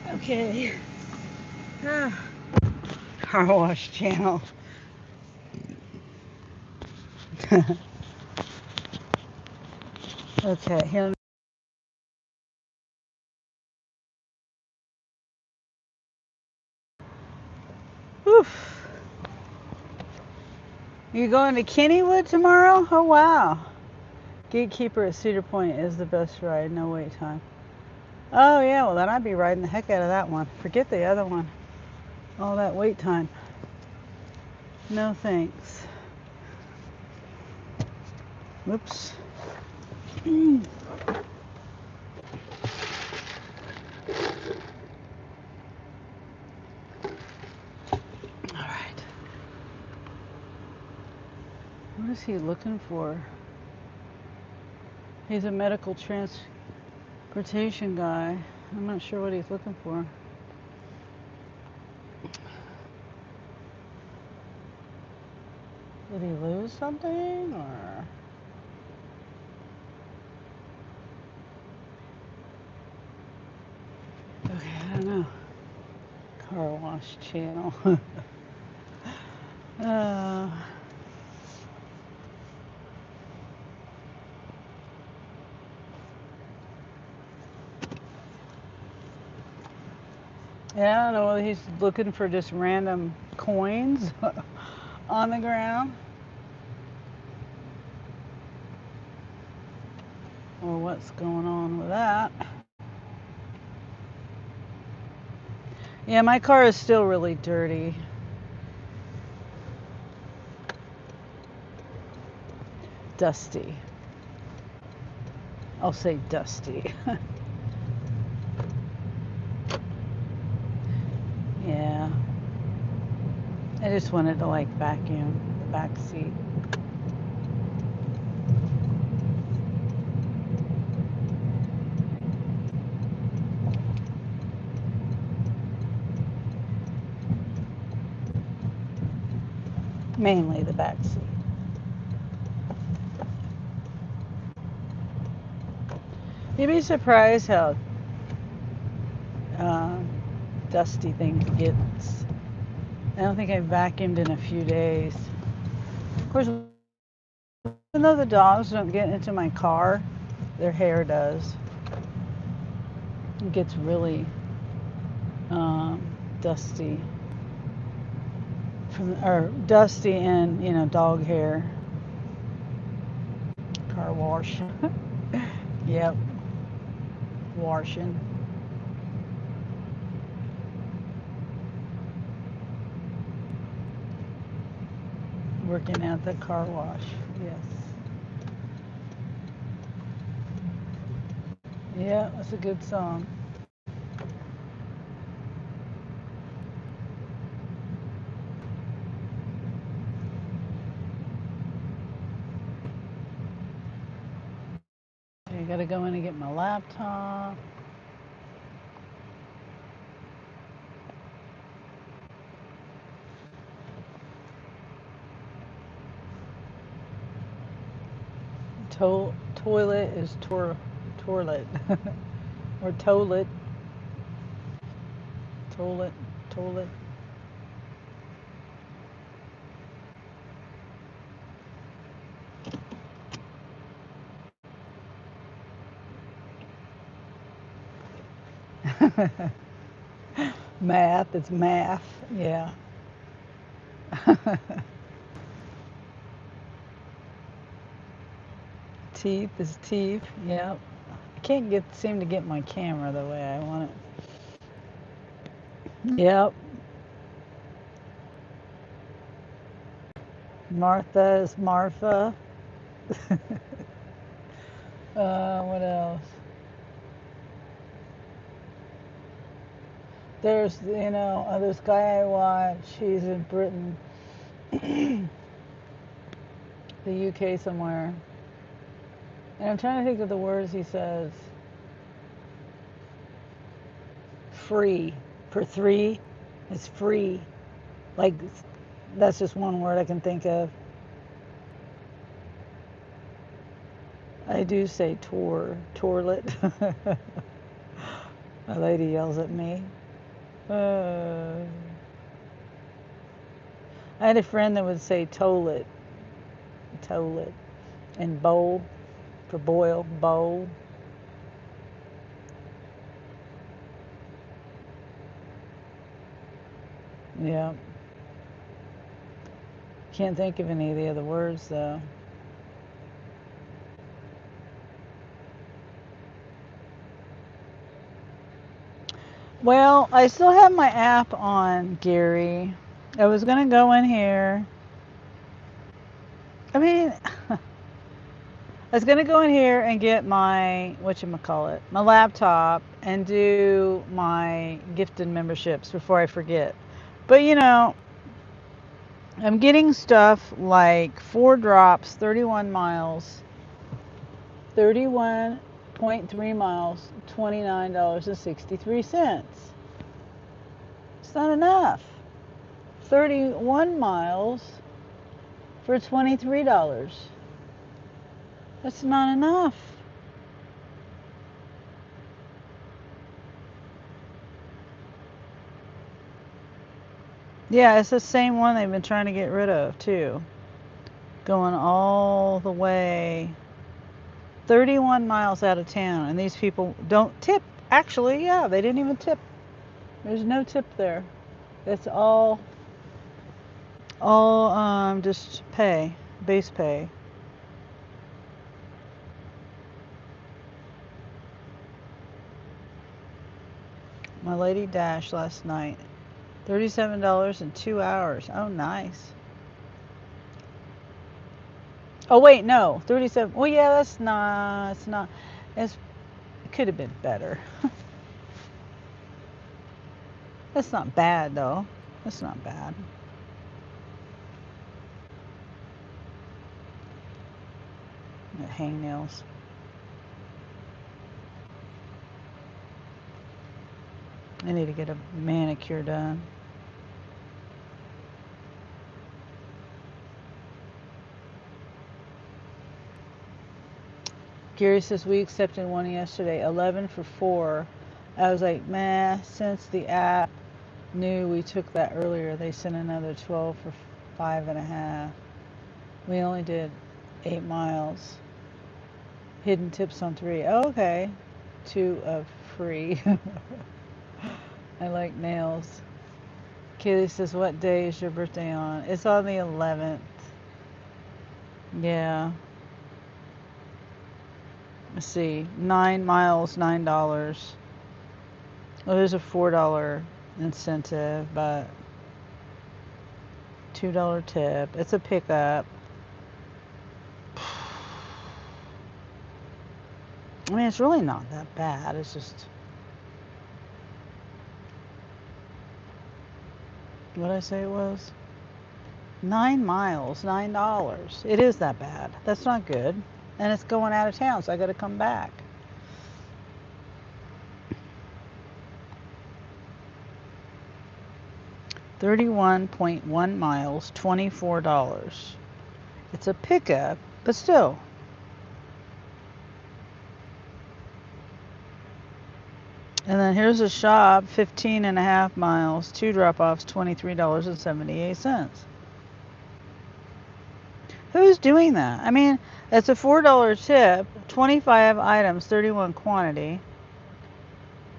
Okay. Car wash channel. Okay, here. Oof. You going to Kennywood tomorrow? Oh wow. Gatekeeper at Cedar Point is the best ride, no wait time. Oh yeah, well then I'd be riding the heck out of that one. Forget the other one. All that wait time. No thanks. Whoops. All right. What is he looking for? He's a medical transportation guy. I'm not sure what he's looking for. Did he lose something or? Okay, I don't know. Car wash channel. uh, yeah, I don't know whether he's looking for just random coins on the ground or what's going on with that. Yeah, my car is still really dirty. Dusty. I'll say dusty. Yeah. I just wanted to like vacuum the back seat. Mainly the back seat. You'd be surprised how dusty things gets. I don't think I've vacuumed in a few days. Of course, even though the dogs don't get into my car, their hair does. It gets really dusty. Or dusty and, dog hair. Car wash. Yep. Washing. Working at the car wash. Yes. Yeah, that's a good song. I gotta go in and get my laptop. Toilet is toilet. Or toilet. Toilet. Math, it's math. Yeah. Teeth is teeth. Yep. I can't seem to get my camera the way I want it. Yep. Martha is Martha. What else? There's, this guy I watch. He's in Britain, the UK somewhere. And I'm trying to think of the words he says. Free. For three, it's free. Like, that's just one word I can think of. I do say toilet. A lady yells at me. I had a friend that would say toilet, and bowl for boil, bowl. Yeah. Can't think of any of the other words though. Well, I still have my app on, Gary. I was gonna go in here. I mean, I was gonna go in here and get my whatchamacallit, my laptop and do my gifted memberships before I forget. But I'm getting stuff like 4 drops, 31 miles, 31.3 miles, $29.63. It's not enough. 31 miles for $23. That's not enough. Yeah, it's the same one they've been trying to get rid of, too. Going all the way 31 miles out of town, and these people don't tip. Actually, yeah, they didn't even tip. There's no tip there. It's all just pay, base pay. My lady dashed last night. $37 in 2 hours. Oh, nice. Oh, wait, no. 37. Well, yeah, that's not, it's not, it could have been better. That's not bad, though. That's not bad. Hangnails. I need to get a manicure done. Gary says we accepted one yesterday, 11 for 4. I was like, meh, since the app knew we took that earlier, they sent another 12 for 5.5. We only did 8 miles. Hidden tips on 3. Oh, okay. 2 of free. I like nails. Kaylee says, what day is your birthday on? It's on the 11th. Yeah. Let's see. 9 miles, $9. Well, there's a $4 incentive, but $2 tip. It's a pickup. I mean, it's really not that bad. It's just, what did I say it was? 9 miles, $9. It is that bad. That's not good. And it's going out of town, so I got to come back. $31.1 miles, $24. It's a pickup, but still. And then here's a shop, 15.5 miles, 2 drop-offs, $23.78. Who's doing that? I mean, it's a $4 tip, 25 items, 31 quantity.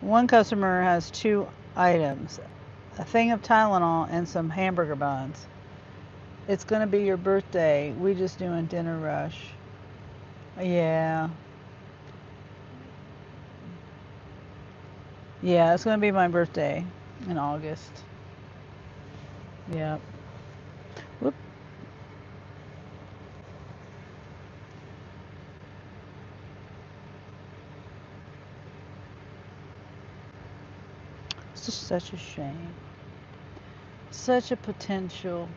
One customer has 2 items, a thing of Tylenol and some hamburger buns. It's going to be your birthday. We just doing dinner rush. Yeah. Yeah, it's going to be my birthday in August. Yep. Whoop. It's just such a shame. Such a potential.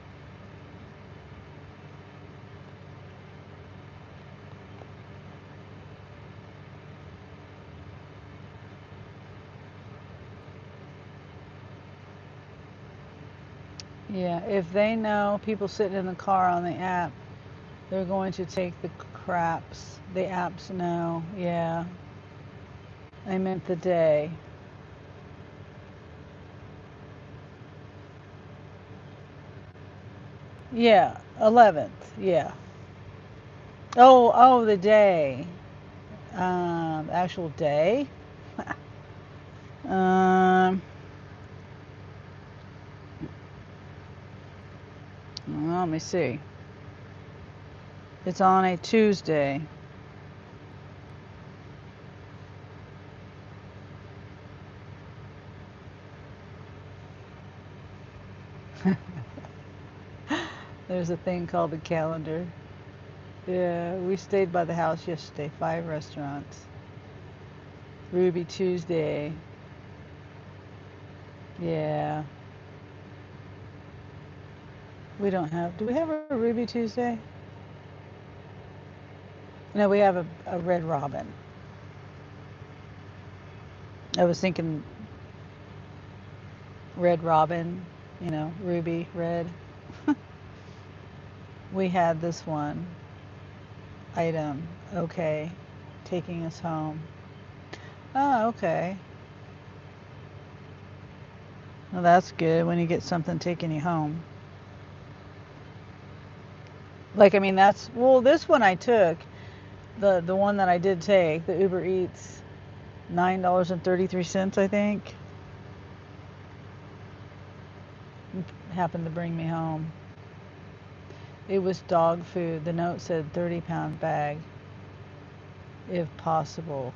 Yeah, if they know people sitting in the car on the app, they're going to take the craps. The apps know. Yeah. I meant the day. Yeah, 11th. Yeah. Oh, the day. Actual day. um, let me see. It's on a Tuesday. There's a thing called the calendar. Yeah, we stayed by the house yesterday. 5 restaurants. Ruby Tuesday. Yeah. We don't have. Do we have a Ruby Tuesday? No, we have a Red Robin. I was thinking Red Robin, Ruby, Red. We had this one item. Okay. Taking us home. Oh, okay. Well, that's good when you get something taking you home. Like, I mean, this one I took, the one that I did take, the Uber Eats, $9.33, I think, happened to bring me home. It was dog food. The note said 30-pound bag, if possible.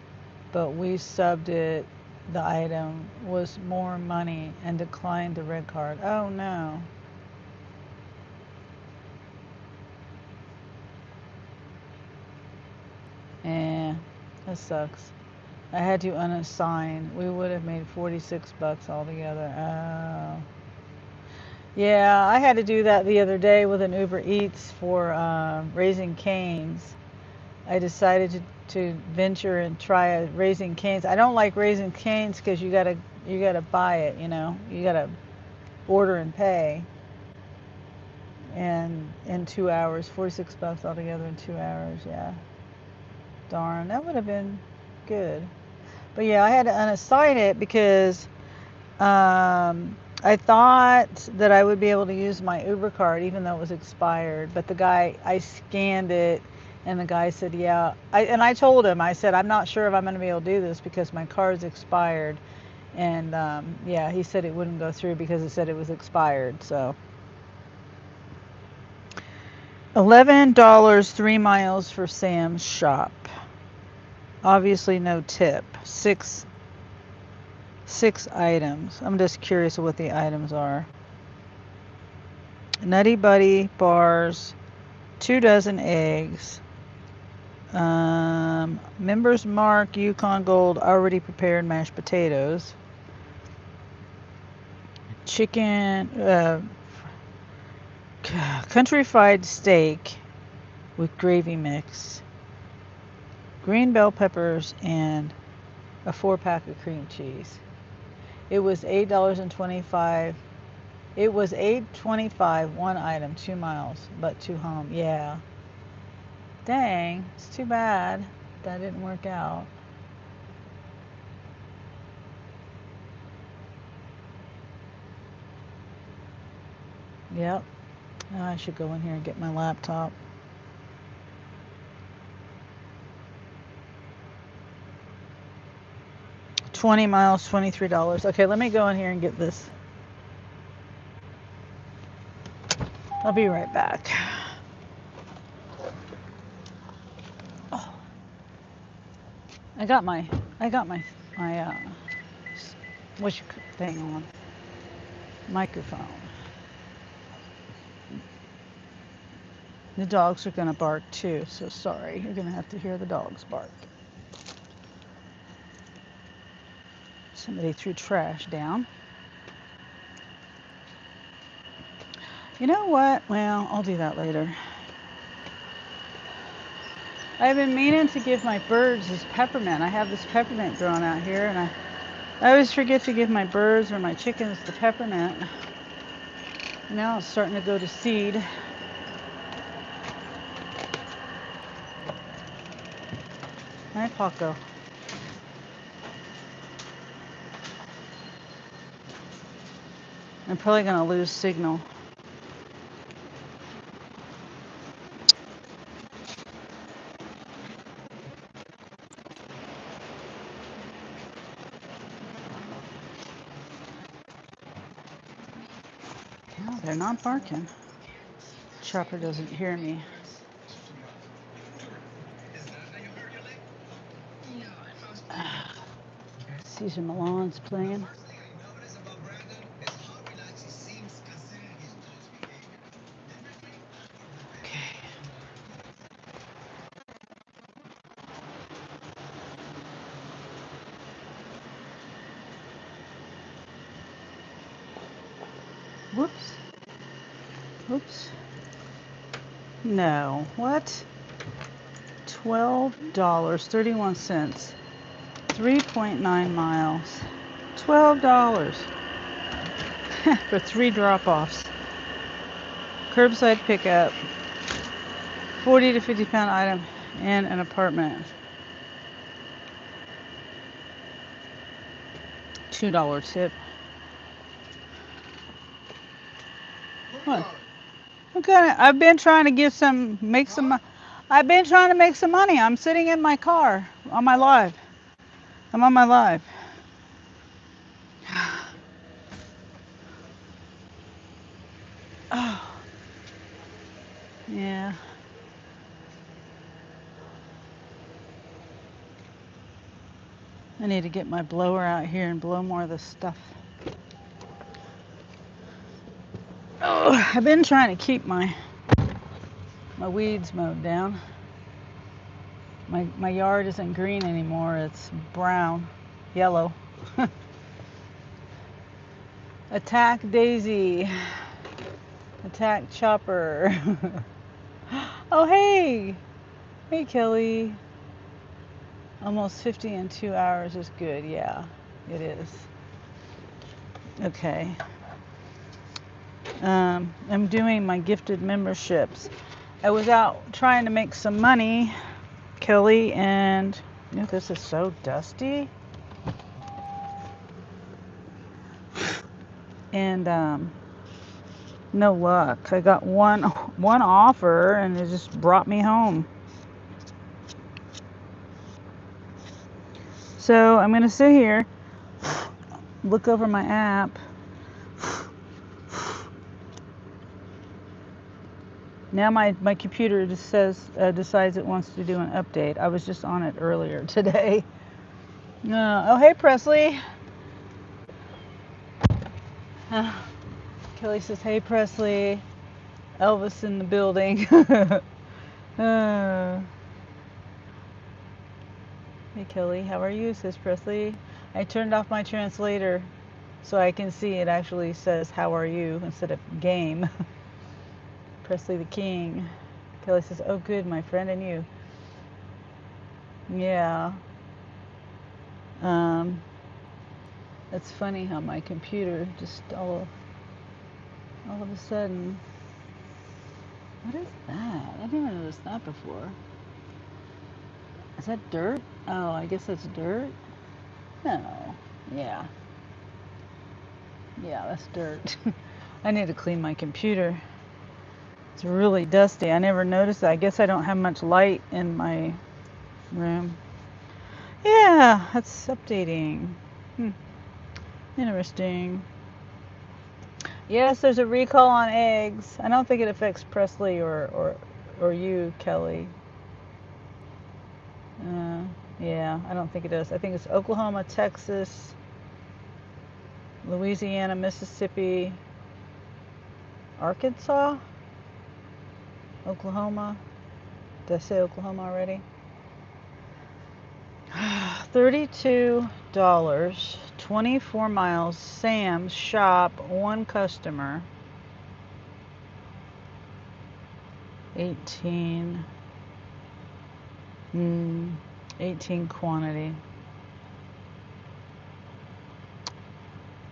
But we subbed it. The item was more money and declined the red card. Oh no. That sucks. I had to unassign. We would have made 46 bucks altogether. Oh. Yeah, I had to do that the other day with an Uber Eats for Raising Cane's. I decided to venture and try a Raising Cane's. I don't like Raising Cane's because you gotta buy it. You gotta order and pay. And in 2 hours, 46 bucks altogether in 2 hours. Yeah, darn, that would have been good. But yeah, I had to unassign it because I thought that I would be able to use my Uber card even though it was expired. But I scanned it, and the guy said, yeah. I told him, I said, I'm not sure if I'm going to be able to do this because my card's expired. And yeah, he said it wouldn't go through because it said it was expired. So $11, 3 miles for Sam's shop. Obviously no tip. Six items. I'm just curious what the items are. Nutty Buddy bars, 2 dozen eggs, Members Mark Yukon Gold already prepared mashed potatoes, chicken, country fried steak with gravy mix, green bell peppers, and a 4-pack of cream cheese. It was $8.25. It was $8.25 one item, 2 miles, but to home. Yeah. Dang, it's too bad that didn't work out. Yep. I should go in here and get my laptop. $20 miles, $23. Okay, let me go in here and get this. I'll be right back. Oh, I got my what's your thing on? Microphone. The dogs are gonna bark too, so sorry. You're gonna have to hear the dogs bark. Somebody threw trash down. You know what? Well, I'll do that later. I've been meaning to give my birds this peppermint. I have this peppermint growing out here, and I always forget to give my birds or my chickens the peppermint. Now it's starting to go to seed. Hi, Paco. I'm probably going to lose signal. No, they're not barking. Chopper doesn't hear me. Caesar Milan's playing. Okay. Whoops. Oops. No. What? $12.31. 3.9 miles. $12 for 3 drop-offs. Curbside pickup. 40 to 50 pound item in an apartment. $2 tip. What? Okay, I've been trying to I've been trying to make some money. I'm sitting in my car on my live. I'm on my live. Oh, yeah. I need to get my blower out here and blow more of this stuff. Oh, I've been trying to keep my weeds mowed down. My yard isn't green anymore. It's brown, yellow. Attack Daisy. Attack Chopper. Oh, hey. Hey, Kelly. Almost 50 in 2 hours is good. Yeah, it is. Okay. I'm doing my gifted memberships. I was out trying to make some money, Kelly, and this is so dusty. And no luck. I got one offer, and it just brought me home. So I'm gonna sit here, look over my app. Now my computer just decides it wants to do an update. I was just on it earlier today. Oh, hey, Presley. Kelly says, hey, Presley. Elvis in the building. Hey, Kelly, how are you, says Presley. I turned off my translator so I can see it actually says, how are you, instead of game. Presley the King. Kelly says, oh, good, my friend, and you. Yeah. It's funny how my computer just all of a sudden. What is that? I didn't notice that before. Is that dirt? Oh, I guess that's dirt. No. Yeah. Yeah, that's dirt. I need to clean my computer. It's really dusty. I never noticed that. I guess I don't have much light in my room. Yeah, that's updating. Interesting. Yes, there's a recall on eggs. I don't think it affects Presley or you, Kelly. Yeah, I don't think it does. I think it's Oklahoma, Texas, Louisiana, Mississippi, Arkansas, Oklahoma. Did I say Oklahoma already? $32, 24 miles, Sam's shop, 1 customer, 18 quantity.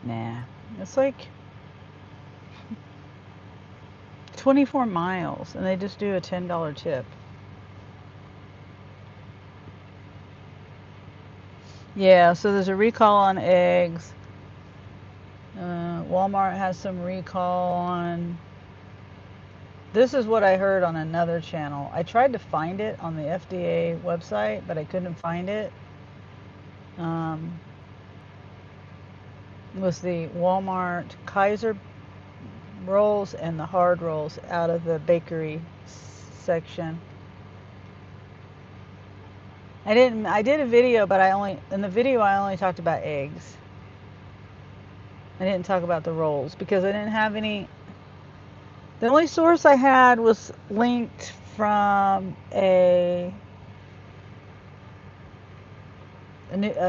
Nah, it's like 24 miles, and they just do a $10 tip. Yeah, so there's a recall on eggs. Walmart has some recall on. This is what I heard on another channel. I tried to find it on the FDA website, but I couldn't find it. It was the Walmart Kaiser rolls and the hard rolls out of the bakery section. I did a video, but in the video I only talked about eggs. I didn't talk about the rolls because I didn't have any. The only source I had was linked from a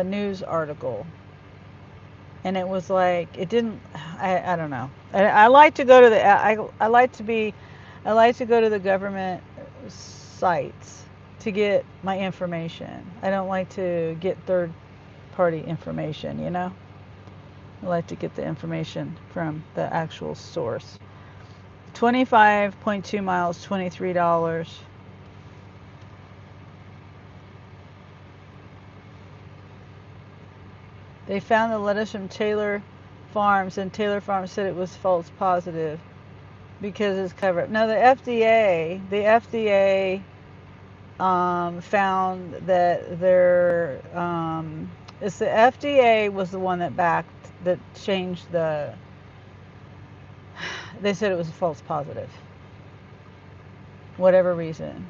news article, and it was like it didn't. I don't know. I like to go to the I like to go to the government sites to get my information. I don't like to get third party information, you know? I like to get the information from the actual source. 25.2 miles, $23. They found the lettuce from Taylor Farms, and Taylor Farms said it was false positive because it's covered. No, the FDA found that it's the FDA was the one that changed they said it was a false positive. Whatever reason.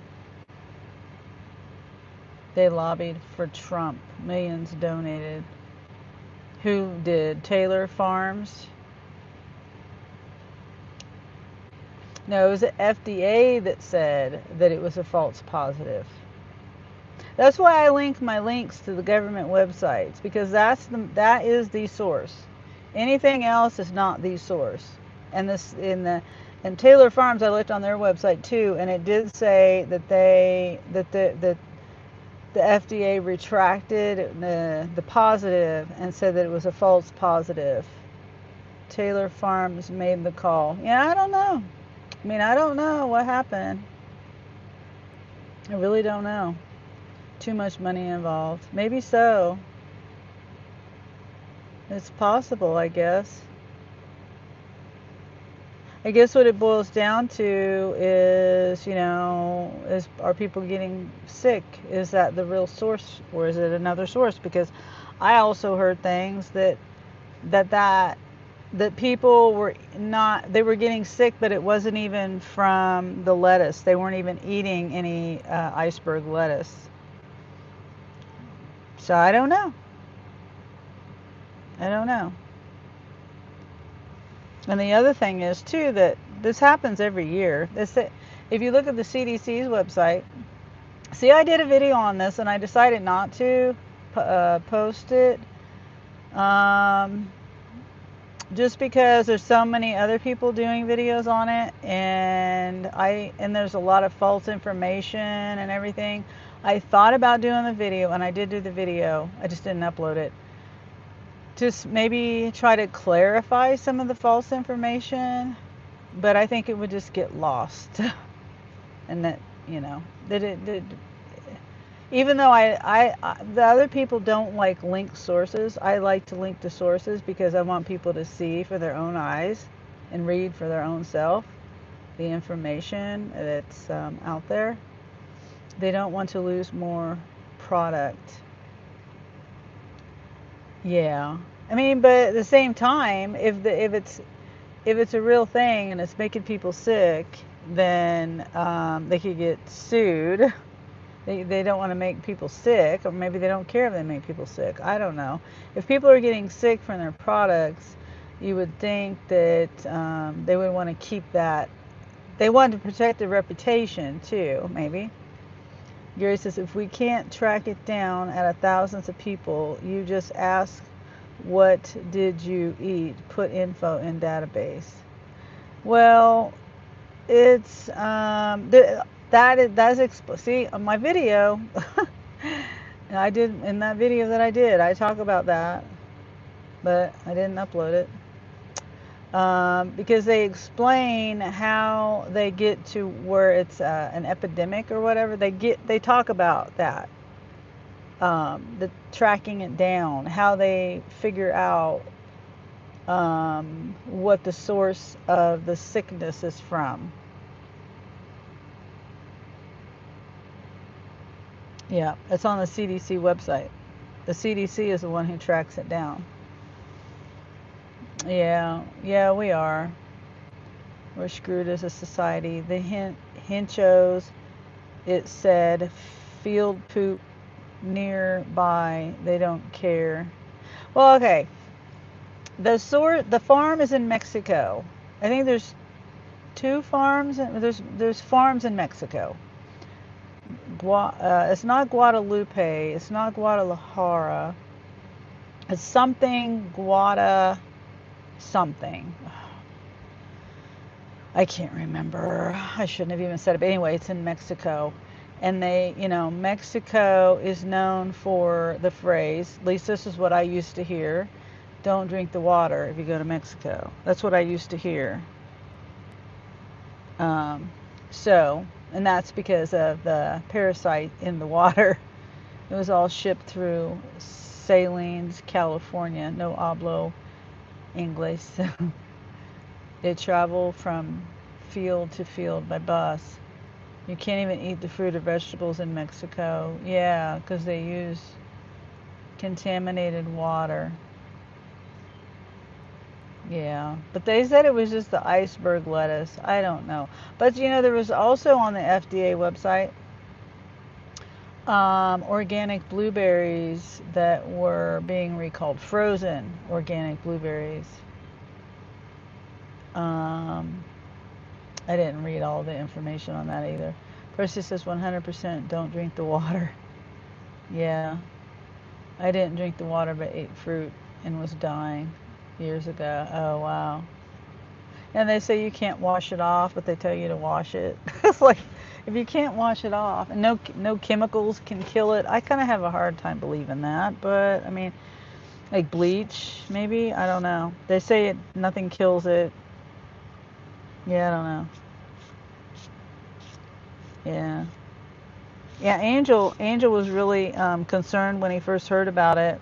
They lobbied for Trump. Millions donated. Who did? Taylor Farms? No, it was the FDA that said that it was a false positive. That's why I link my links to the government websites, because that is the source. Anything else is not the source. And in Taylor Farms, I looked on their website too, and it did say that the FDA retracted the positive and said that it was a false positive. Taylor Farms made the call. Yeah, I don't know. I mean, I don't know what happened. I really don't know. Too much money involved. Maybe so. It's possible, I guess. I guess what it boils down to is, are people getting sick? Is that the real source, or is it another source? Because I also heard things that people were they were getting sick, but it wasn't even from the lettuce. They weren't even eating any iceberg lettuce. So I don't know. And the other thing is too that this happens every year. If you look at the CDC's website, see, I did a video on this and I decided not to post it, just because there's so many other people doing videos on it, and there's a lot of false information and everything. I thought about doing the video, and I did do the video. I just didn't upload it. Just maybe try to clarify some of the false information, but I think it would just get lost. And that, even though the other people don't like link sources, I like to link the sources because I want people to see for their own eyes and read for their own self the information that's out there. They don't want to lose more product. Yeah, I mean, but at the same time, if it's a real thing and it's making people sick, then they could get sued. They don't want to make people sick, or maybe they don't care if they make people sick. I don't know. If people are getting sick from their products, you would think that they would want to keep that. They want to protect their reputation too, maybe. Gary says, if we can't track it down out of thousands of people, you just ask, what did you eat? Put info in database. Well, it's see, on my video, I did, in that video that I did, I talk about that, but I didn't upload it. Because they explain how they get to where it's an epidemic or whatever. They talk about that, the tracking it down, how they figure out what the source of the sickness is from. Yeah, it's on the CDC website. The CDC is the one who tracks it down. Yeah, we are. We're screwed as a society. The Hinchos, it said, field poop nearby. They don't care. Well, okay. The farm is in Mexico. I think there's two farms. There's farms in Mexico. It's not Guadalupe. It's not Guadalajara. It's something Guada something. I can't remember. I shouldn't have even said it. But anyway, it's in Mexico. And Mexico is known for the phrase, at least this is what I used to hear, don't drink the water if you go to Mexico. That's what I used to hear. Um, and that's because of the parasite in the water. It was all shipped through Salines, California. No hablo English. So it traveled from field to field by bus. You can't even eat the fruit or vegetables in Mexico. Yeah, because they use contaminated water. Yeah, but they said it was just the iceberg lettuce. I don't know. But there was also on the FDA website organic blueberries that were being recalled, frozen organic blueberries. I didn't read all the information on that either. Percy says 100% don't drink the water. Yeah, I didn't drink the water but ate fruit and was dying years ago. Oh, wow. And they say you can't wash it off, but they tell you to wash it. It's like, if you can't wash it off and no chemicals can kill it, I kind of have a hard time believing that. But I mean, like bleach, maybe, I don't know. They say nothing kills it. Yeah, I don't know. Yeah. Yeah, Angel was really concerned when he first heard about it.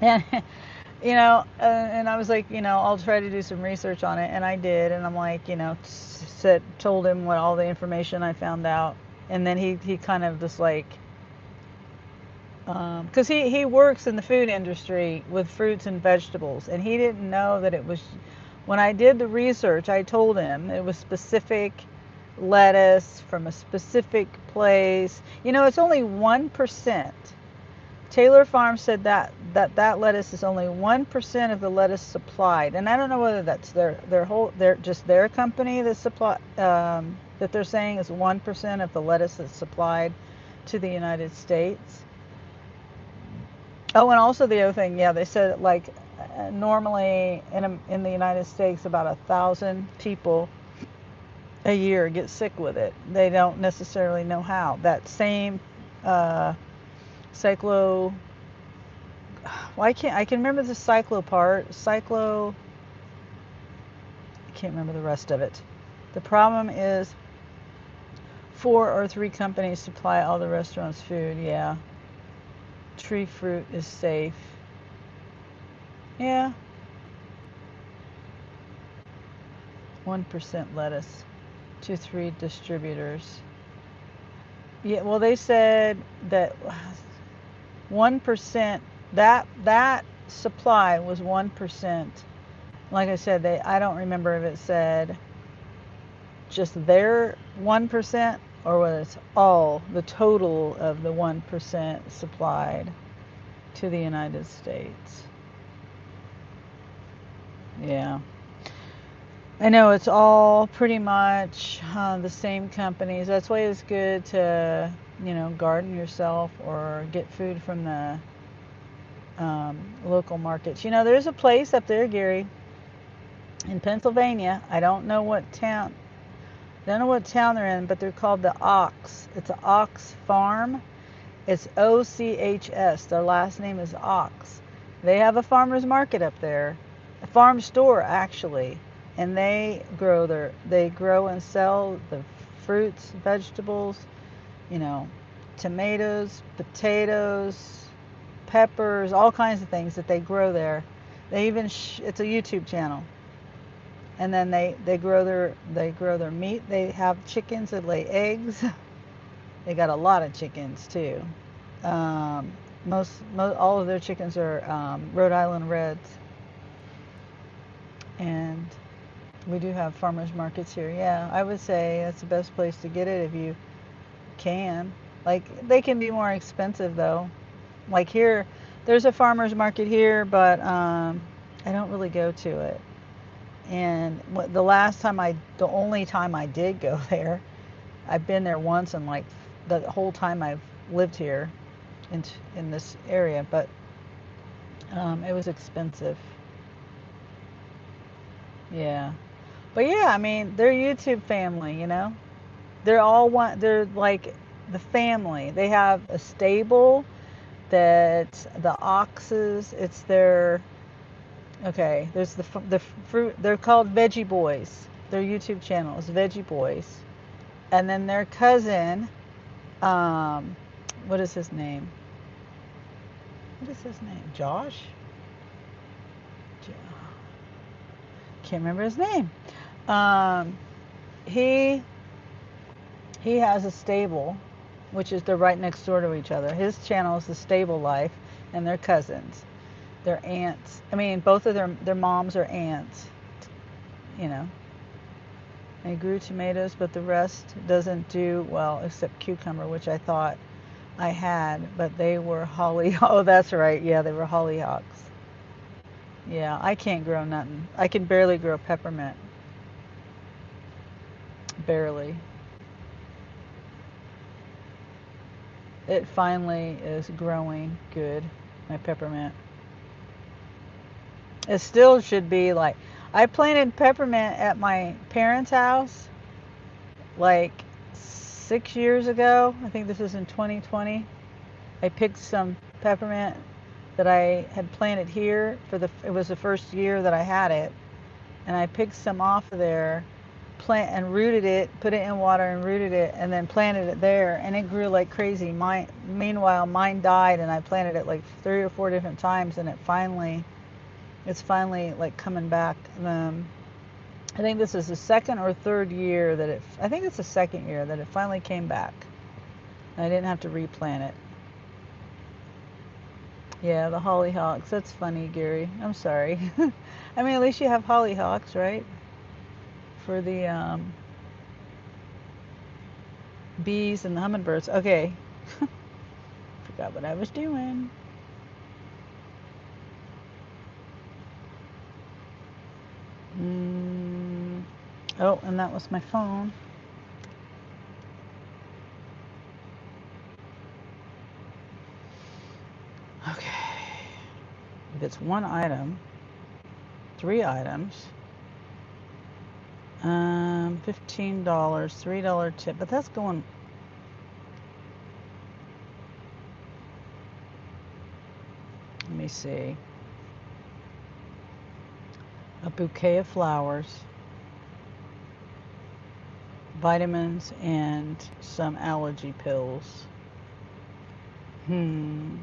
And and I was like, I'll try to do some research on it, and I did, and I'm like, told him what all the information I found out, and then he kind of just like, because he works in the food industry with fruits and vegetables, and he didn't know that it was. When I did the research, I told him it was specific lettuce from a specific place. It's only 1%. Taylor Farm said that lettuce is only 1% of the lettuce supplied, and I don't know whether that's their company that that they're saying is 1% of the lettuce that's supplied to the United States. Oh, and also the other thing, yeah, they said like normally in the United States about 1,000 people a year get sick with it. They don't necessarily know how. That same cyclo. Well, I can remember the cyclo part. I can't remember the rest of it. The problem is 4 or 3 companies supply all the restaurants' food. Yeah. Tree fruit is safe. Yeah. 1% lettuce. 2-3 distributors. Yeah, well, they said that 1%, that supply was 1%. Like I said, I don't remember if it said just their 1% or whether it's all the total of the 1% supplied to the United States. Yeah. I know it's all pretty much the same companies. That's why it's good to, garden yourself or get food from the local markets. There's a place up there, Gary, in Pennsylvania. I don't know what town. They're in, but they're called the Ox. It's an Ox Farm. It's OCHS. Their last name is Ox. They have a farmer's market up there, a farm store actually, and they grow and sell the fruits, vegetables, tomatoes, potatoes, peppers, all kinds of things that they grow there. They even it's a YouTube channel. And then they grow their meat. They have chickens that lay eggs. They got a lot of chickens too. Most all of their chickens are Rhode Island Reds, and We do have farmers markets here. Yeah, I would say that's the best place to get it if you can. Like, they can be more expensive though. Like here, there's a farmers market here, but I don't really go to it. And the only time I did go there, I've been there once, and like the whole time I've lived here in this area, but it was expensive. Yeah. But yeah, I mean, they're YouTube family, you know? They're like the family. They have a stable that the oxes, it's their, okay, there's the fruit, they're called Veggie Boys. Their YouTube channel is Veggie Boys. And then their cousin, um, what is his name? What is his name? Josh? Can't remember his name. Um, he he has a stable, which is they're right next door to each other. His channel is the Stable Life, and they're cousins. They're aunts. I mean, both of their moms are aunts. You know. They grew tomatoes, but the rest doesn't do well except cucumber, which I thought I had, but they were holly. Oh, that's right. Yeah, they were hollyhocks. Yeah, I can't grow nothing. I can barely grow peppermint. Barely. It finally is growing good, my peppermint. It still should be like, I planted peppermint at my parents' house like 6 years ago. I think this was in 2020. I picked some peppermint that I had planted here it was the first year that I had it, and I picked some off of there, and rooted it, put it in water and rooted it, and then planted it there, and it grew like crazy. Meanwhile, mine died, and I planted it like 3 or 4 different times, and it's finally like coming back. I think this is the second or third year I think it's the second year that it finally came back. I didn't have to replant it. Yeah, the hollyhocks. That's funny, Gary. I'm sorry. I mean, at least you have hollyhocks, right? For the bees and the hummingbirds. Okay. Forgot what I was doing. Oh, and that was my phone. Okay. If it's one item, 3 items, $15, $3 tip, but that's going. Let me see. A bouquet of flowers, vitamins, and some allergy pills. $15.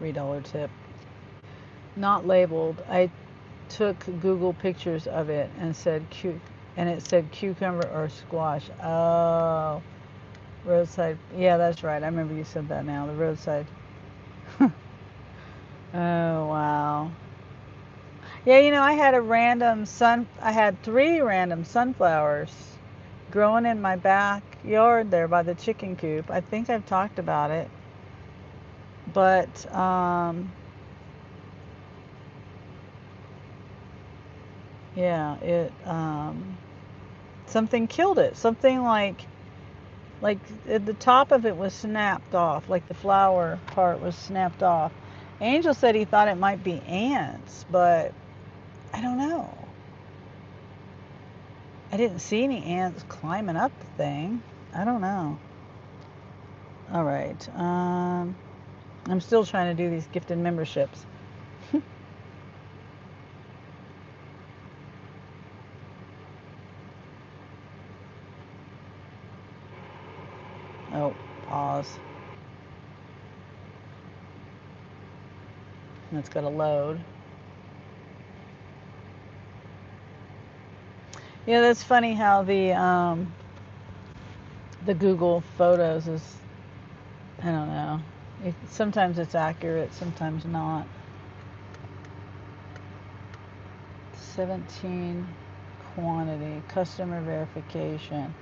$3 tip. Not labeled. I took Google pictures of it and it said cucumber or squash. Oh, roadside. Yeah, that's right. I remember you said that now. The roadside. Oh, wow. Yeah, I had I had 3 random sunflowers growing in my backyard there by the chicken coop. I think I've talked about it. But yeah, it something killed it. Something like at the top of it was snapped off, like the flower part was snapped off. Angel said he thought it might be ants, but I don't know. I didn't see any ants climbing up the thing. I don't know. All right. I'm still trying to do these gifted memberships. Oh, pause. And it's got to load. Yeah, that's funny how the Google Photos is, I don't know. Sometimes it's accurate, sometimes not. 17 quantity, customer verification.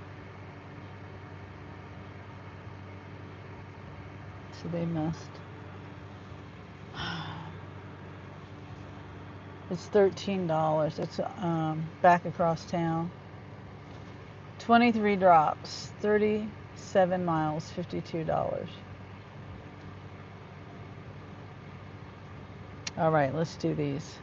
So they must. It's $13. It's back across town. 23 drops, 37 miles, $52. All right, let's do these.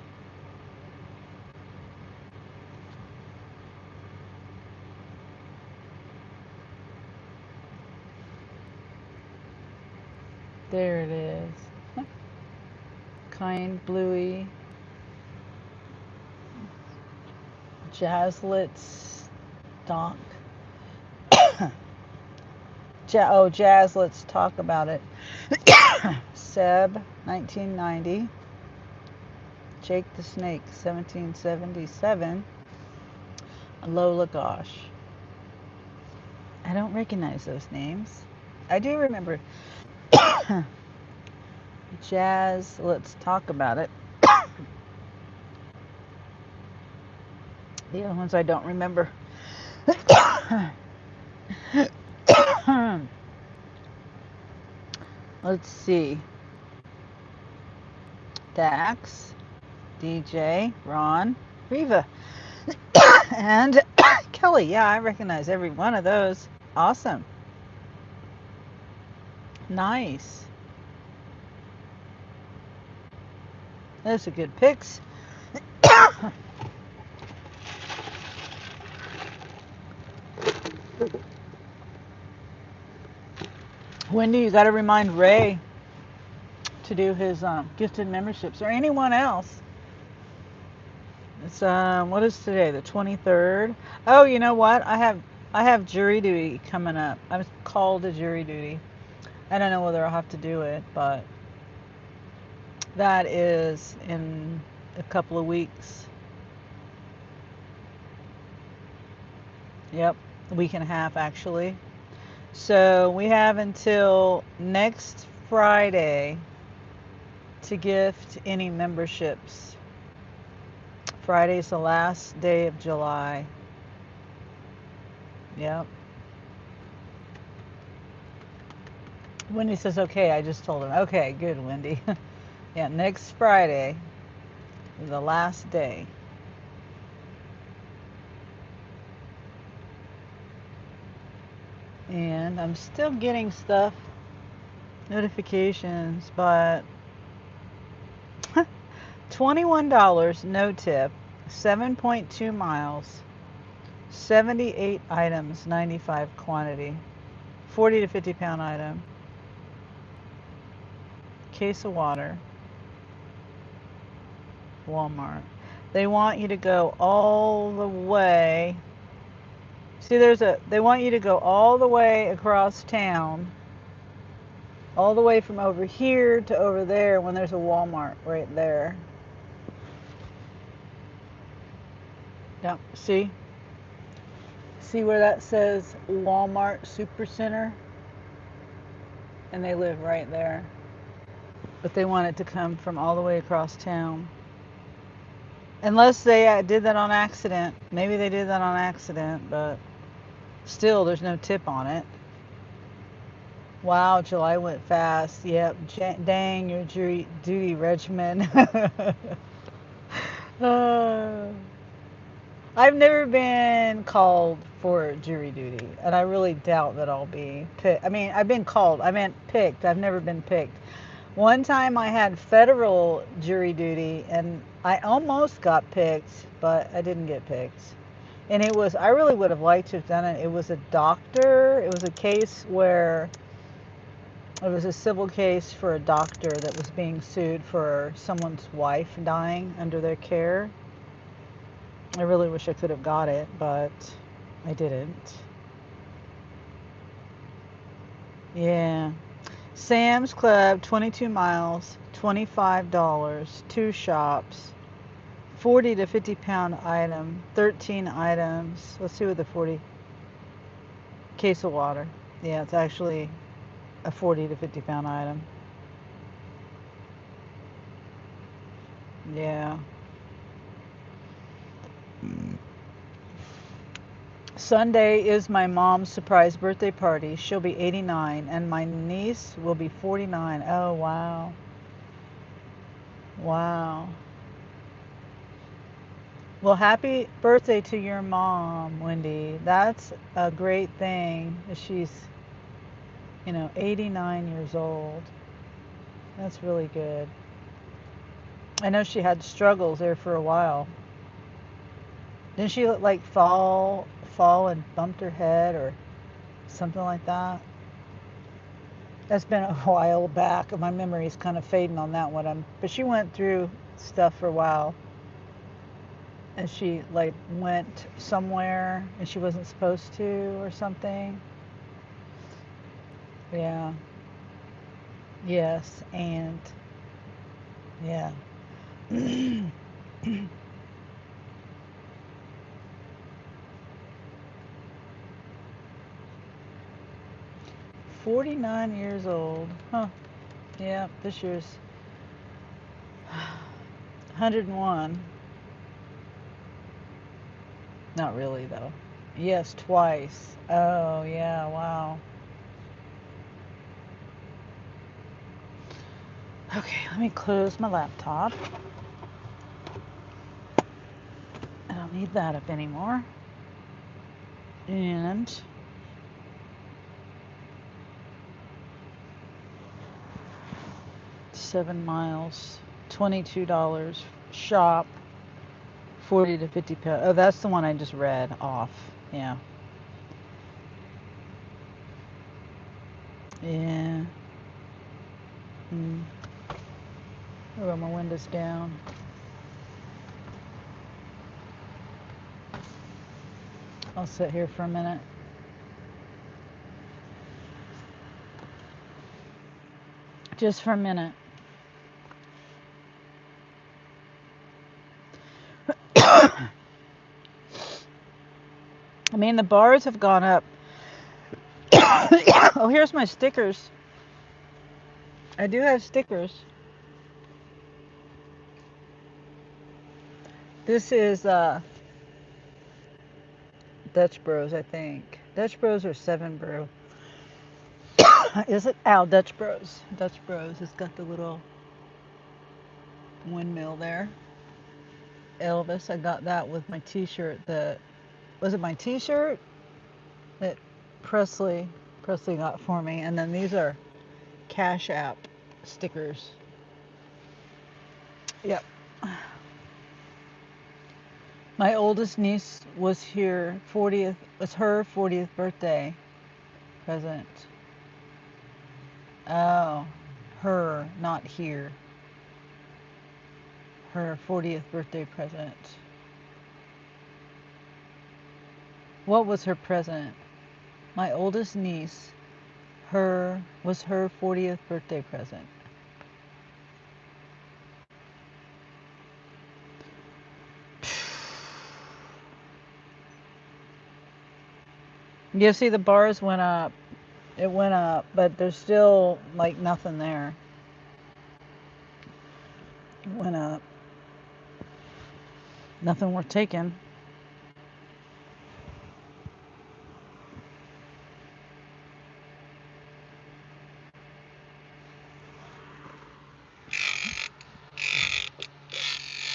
There it is. Kind Bluey. Jazzlet's Doc. Jazz, let's talk about it. Seb, 1990. Jake the Snake, 1777. Lola Gosh. I don't recognize those names. I do remember Jazz, let's talk about it. The other ones I don't remember. Let's see. Dax, DJ, Ron, Riva, and Kelly. Yeah, I recognize every one of those. Awesome. Nice. Those are good picks. Wendy, you got to remind Ray to do his gifted memberships, or anyone else. It's what is today? The 23rd. Oh, you know what? I have jury duty coming up. I'm called to jury duty. I don't know whether I'll have to do it, but that is in a couple of weeks. Yep, a week and a half actually. So we have until next Friday to gift any memberships. Friday's the last day of July. Yep. Wendy says, okay, I just told him. Okay, good, Wendy. Yeah, next Friday is the last day. And I'm still getting stuff, notifications, but $21, no tip, 7.2 miles, 78 items, 95 quantity, 40 to 50 pound item, case of water, Walmart. They want you to go all the way. See, they want you to go all the way across town, all the way from over here to over there when there's a Walmart right there. Yep, see? See where that says Walmart Supercenter? And they live right there. But they want it to come from all the way across town. Unless they did that on accident. Maybe they did that on accident, but still, there's no tip on it. Wow, July went fast. Yep, dang, your jury duty regimen. I've never been called for jury duty, and I really doubt that I'll be picked. I mean, I've been called. I meant picked. I've never been picked. One time I had federal jury duty, and I almost got picked, but I didn't get picked. And I really would have liked to have done it. It was a doctor. It was a case where it was a civil case for a doctor that was being sued for someone's wife dying under their care. I really wish I could have got it, but I didn't. Yeah. Sam's Club, 22 miles, $25, 2 shops, 40 to 50 pound item, 13 items. Let's see what the 40. Case of water. Yeah, it's actually a 40 to 50 pound item. Yeah. Sunday is my mom's surprise birthday party. She'll be 89, and my niece will be 49. Oh, wow. Wow. Well, happy birthday to your mom, Wendy. That's a great thing. She's, 89 years old. That's really good. I know she had struggles there for a while. Didn't she like fall and bumped her head or something like that? That's been a while back. My memory's kind of fading on that one. But she went through stuff for a while. And she like went somewhere and she wasn't supposed to or something. Yeah. Yes, and yeah. 49 years old. Huh. Yeah, this year's 101. Not really, though. Yes, twice. Oh, yeah, wow. Okay, let me close my laptop. I don't need that up anymore. And 7 miles, $22. Shop, 40 to 50 pounds. Oh, that's the one I just read off. Yeah. Yeah. I'll roll my windows down. I'll sit here for a minute. Just for a minute. I mean, the bars have gone up. Oh, here's my stickers. I do have stickers. This is Dutch Bros, I think. Dutch Bros or 7 Brew. Is it? Ow, Dutch Bros. Dutch Bros. It's got the little windmill there. Elvis. I got that with my t-shirt that, was it my t-shirt that Presley got for me? And then these are Cash App stickers. Yep. My oldest niece was her 40th birthday present. Oh, her, not here. Her 40th birthday present. What was her present? My oldest niece, was her 40th birthday present. You see the bars went up. It went up, but there's still like nothing there. It went up. Nothing worth taking.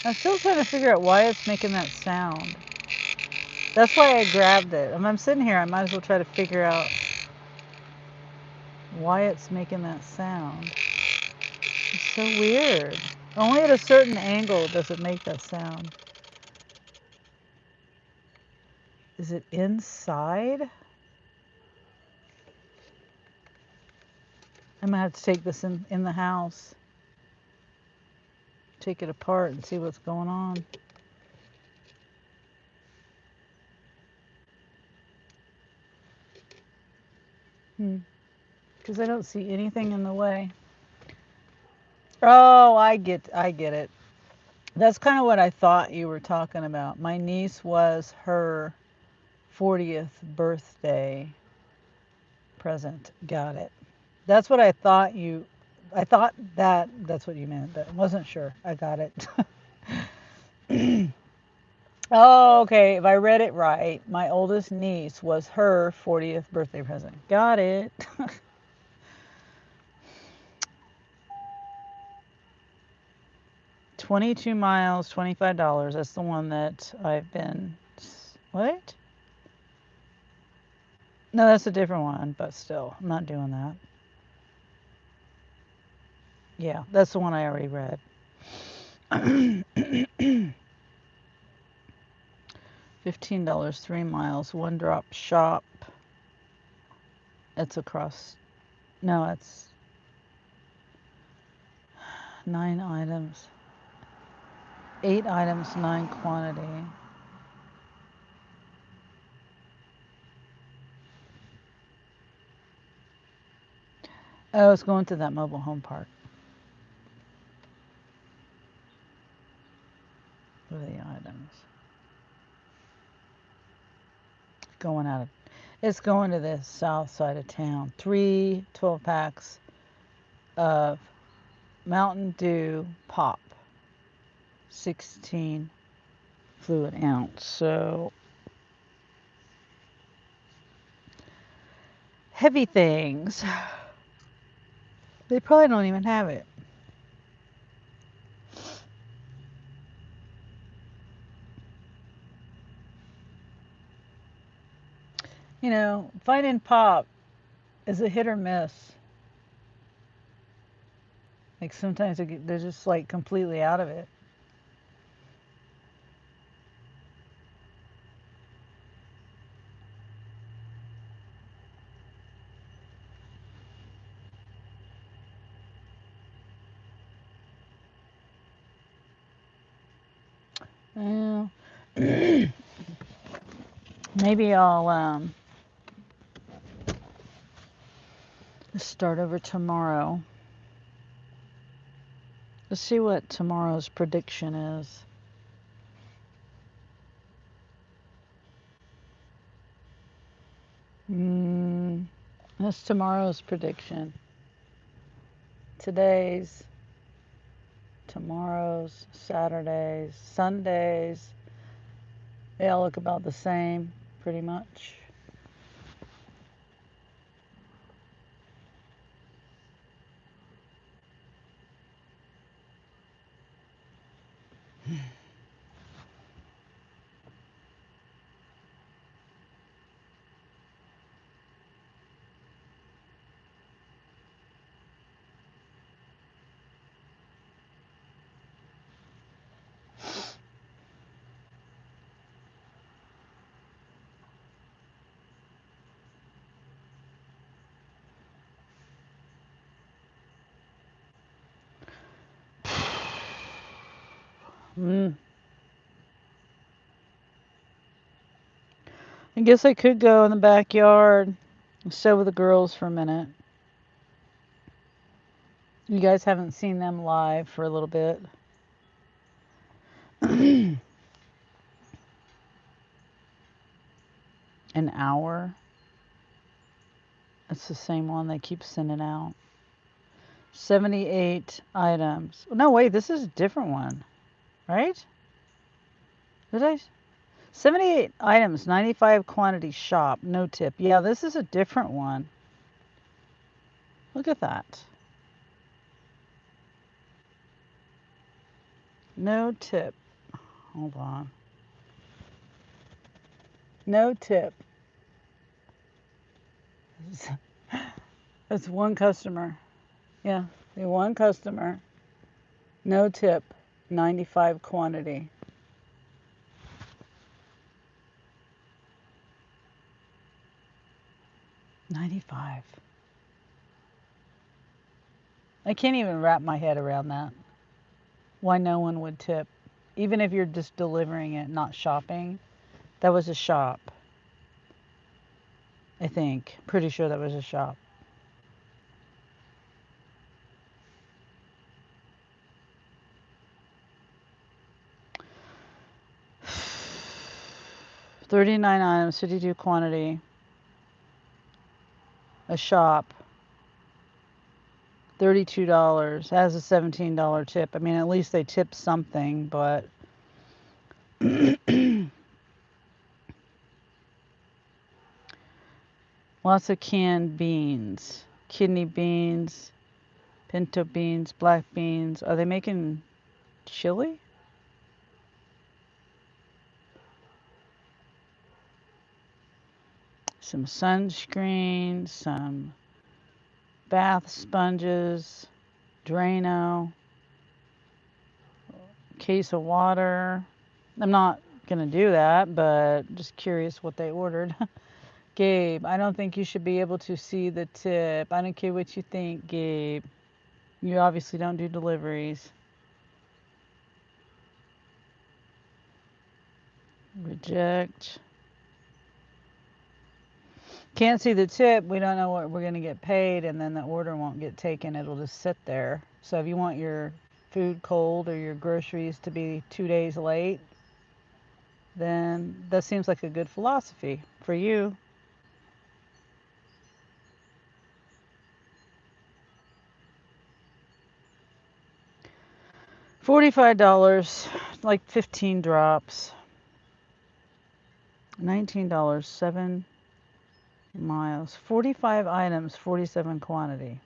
I'm still trying to figure out why it's making that sound. That's why I grabbed it. If I'm sitting here, I might as well try to figure out why it's making that sound. It's so weird. Only at a certain angle does it make that sound. Is it inside? I'm gonna have to take this in the house. Take it apart and see what's going on. Because I don't see anything in the way. Oh, I get it. That's kind of what I thought you were talking about. My niece was her 40th birthday present. Got it. That's what I thought that's what you meant, but I wasn't sure. I got it. Oh, okay. If I read it right, my oldest niece was her 40th birthday present. Got it. 22 miles, $25. That's the one that I've been. What? No, that's a different one, but still, I'm not doing that. Yeah, that's the one I already read. $15, 3 miles, one drop shop. It's across. No, it's 9 items. 8 items, 9 quantity. Oh, it's going to that mobile home park. What are the items? Going out of. It's going to the south side of town. 3 12-packs of Mountain Dew Pop. 16 fluid ounce. So heavy things. They probably don't even have it. You know, finding pop is a hit or miss. Like sometimes they're just like completely out of it. Yeah. Maybe I'll start over tomorrow. Let's see what tomorrow's prediction is. That's tomorrow's prediction. Today's, tomorrow's, Saturdays, Sundays. They all look about the same, pretty much. I guess I could go in the backyard and sew with the girls for a minute. You guys haven't seen them live for a little bit. An hour. It's the same one they keep sending out. 78 items. No, wait, this is a different one, right? Did I? 78 items, 95 quantity shop, no tip. Yeah, this is a different one. Look at that. No tip. Hold on. No tip. That's one customer. Yeah, the one customer. No tip. 95 quantity. $95. I can't even wrap my head around that. Why no one would tip. Even if you're just delivering it, not shopping. That was a shop. I think. Pretty sure that was a shop. $39 items, 52 quantity. A shop. $32. Has a $17 tip. I mean, at least they tip something, but Lots of canned beans, kidney beans, pinto beans, black beans. Are they making chili? Some sunscreen, some bath sponges, Drano, case of water. I'm not gonna do that, but just curious what they ordered. Gabe, I don't think you should be able to see the tip. I don't care what you think, Gabe. You obviously don't do deliveries. Reject. Can't see the tip. We don't know what we're going to get paid, and then the order won't get taken. It'll just sit there. So if you want your food cold or your groceries to be 2 days late, then that seems like a good philosophy for you. $45, like 15 drops. $19, 7 miles. 45 items, 47 quantity.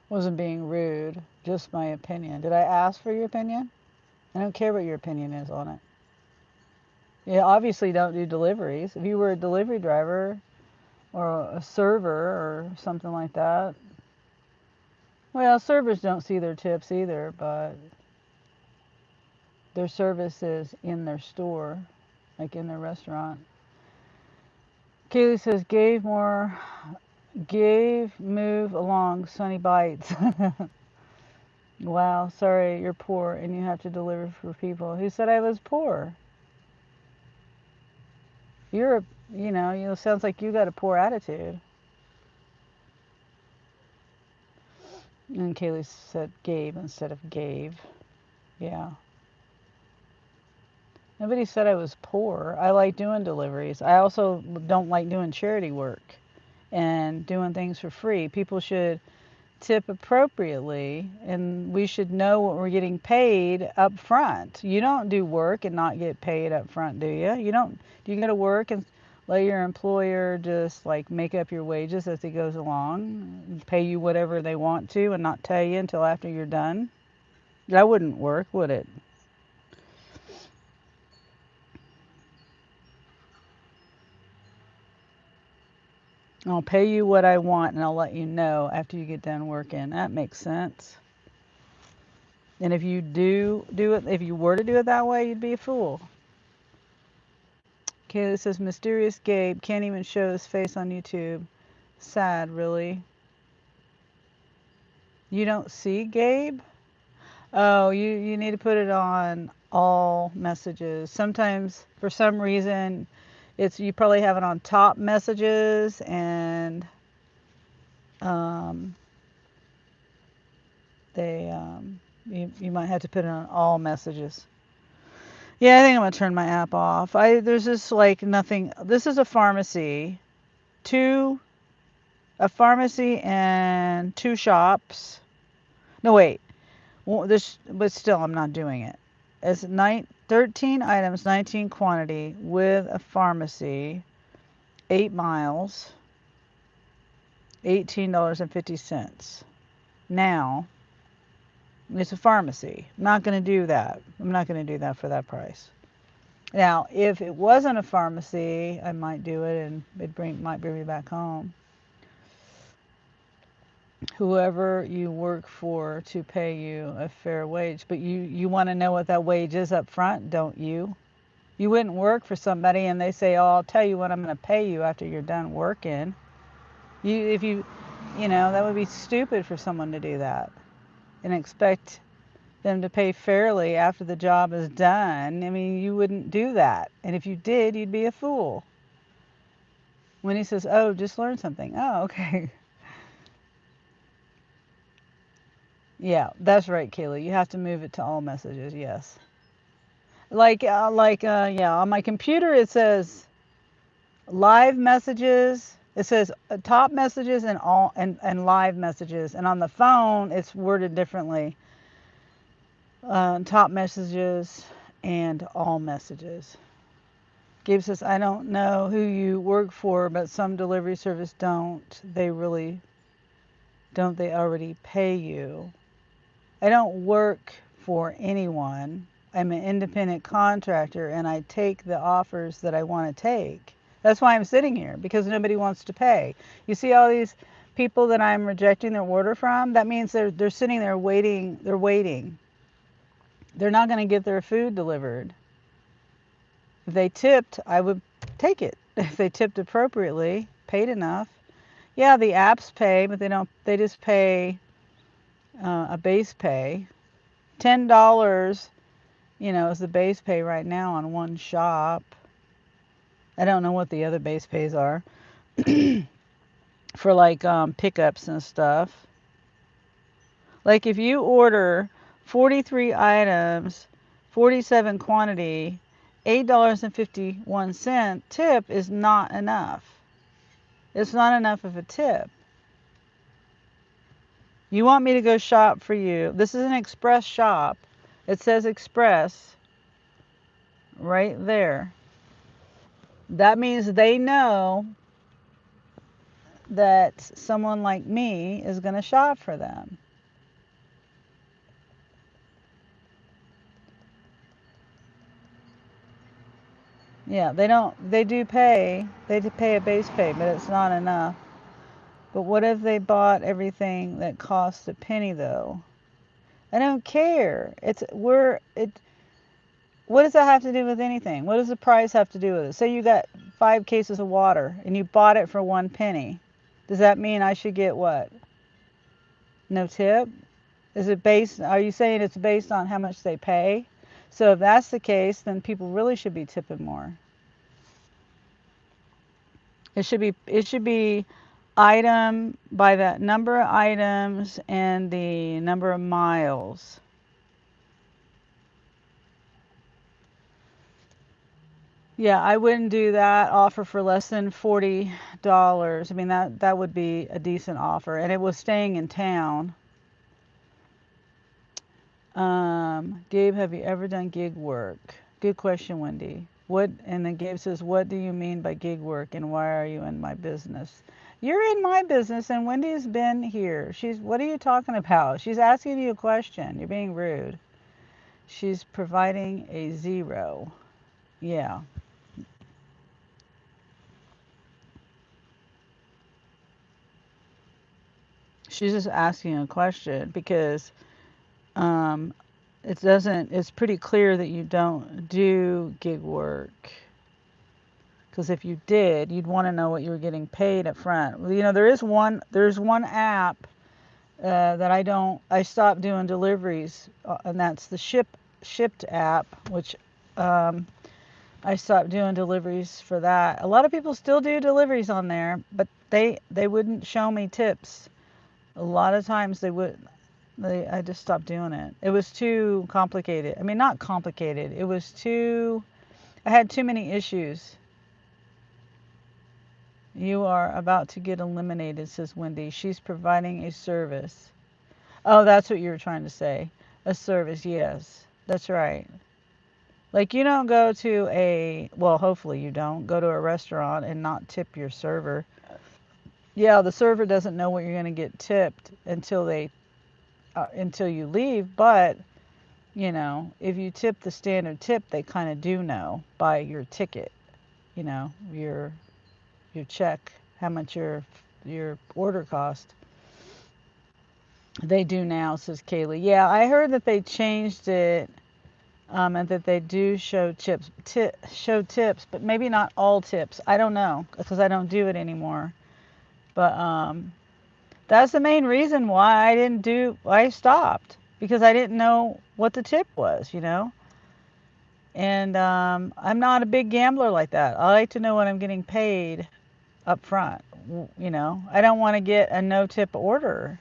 Wasn't being rude, just my opinion. Did I ask for your opinion? I don't care what your opinion is on it. You obviously don't do deliveries. If you were a delivery driver or a server or something like that, well, servers don't see their tips either, but their service is in their store, like in their restaurant. Kaylee says, gave, move along, Sunny Bites. Wow, sorry, you're poor and you have to deliver for people. Who said I was poor? You're a, sounds like you got a poor attitude. And Kaylee said Gabe instead of Gave. Yeah. Nobody said I was poor. I like doing deliveries. I also don't like doing charity work and doing things for free. People should tip appropriately, and we should know what we're getting paid up front. You don't do work and not get paid up front, do you? You don't. Do you go to work and let your employer just like make up your wages as it goes along, pay you whatever they want to, and not tell you until after you're done? That wouldn't work, would it? I'll pay you what I want and I'll let you know after you get done working. That makes sense. And if you do it, if you were to do it that way, you'd be a fool. Okay, this says Mysterious Gabe can't even show his face on YouTube. Sad, really. You don't see Gabe? Oh, you need to put it on all messages. Sometimes, for some reason, you probably have it on top messages, and um, you might have to put it on all messages. Yeah, I think I'm gonna turn my app off. There's just like nothing. This is a pharmacy, two a pharmacy and two shops. No, wait. Well, but still, I'm not doing it. It's 13 items, 19 quantity with a pharmacy, 8 miles, $18.50. Now, it's a pharmacy. I'm not going to do that. I'm not going to do that for that price. Now, if it wasn't a pharmacy, I might do it and might bring me back home. Whoever you work for to pay you a fair wage. But you want to know what that wage is up front, don't you? You wouldn't work for somebody and they say, "Oh, I'll tell you what I'm going to pay you after you're done working." If that would be stupid for someone to do that and expect them to pay fairly after the job is done. I mean, you wouldn't do that. And if you did, you'd be a fool. When he says, "Oh, just learn something." Oh, okay. Yeah, that's right, Kaylee. You have to move it to all messages. Yes. Yeah, on my computer it says live messages. It says top messages and all and live messages, and on the phone it's worded differently. Top messages and all messages. Gabe says, I don't know who you work for, but some delivery service don't. They really don't. They already pay you. I don't work for anyone. I'm an independent contractor and I take the offers that I want to take. That's why I'm sitting here, because nobody wants to pay. You see all these people that I'm rejecting their order from? That means they're sitting there waiting. They're waiting. They're not going to get their food delivered. If they tipped, I would take it. If they tipped appropriately, paid enough. Yeah, the apps pay, but they don't. They just pay a base pay. $10, is the base pay right now on one shop. I don't know what the other base pays are for like pickups and stuff. Like if you order 43 items, 47 quantity, $8.51 tip is not enough. It's not enough of a tip. You want me to go shop for you. This is an express shop. It says express right there. That means they know that someone like me is going to shop for them. Yeah, they do pay a base pay, but it's not enough. But what if they bought everything that costs a penny though? I don't care. What does that have to do with anything? What does the price have to do with it? Say you got 5 cases of water and you bought it for 1 penny. Does that mean I should get what? No tip? Are you saying it's based on how much they pay? So if that's the case, then people really should be tipping more. It should be item by the number of items and the number of miles. Yeah, I wouldn't do that offer for less than $40. I mean that would be a decent offer, and it was staying in town. Gabe, have you ever done gig work? Good question, Wendy. And then Gabe says, what do you mean by gig work and why are you in my business? You're in my business and Wendy's been here. What are you talking about? She's asking you a question. You're being rude. She's providing a 0. Yeah. She's just asking a question because um, it's pretty clear that you don't do gig work. Because if you did, you'd want to know what you were getting paid up front. There's one app that I stopped doing deliveries, and that's the Shipped app, which I stopped doing deliveries for that. A lot of people still do deliveries on there, but they wouldn't show me tips. A lot of times they would. I just stopped doing it. It was too complicated. I mean, not complicated. I had too many issues. You are about to get eliminated, says Wendy. She's providing a service. Oh, that's what you were trying to say. A service, yes. That's right. Like you don't go to hopefully you don't go to a restaurant and not tip your server. Yeah, the server doesn't know what you're going to get tipped until you leave, but if you tip the standard tip, they kind of do know by your ticket, your check, how much your order cost. They do now, says Kaylee. Yeah, I heard that they changed it, and that they do show tips, but maybe not all tips. I don't know because I don't do it anymore. But that's the main reason why I stopped, because I didn't know what the tip was. And I'm not a big gambler like that. I like to know what I'm getting paid up front. I don't want to get a no tip order.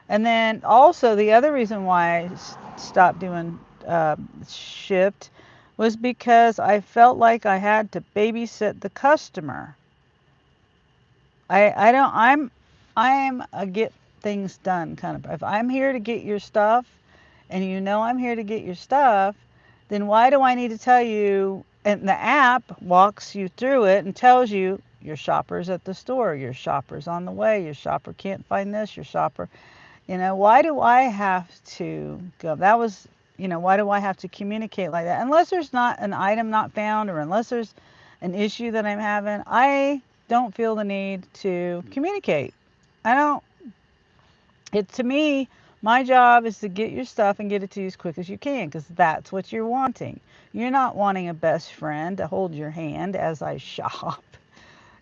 And then also the other reason why I stopped doing Shipped was because I felt like I had to babysit the customer. I don't. I'm a get things done kind of. If I'm here to get your stuff, and you know I'm here to get your stuff, then why do I need to tell you? And the app walks you through it and tells you your shopper's at the store, your shopper's on the way, your shopper can't find this, your shopper. Why do I have to go? That was, why do I have to communicate like that? Unless there's not an item not found or unless there's an issue that I'm having, I don't feel the need to communicate. I don't, to me, my job is to get your stuff and get it to you as quick as you can because that's what you're wanting. You're not wanting a best friend to hold your hand as I shop,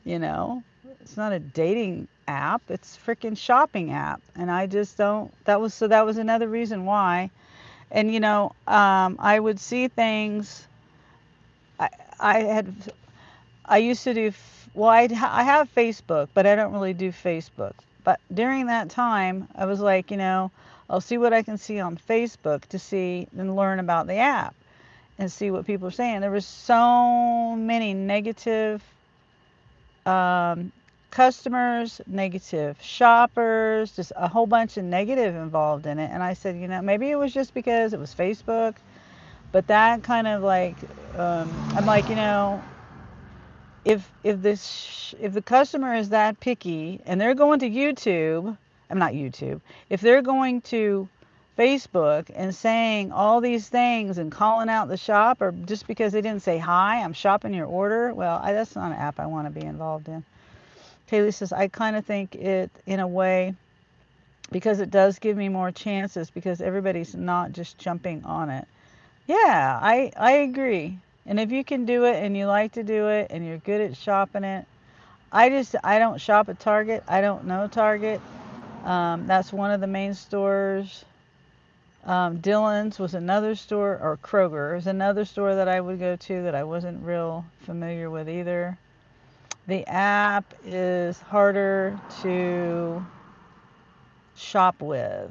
you know. It's not a dating app, it's a freaking shopping app. And I just don't, that was another reason why. And I would see things. I, I had I used to do, well, I have Facebook, but I don't really do Facebook. But during that time, I was like, I'll see what I can see on Facebook to see and learn about the app and see what people are saying. There was so many negative um, customers, negative shoppers, just a whole bunch of negative involved in it. And I said, maybe it was just because it was Facebook, but that kind of like, I'm like, if the customer is that picky and they're going to YouTube, I'm not YouTube, if they're going to Facebook and saying all these things and calling out the shop or just because they didn't say hi, I'm shopping your order, well, that's not an app I want to be involved in. Kaylee says, I kind of think it in a way because it does give me more chances because everybody's not just jumping on it. Yeah, I agree. And if you can do it and you like to do it and you're good at shopping it, I don't shop at Target. I don't know Target. That's one of the main stores. Dillon's was another store, or Kroger is another store that I would go to that I wasn't real familiar with either. The app is harder to shop with.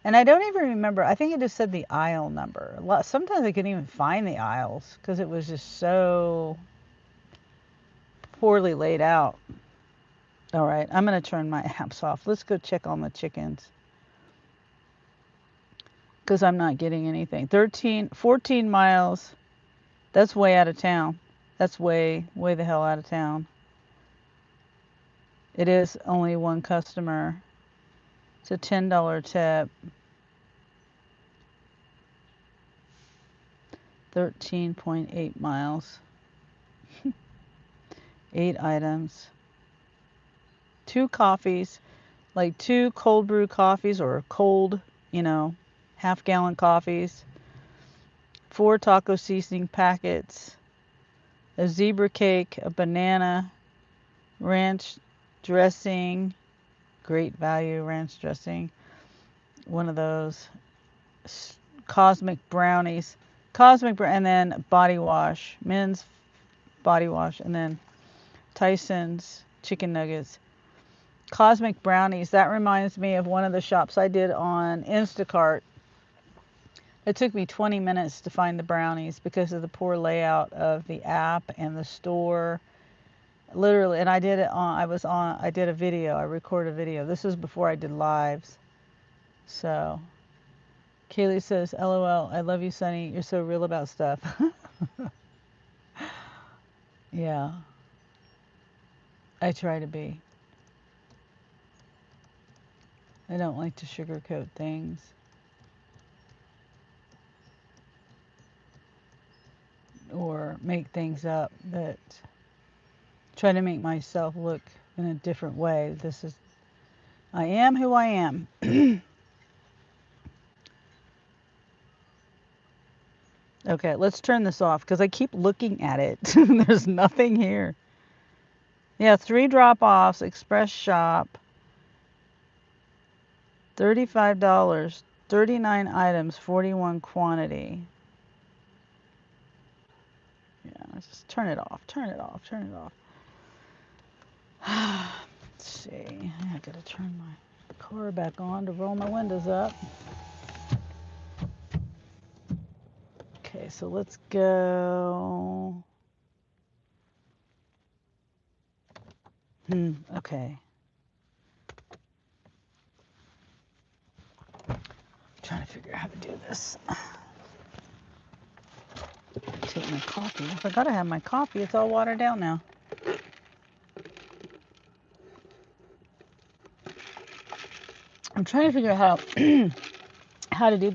And I don't even remember. I think it just said the aisle number. Sometimes I couldn't even find the aisles because it was just so poorly laid out. All right, I'm going to turn my apps off. Let's go check on the chickens because I'm not getting anything. 14 miles. That's way out of town. That's way the hell out of town. It is only one customer. It's a $10 tip. 13.8 miles. 8 items. 2 coffees, like 2 cold brew coffees or cold, half-gallon coffees. 4 taco seasoning packets. A zebra cake, a banana, ranch dressing, great value ranch dressing. One of those. Cosmic brownies. And then body wash, men's body wash, and then Tyson's chicken nuggets. Cosmic brownies, that reminds me of one of the shops I did on Instacart. It took me 20 minutes to find the brownies because of the poor layout of the app and the store. Literally, and I did a video, I recorded a video. This was before I did lives. So, Kaylee says, LOL, I love you, Sunny. You're so real about stuff. Yeah, I try to be. I don't like to sugarcoat things. Or make things up that try to make myself look in a different way. I am who I am. Okay, let's turn this off because I keep looking at it. There's nothing here. Yeah, 3 drop-offs, express shop, $35, 39 items, 41 quantity. Yeah, just turn it off, turn it off, turn it off. Let's see, I gotta turn my car back on to roll my windows up. Okay, so let's go. Okay. Trying to figure out how to do this. Take my coffee. I forgot I have my coffee. It's all watered down now. I'm trying to figure out how to do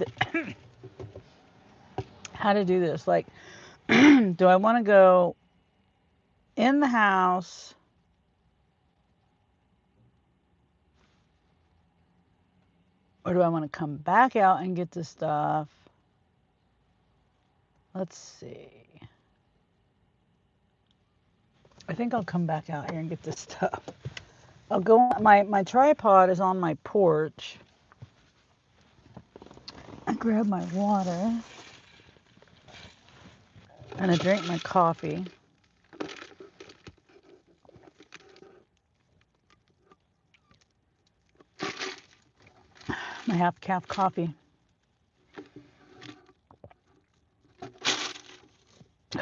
how to do this. Like, do I want to go in the house? Or do I want to come back out and get the stuff? Let's see. I think I'll come back out here and get this stuff. I'll go, my tripod is on my porch. I grab my water and I drink my coffee. My half-calf coffee.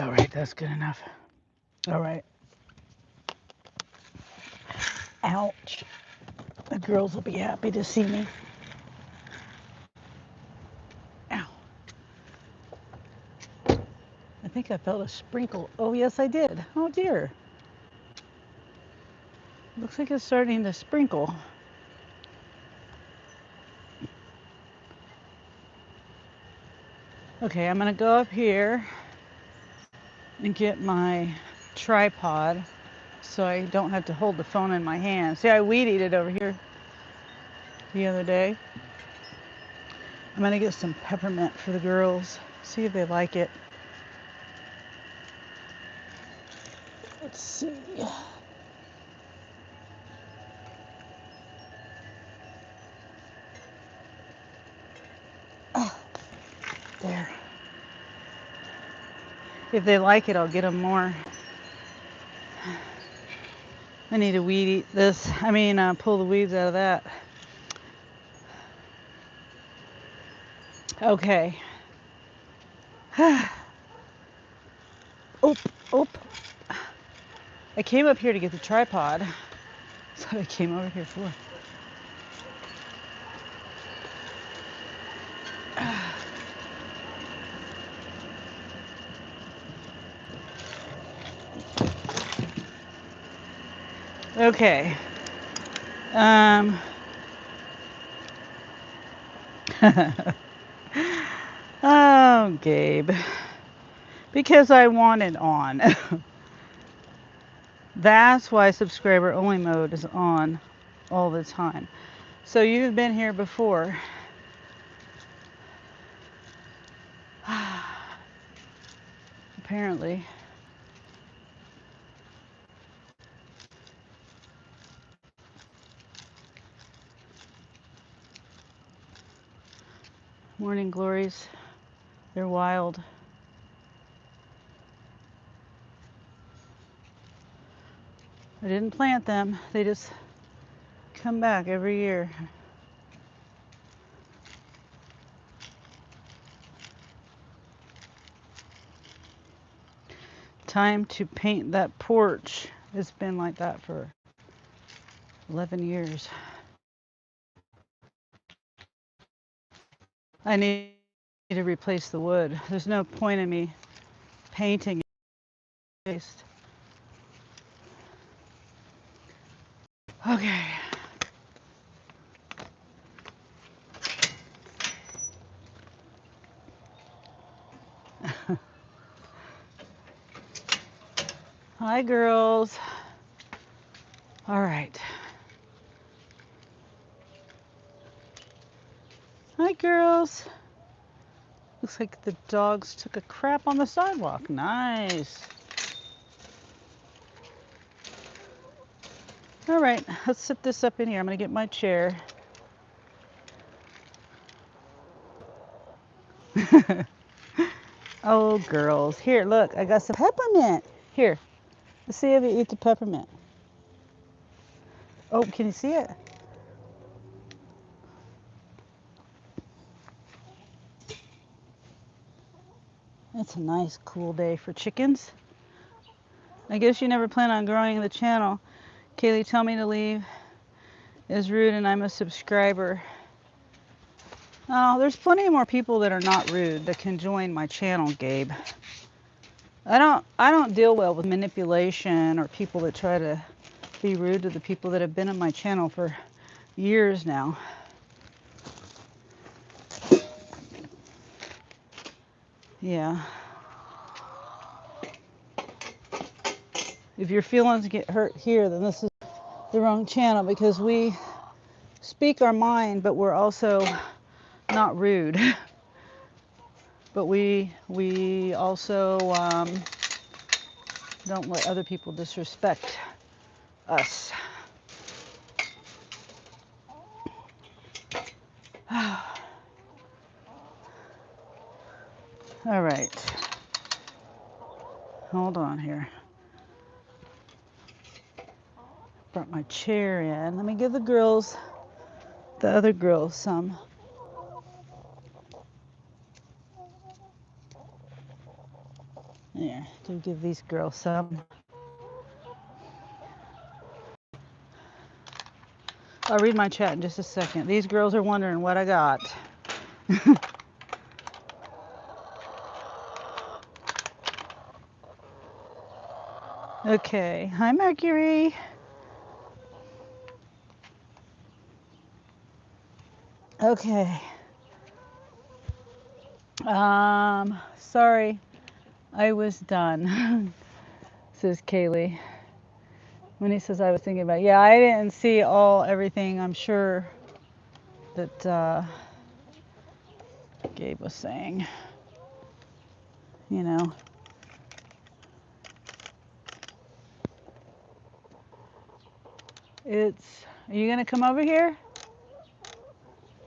All right, that's good enough. All right. Ouch. The girls will be happy to see me. Ow. I think I felt a sprinkle. Oh, yes, I did. Oh, dear. Looks like it's starting to sprinkle. Okay, I'm going to go up here and get my tripod so I don't have to hold the phone in my hand. See, I weed eated over here the other day. I'm going to get some peppermint for the girls, see if they like it. Let's see. Oh, there. If they like it, I'll get them more. I need to weed eat this. Pull the weeds out of that. Okay. Oop, oop. I came up here to get the tripod. That's what I came over here for. Okay. Oh, Gabe. Because I want it on. That's why subscriber only mode is on all the time. So you've been here before. Apparently. Morning glories. They're wild. I didn't plant them. They just come back every year. Time to paint that porch. It's been like that for 11 years. I need to replace the wood. There's no point in me painting it. Okay. Hi, girls. All right. Hi, girls. Looks like the dogs took a crap on the sidewalk. Nice. All right, let's sit this up in here. I'm gonna get my chair. Oh, girls. Here, look, I got some peppermint. Here, let's see if you eat the peppermint. Oh, can you see it? It's a nice, cool day for chickens. I guess you never plan on growing the channel. Kaylee, tell me to leave. Is rude and I'm a subscriber. Oh, there's plenty more people that are not rude that can join my channel, Gabe. I don't deal well with manipulation or people that try to be rude to the people that have been on my channel for years now. Yeah. If your feelings get hurt here, then this is the wrong channel because we speak our mind, but we're also not rude. But we also don't let other people disrespect us. All right. Hold on here. Brought my chair in. Let me give the other girls some. There, do give these girls some. I'll read my chat in just a second. These girls are wondering what I got. Okay, hi Mercury. Okay. Sorry, I was done, says Kaylee. When he says I was thinking about it. Yeah, I didn't see everything, I'm sure, that Gabe was saying. You know. Are you gonna come over here?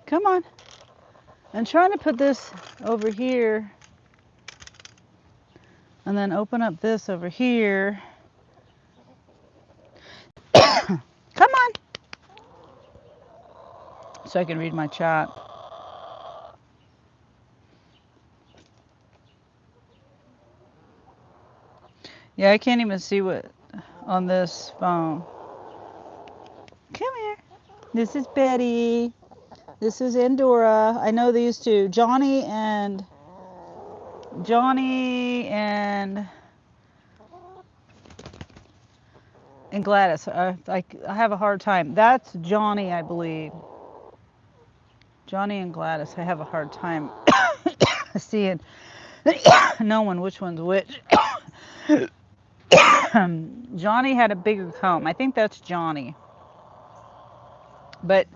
Come on. I'm trying to put this over here and then open up this over here. Come on. So I can read my chat. Yeah, I can't even see what on this phone. Come here. This is Betty. This is Andorra. I know these two, Johnny and Gladys. I have a hard time. That's Johnny, I believe. Johnny and Gladys. I have a hard time seeing knowing which one's which. Johnny had a bigger comb. I think that's Johnny. But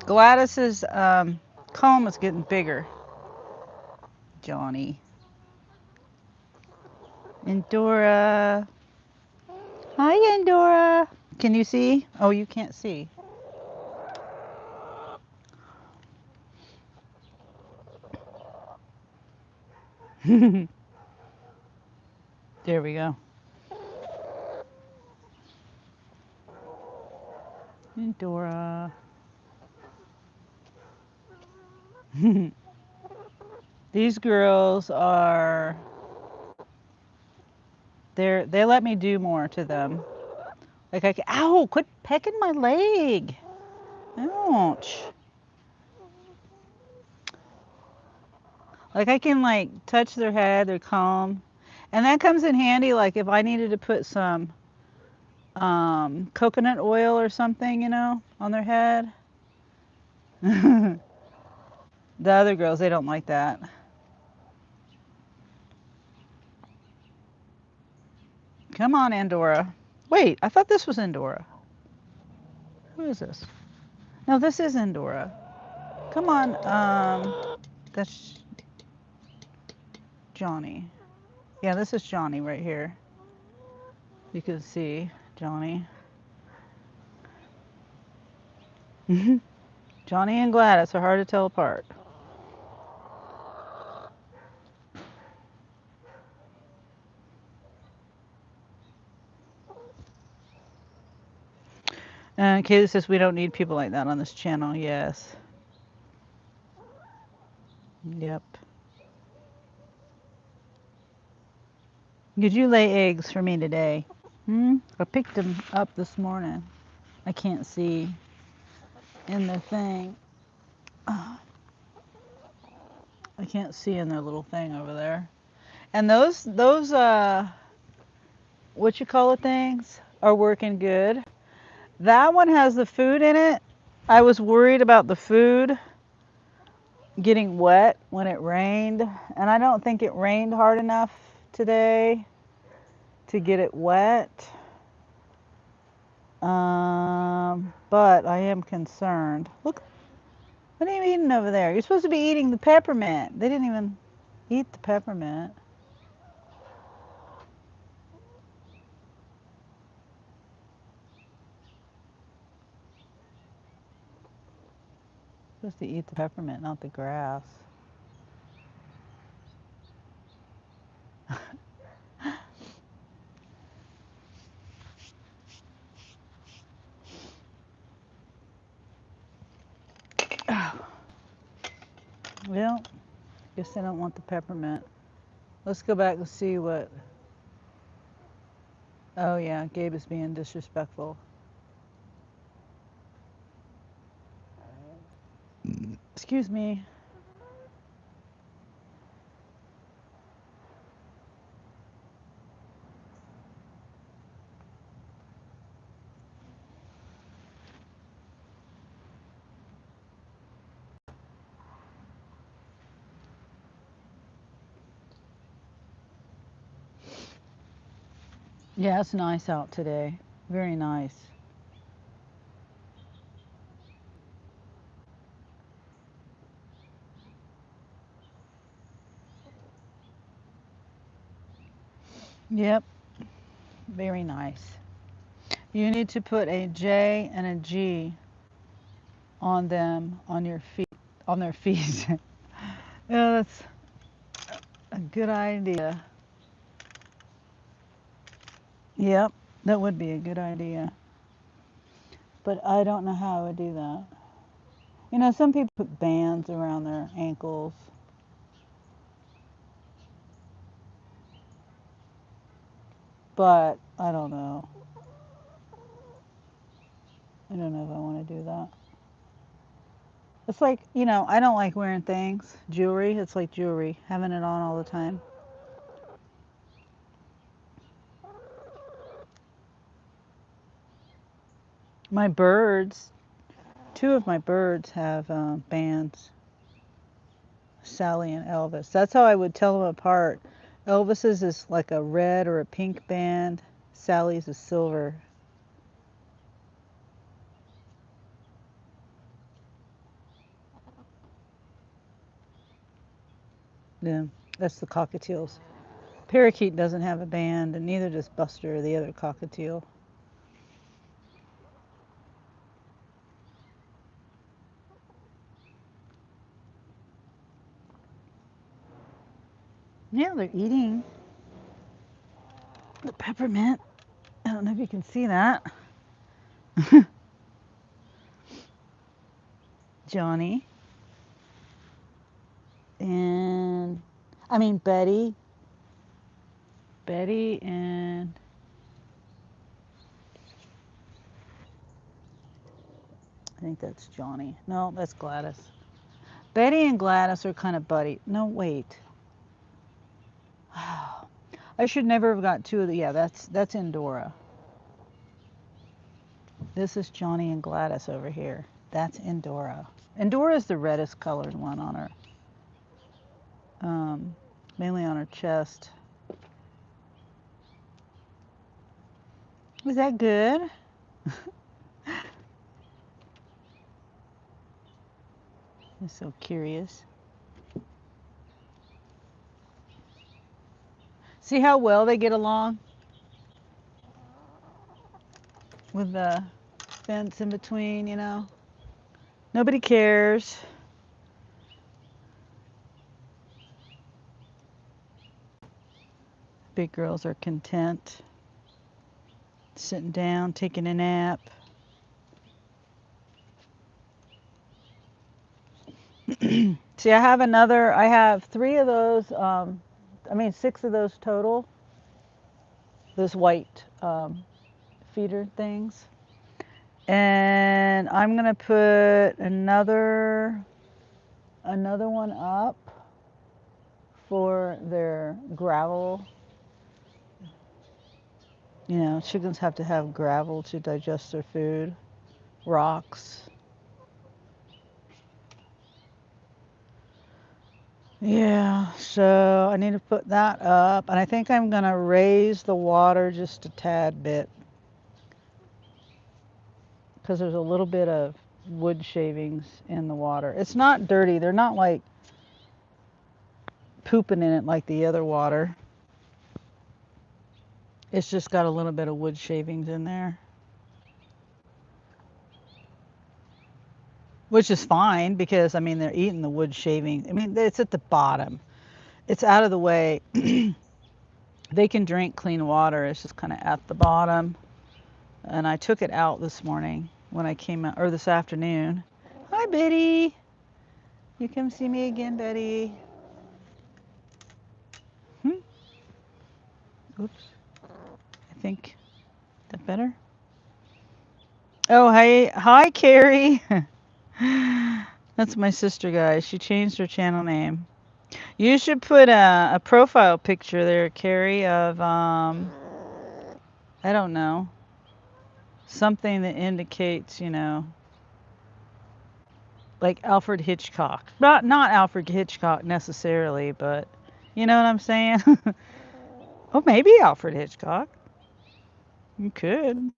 Gladys's comb is getting bigger. Johnny. Andorra. Hi, Andorra. Can you see? Oh, you can't see. There we go. Andorra. These girls are, they let me do more to them. Like ow, quit pecking my leg. Ouch. Like I can touch their head, their comb. And that comes in handy like if I needed to put some coconut oil or something, on their head. The other girls, they don't like that. Come on, Andorra. Wait, I thought this was Andorra. Who is this? No, this is Andorra. Come on, that's Johnny. Yeah, this is Johnny right here. You can see Johnny. Johnny and Gladys are hard to tell apart. And Kayla says we don't need people like that on this channel. Yes. Yep. Did you lay eggs for me today? I picked them up this morning. I can't see in the thing. I can't see in their little thing over there. And those what you call it things are working good. That one has the food in it. I was worried about the food getting wet when it rained, and I don't think it rained hard enough today to get it wet. But I am concerned. Look, what are you eating over there? You're supposed to be eating the peppermint. They didn't even eat the peppermint. Supposed to eat the peppermint, not the grass. Well, guess they don't want the peppermint. Let's go back and see what. Oh yeah, Gabe is being disrespectful. Excuse me. Yeah, it's nice out today. Very nice. Yep, very nice. You need to put a J and a G on them on your feet, on their feet. Yeah, that's a good idea. Yep, that would be a good idea. But I don't know how I would do that. You know, some people put bands around their ankles. But I don't know. I don't know if I want to do that. It's like, you know, I don't like wearing things, jewelry. It's like jewelry, having it on all the time. My birds, two of my birds have bands, Sally and Elvis. That's how I would tell them apart. Elvis's is like a red or a pink band, Sally's is silver. Yeah, that's the cockatiels. Parakeet doesn't have a band, and neither does Buster, the other cockatiel. Yeah, they're eating the peppermint. I don't know if you can see that. Johnny and I mean Betty. Betty and I think that's Johnny. No, that's Gladys. Betty and Gladys are kind of buddy. No, wait. I should never have got two of the. Yeah, that's Endora. This is Johnny and Gladys over here. That's Endora. Endora is the reddest colored one on her, mainly on her chest. Was that good? I'm so curious. See how well they get along with the fence in between, you know? Nobody cares. Big girls are content, sitting down, taking a nap. See, I have three of those, I mean, six of those total. those white feeder things. And I'm gonna put another one up for their gravel. You know, chickens have to have gravel to digest their food, rocks. Yeah, so I need to put that up, and I think I'm gonna raise the water just a tad bit because there's a little bit of wood shavings in the water. It's not dirty. They're not like pooping in it like the other water. It's just got a little bit of wood shavings in there, which is fine because I mean they're eating the wood shavings. I mean it's at the bottom. It's out of the way. They can drink clean water. It's just kind of at the bottom. And I took it out this morning when I came out, or this afternoon. Hi, Betty. You come see me again, Betty. Hmm? Oops. I think that better. Oh, hi, Carrie. That's my sister, guys. She changed her channel name. You should put a profile picture there, Carrie, of I don't know, something that indicates, you know, like Alfred Hitchcock. Not Alfred Hitchcock necessarily, but you know what I'm saying? Oh, maybe Alfred Hitchcock. You could.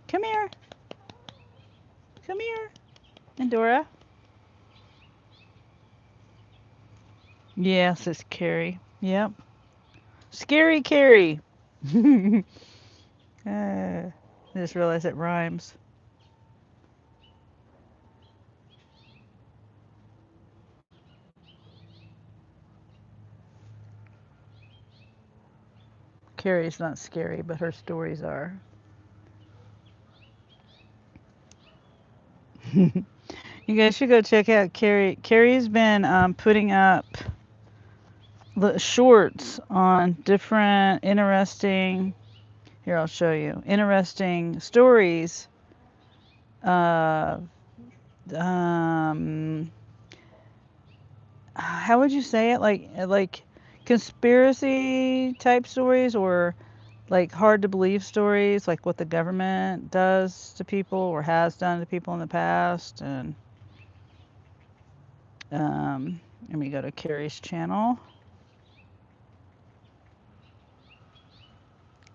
Come here. Come here. Endora. Yes, it's Carrie. Yep. Scary Carrie. I just realized it rhymes. Carrie's not scary, but her stories are. You guys should go check out Carrie. Carrie's been putting up shorts on different interesting. Here, I'll show you. Interesting stories. Uh, um, how would you say it? Like conspiracy type stories, or like hard to believe stories, like what the government does to people or has done to people in the past. And let me go to Carrie's channel.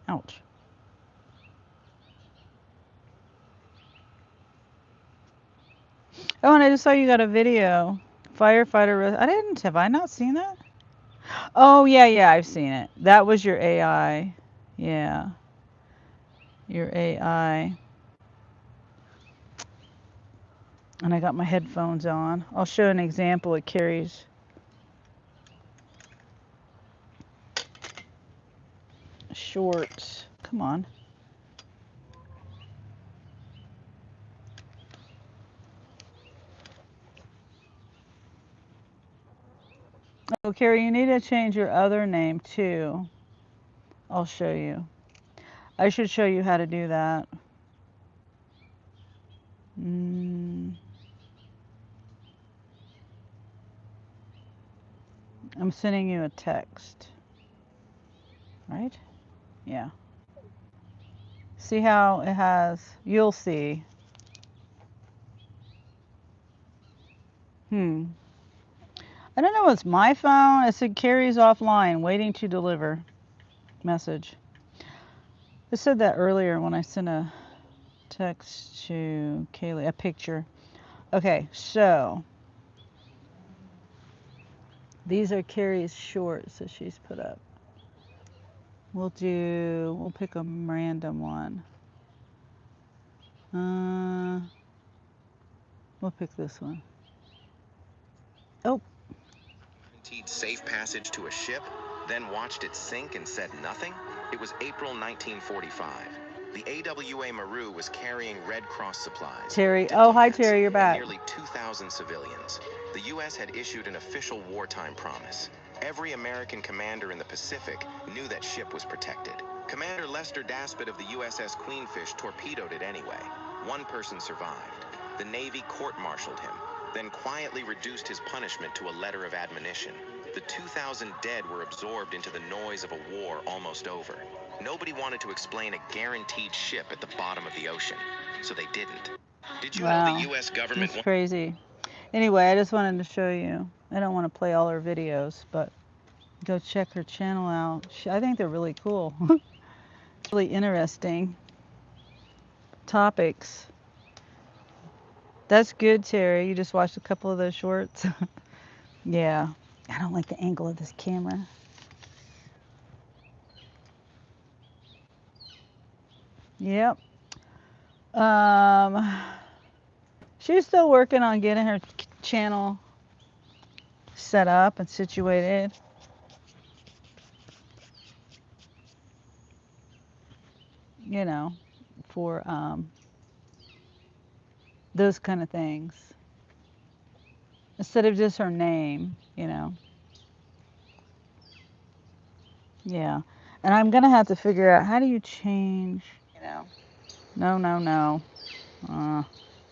Ouch. Oh, and I just saw you got a video. Firefighter. I didn't. Have I not seen that? Oh, yeah, yeah, I've seen it. That was your AI. Yeah, your AI. And I got my headphones on. I'll show an example of Carrie's shorts. Come on. Oh, Carrie, you need to change your other name too. I'll show you. I should show you how to do that. I'm sending you a text. Right? Yeah. See how it has, you'll see. I don't know, it's my phone. It said Carrie's offline, waiting to deliver message. I said that earlier when I sent a text to Kaylee, a picture. Okay, so these are Carrie's shorts that she's put up. We'll pick a random one. We'll pick this one. Oh. Guaranteed safe passage to a ship, then watched it sink and said nothing? It was April 1945. The AWA Maru was carrying Red Cross supplies. Terry. Oh, hi, diplomats, Terry. You're and back. nearly 2,000 civilians. The U.S. had issued an official wartime promise. Every American commander in the Pacific knew that ship was protected. Commander Lester Daspit of the USS Queenfish torpedoed it anyway. One person survived. The Navy court-martialed him, then quietly reduced his punishment to a letter of admonition. The 2,000 dead were absorbed into the noise of a war almost over. Nobody wanted to explain a guaranteed ship at the bottom of the ocean, so they didn't. Did you know the U.S. government... That's crazy. Anyway, I just wanted to show you. I don't want to play all her videos, but go check her channel out. I think they're really cool. Really interesting topics. That's good, Terry. You just watched a couple of those shorts. Yeah. I don't like the angle of this camera. Yep. She's still working on getting her channel set up and situated. You know, for those kind of things. Instead of just her name, you know. Yeah. And I'm going to have to figure out, how do you change, you know. No.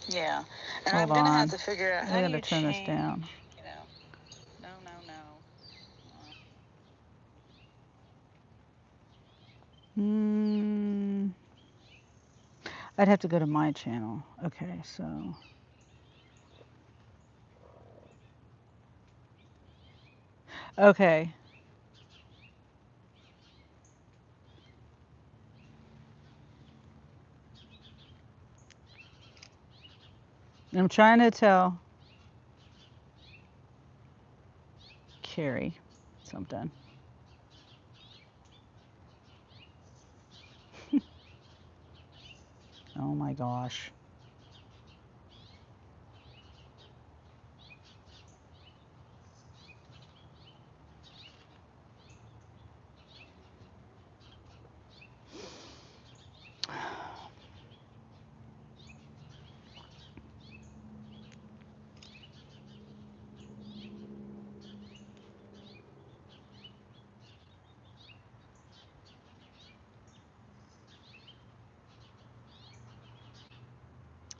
Yeah. And I'm going to have to figure out, how do you turn this down. You know. No. I'd have to go to my channel. Okay, so. Okay. I'm trying to tell Carrie something. Oh my gosh.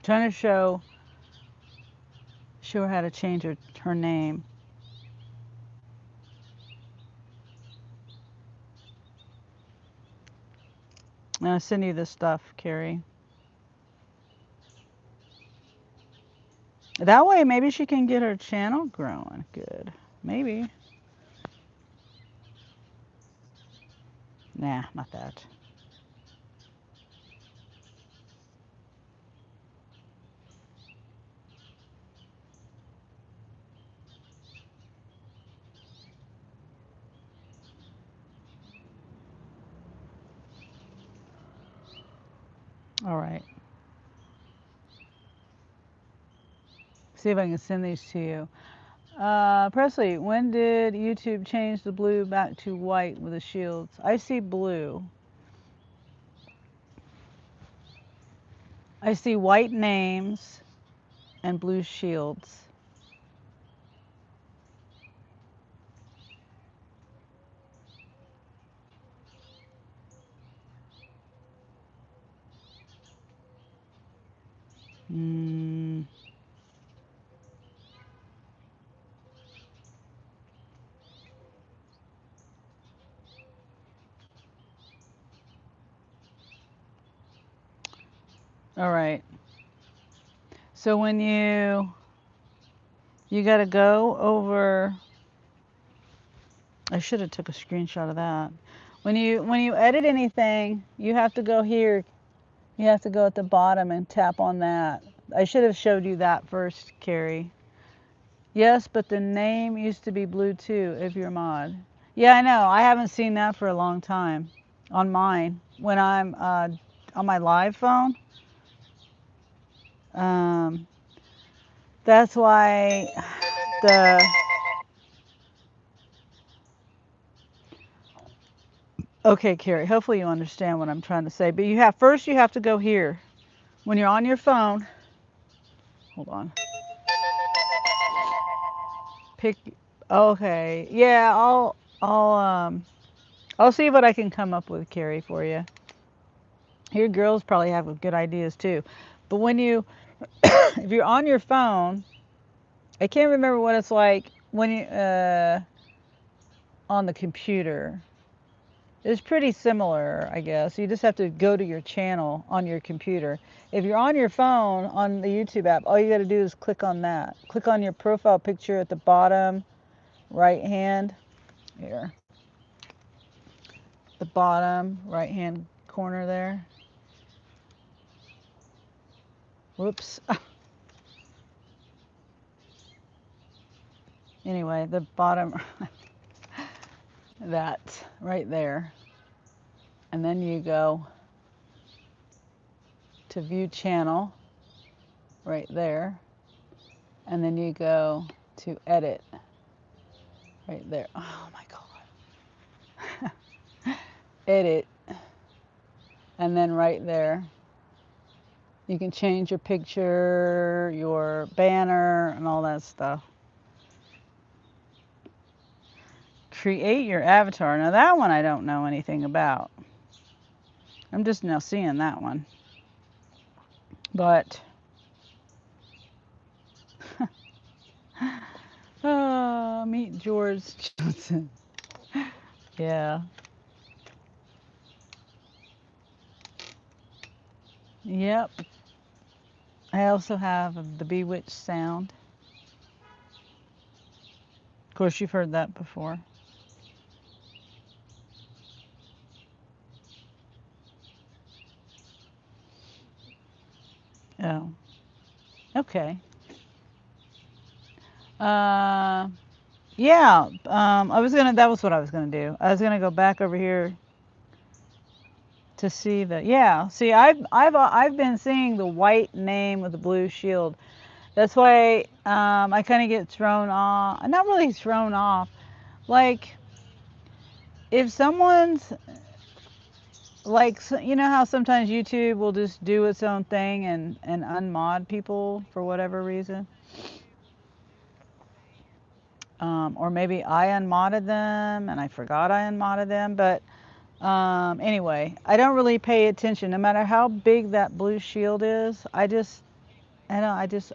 Trying to show her how to change her name. I'll send you this stuff, Carrie. That way, maybe she can get her channel growing. Good. Maybe. Nah, not that. All right. See if I can send these to you. Presley, when did YouTube change the blue back to white with the shields? I see blue. I see white names and blue shields. All right. So when you got to go over, I should have took a screenshot of that. When you edit anything, you have to go here. You have to go at the bottom and tap on that. I should have showed you that first, Carrie. Yes, but the name used to be blue too if you're mod. Yeah, I know. I haven't seen that for a long time on mine. When I'm on my live phone, that's why Okay, Carrie, hopefully you understand what I'm trying to say. But first you have to go here. When you're on your phone, hold on. Pick, okay. Yeah, I'll see what I can come up with, Carrie, for you. Your girls probably have good ideas too. But when if you're on your phone, I can't remember what it's like when you, on the computer. It's pretty similar, I guess. You just have to go to your channel on your computer. If you're on your phone on the YouTube app, all you got to do is click on that. Click on your profile picture at the bottom right hand. Here. The bottom right hand corner there. Whoops. Anyway, the bottom, that right there. And then you go to view channel right there. And then you go to edit right there. Oh my God. Edit. And then right there, you can change your picture, your banner, and all that stuff. Create your avatar. Now that one I don't know anything about. I'm just now seeing that one. But meet George Johnson. Yeah. Yep. I also have the Bewitched sound. Of course, you've heard that before. Oh. Okay. Yeah. That was what I was gonna do. I was gonna go back over here to see yeah. See, I've been seeing the white name with the blue shield. That's why I kind of get thrown off. Not really thrown off. Like, if someone's like, you know how sometimes YouTube will just do its own thing and unmod people for whatever reason, or maybe I unmodded them and I forgot I unmodded them. But anyway, I don't really pay attention. No matter how big that blue shield is, I just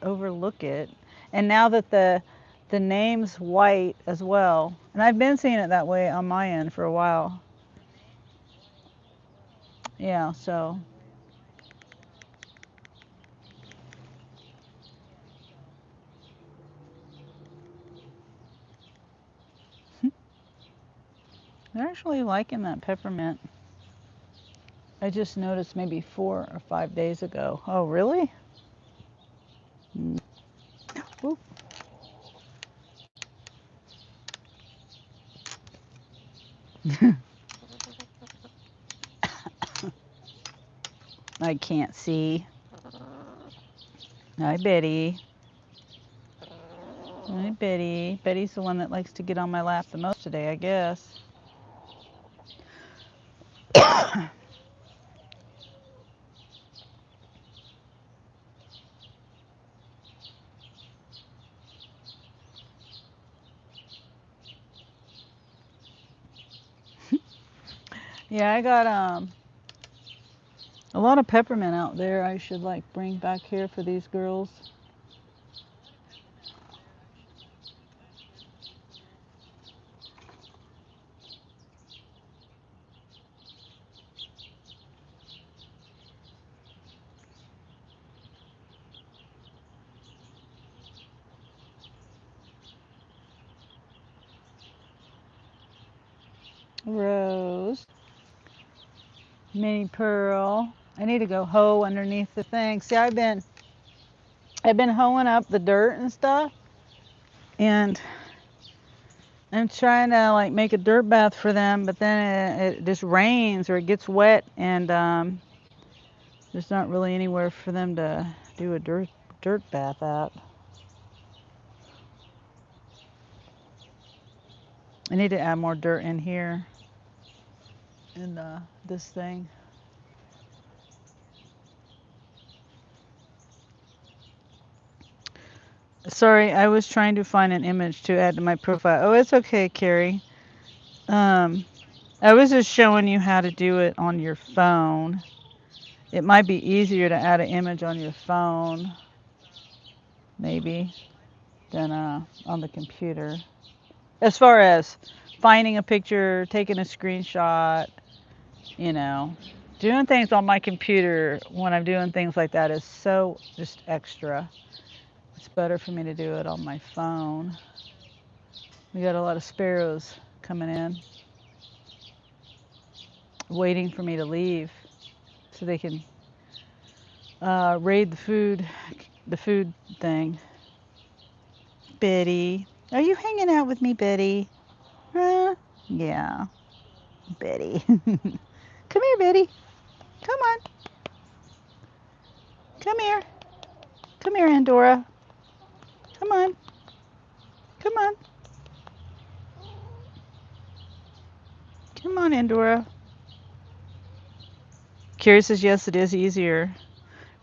overlook it. And now that the name's white as well, and I've been seeing it that way on my end for a while. Yeah, so they're actually liking that peppermint. I just noticed maybe 4 or 5 days ago. Oh, really? Mm. Oop. I can't see. Hi, Betty. Hi, Betty. Betty's the one that likes to get on my lap the most today, I guess. Yeah, I got a lot of peppermint out there. I should like bring back here for these girls. Rose, mini pearl. I need to go hoe underneath the thing. See, I've been hoeing up the dirt and stuff, and I'm trying to like make a dirt bath for them, but then it just rains or it gets wet, and there's not really anywhere for them to do a dirt bath at. I need to add more dirt in here. in this thing. Sorry, I was trying to find an image to add to my profile. Oh, it's okay, Carrie. Um, I was just showing you how to do it on your phone. It might be easier to add an image on your phone, maybe, than on the computer. As far as finding a picture, taking a screenshot, you know, doing things on my computer when I'm doing things like that is so just extra. It's better for me to do it on my phone. We got a lot of sparrows coming in, waiting for me to leave so they can raid the food thing. Betty, are you hanging out with me, Betty? Huh? Yeah, Betty. Come here, Betty. Come on. Come here. Come here, Andorra. Come on. Come on. Come on, Andorra. Carrie says, yes, it is easier.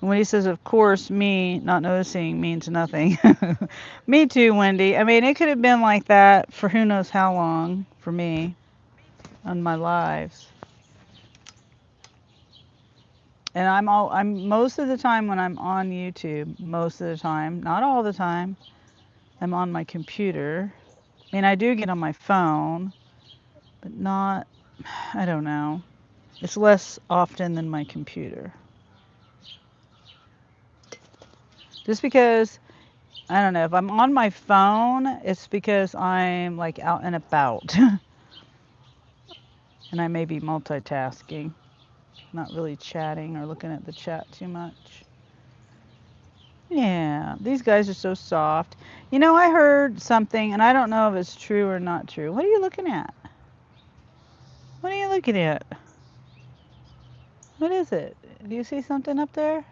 And when he says, of course, me not noticing means nothing. Me too, Wendy. I mean, it could have been like that for who knows how long for me on my lives. And I'm most of the time when I'm on YouTube, most of the time, not all the time, I'm on my computer. I mean, I do get on my phone, but not, I don't know. It's less often than my computer. Just because, I don't know, if I'm on my phone, it's because I'm like out and about. And I may be multitasking, not really chatting or looking at the chat too much. Yeah, these guys are so soft. You know, I heard something, and I don't know if it's true or not true. What are you looking at? What are you looking at? What is it? Do you see something up there?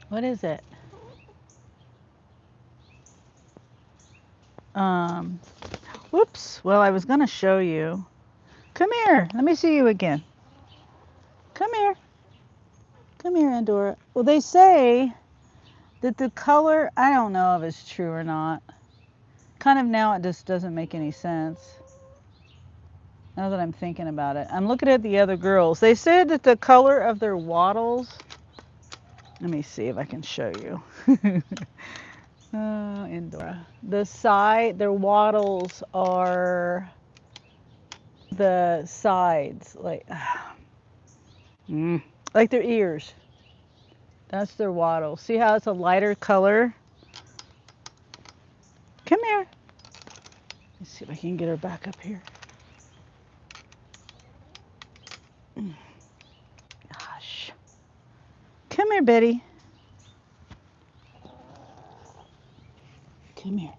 What is it? Um, whoops. Well, I was going to show you. Come here. Let me see you again. Come here. Come here, Andorra. Well, they say that the color, I don't know if it's true or not. Kind of now it just doesn't make any sense. Now that I'm thinking about it. I'm looking at the other girls. They said that the color of their wattles, let me see if I can show you. Indora. The side, their wattles are the sides, like their ears. That's their wattle. See how it's a lighter color? Come here. Let's see if I can get her back up here. Gosh. Come here, Betty. Come here.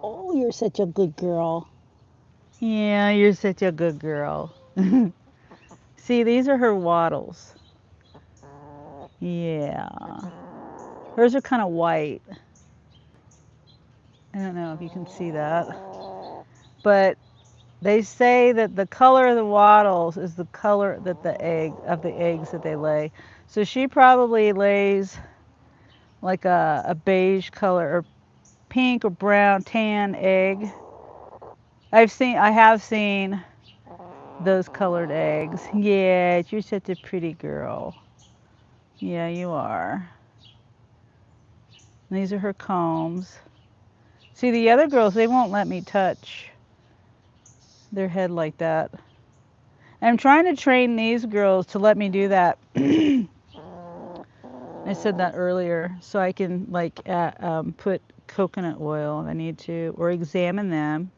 Oh, you're such a good girl. Yeah, you're such a good girl. See, these are her wattles. Yeah. Hers are kind of white. I don't know if you can see that. But they say that the color of the wattles is the color that the eggs that they lay. So she probably lays like a beige color or pink or brown tan egg. I have seen those colored eggs. Yeah, you're such a pretty girl. Yeah, you are. And these are her combs. See, the other girls, they won't let me touch their head like that. I'm trying to train these girls to let me do that. I said that earlier, so I can put coconut oil if I need to, or examine them.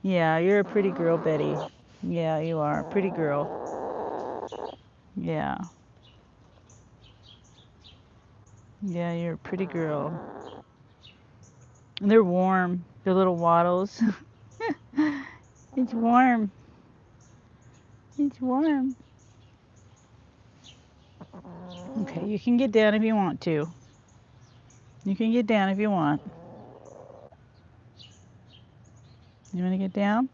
Yeah, you're a pretty girl, Betty. Yeah, you are a pretty girl. Yeah. Yeah, you're a pretty girl. And they're warm. They're little waddles. It's warm. It's warm. Okay, you can get down if you want to. You can get down if you want. You want to get down?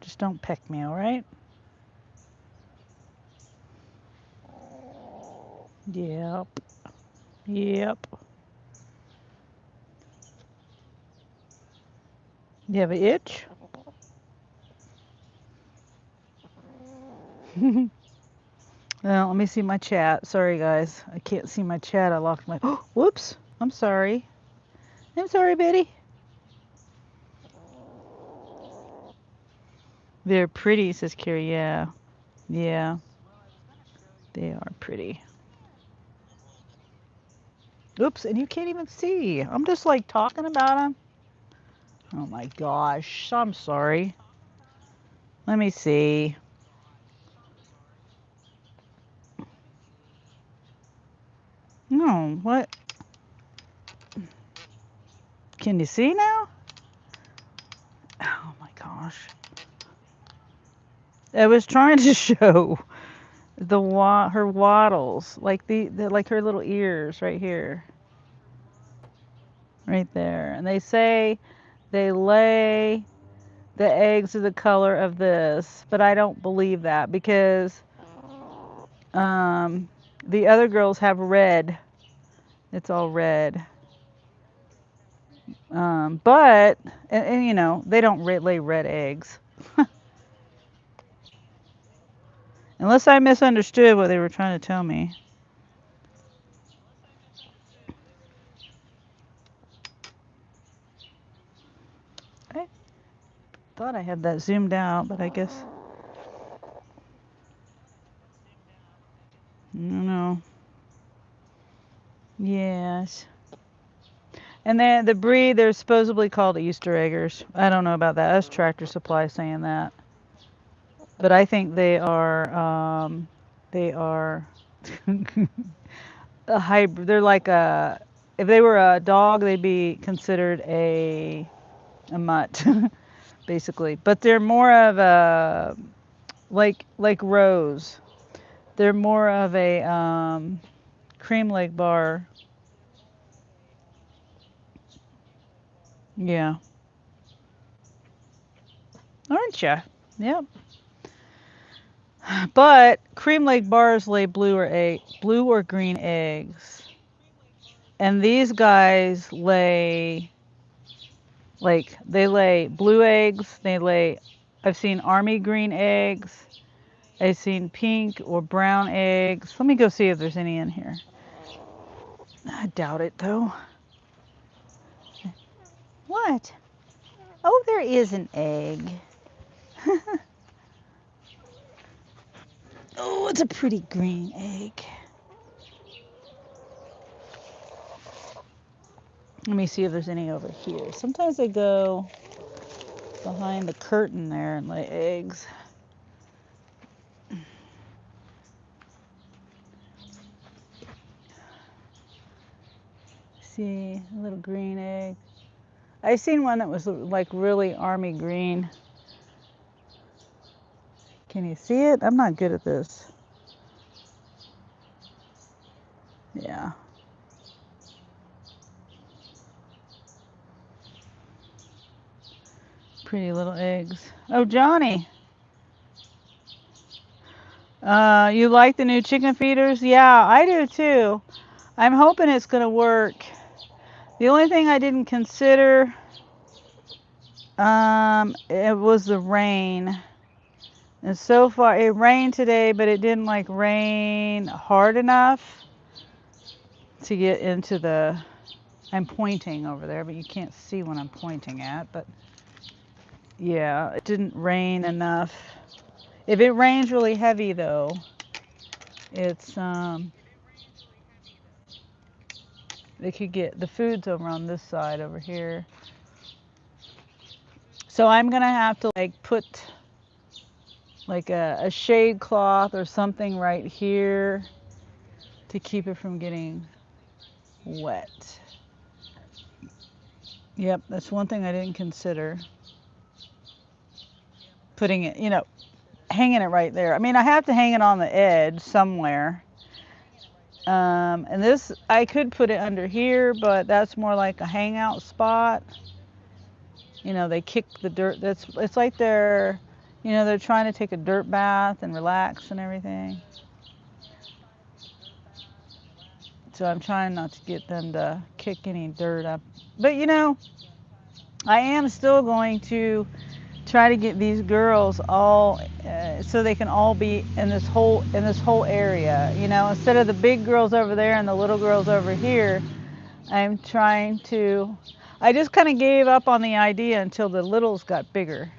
Just don't peck me, all right? Yep. Yep. You have an itch? Well, let me see my chat. Sorry, guys. I can't see my chat. I locked my... Oh, whoops. I'm sorry. I'm sorry, Betty. They're pretty, says Carrie. Yeah. Yeah. They are pretty. Oops, and you can't even see. I'm just like talking about them. Oh my gosh. I'm sorry. Let me see. No, what? Can you see now? Oh my gosh. I was trying to show the her wattles, like the like her little ears right here. Right there. And they say they lay the eggs are the color of this, but I don't believe that because the other girls have red. It's all red. But and you know they don't lay red eggs, unless I misunderstood what they were trying to tell me. I thought I had that zoomed out, but I guess no. Yes. And then the breed, they're supposedly called Easter eggers. I don't know about that. That's Tractor Supply saying that. But I think they are a hybrid. They're like a, if they were a dog, they'd be considered a mutt, basically. But they're more of a, like Rose. They're more of a cream leg bar. Yeah. Aren't you? Yep. But cream leg bars lay blue or green eggs. And these guys lay, like, they lay blue eggs. I've seen army green eggs. I've seen pink or brown eggs. Let me go see if there's any in here. I doubt it, though. What? Oh, there is an egg. Oh, it's a pretty green egg. Let me see if there's any over here. Sometimes they go behind the curtain there and lay eggs. See, a little green egg. I seen one that was like really army green. Can you see it? I'm not good at this. Yeah. Pretty little eggs. Oh, Johnny. You like the new chicken feeders? Yeah, I do too. I'm hoping it's going to work. The only thing I didn't consider it was the rain. And so far it rained today, but it didn't like rain hard enough to get into the, I'm pointing over there, but you can't see what I'm pointing at, but yeah, it didn't rain enough. If it rains really heavy though, it's they could get the food's over on this side over here. So I'm gonna have to like put like a shade cloth or something right here to keep it from getting wet. Yep, that's one thing I didn't consider. Putting it, you know, hanging it right there. I mean, I have to hang it on the edge somewhere. And this, I could put it under here, but that's more like a hangout spot. You know, they kick the dirt. It's like they're, you know, they're trying to take a dirt bath and relax and everything. So I'm trying not to get them to kick any dirt up. But you know, I am still going to try to get these girls all so they can all be in this whole area. You know, instead of the big girls over there and the little girls over here, I'm trying to. I just kind of gave up on the idea until the littles got bigger,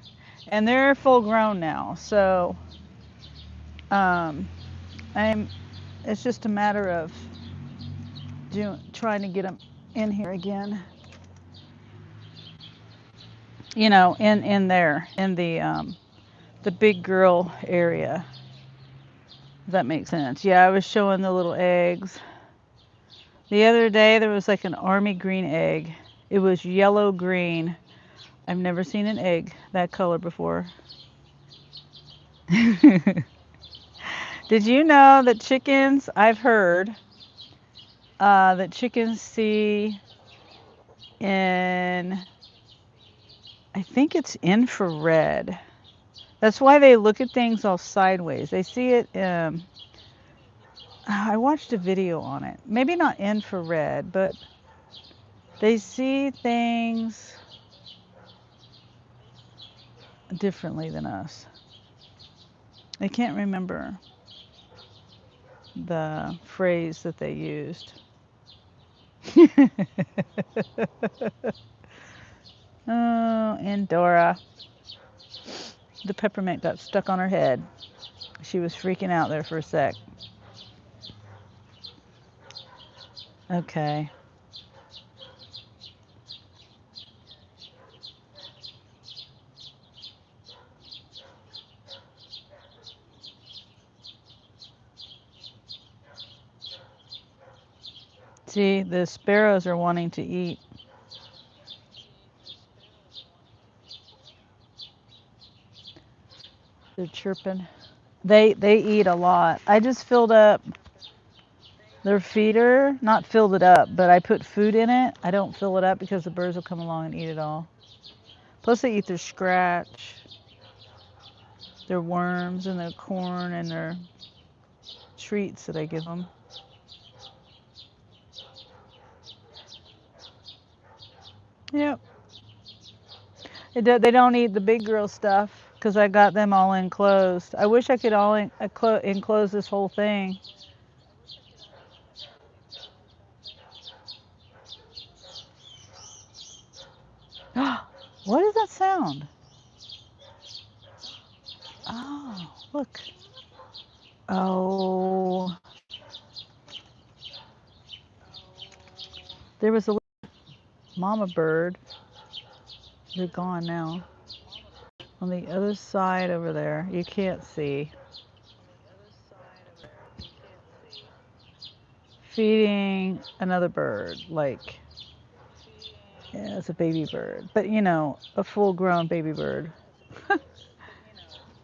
and they're full grown now. So um, I'm. It's just a matter of trying to get them in here again. You know, in there in the big girl area. If that makes sense. Yeah, I was showing the little eggs. The other day there was like an army green egg. It was yellow green. I've never seen an egg that color before. Did you know that chickens, I've heard, that chickens see in, I think it's infrared. That's why they look at things all sideways. They see it, I watched a video on it. Maybe not infrared, but they see things differently than us. I can't remember the phrase that they used. Oh, and Dora. The peppermint got stuck on her head. She was freaking out there for a sec. Okay. See, the sparrows are wanting to eat. They're chirping. They eat a lot. I just filled up their feeder, not filled it up, but I put food in it. I don't fill it up because the birds will come along and eat it all. Plus they eat their scratch, their worms and their corn and their treats that I give them. Yep. They don't eat the big girl stuff because I got them all enclosed. I wish I could all enclose this whole thing. What is that sound? Oh, look. Oh. There was a mama bird. They're gone now. On the other side over there, you can't see. Feeding another bird, like, yeah, it's a baby bird. But you know, a full grown baby bird.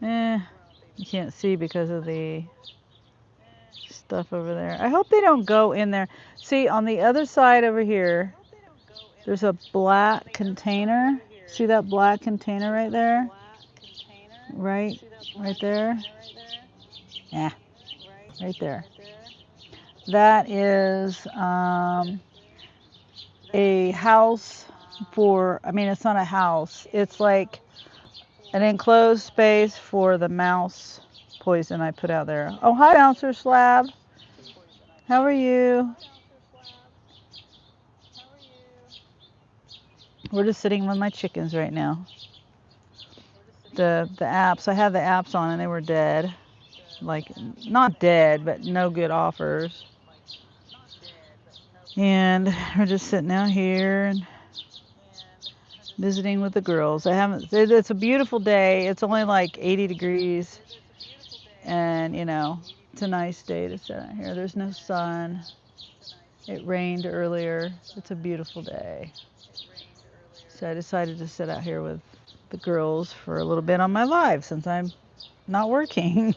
You can't see because of the stuff over there. I hope they don't go in there. See, on the other side over here, there's a black container. See that black container right there? Right there? Yeah, right there. That is a house for, I mean, it's not a house. It's like an enclosed space for the mouse poison I put out there. Oh, hi, Bouncer Slab. How are you? We're just sitting with my chickens right now. The apps, I had the apps on and they were dead. Like, not dead, but no good offers. And we're just sitting out here and visiting with the girls. It's a beautiful day. It's only like 80 degrees. And, you know, it's a nice day to sit out here. There's no sun. It rained earlier. It's a beautiful day. So I decided to sit out here with the girls for a little bit on my live since I'm not working.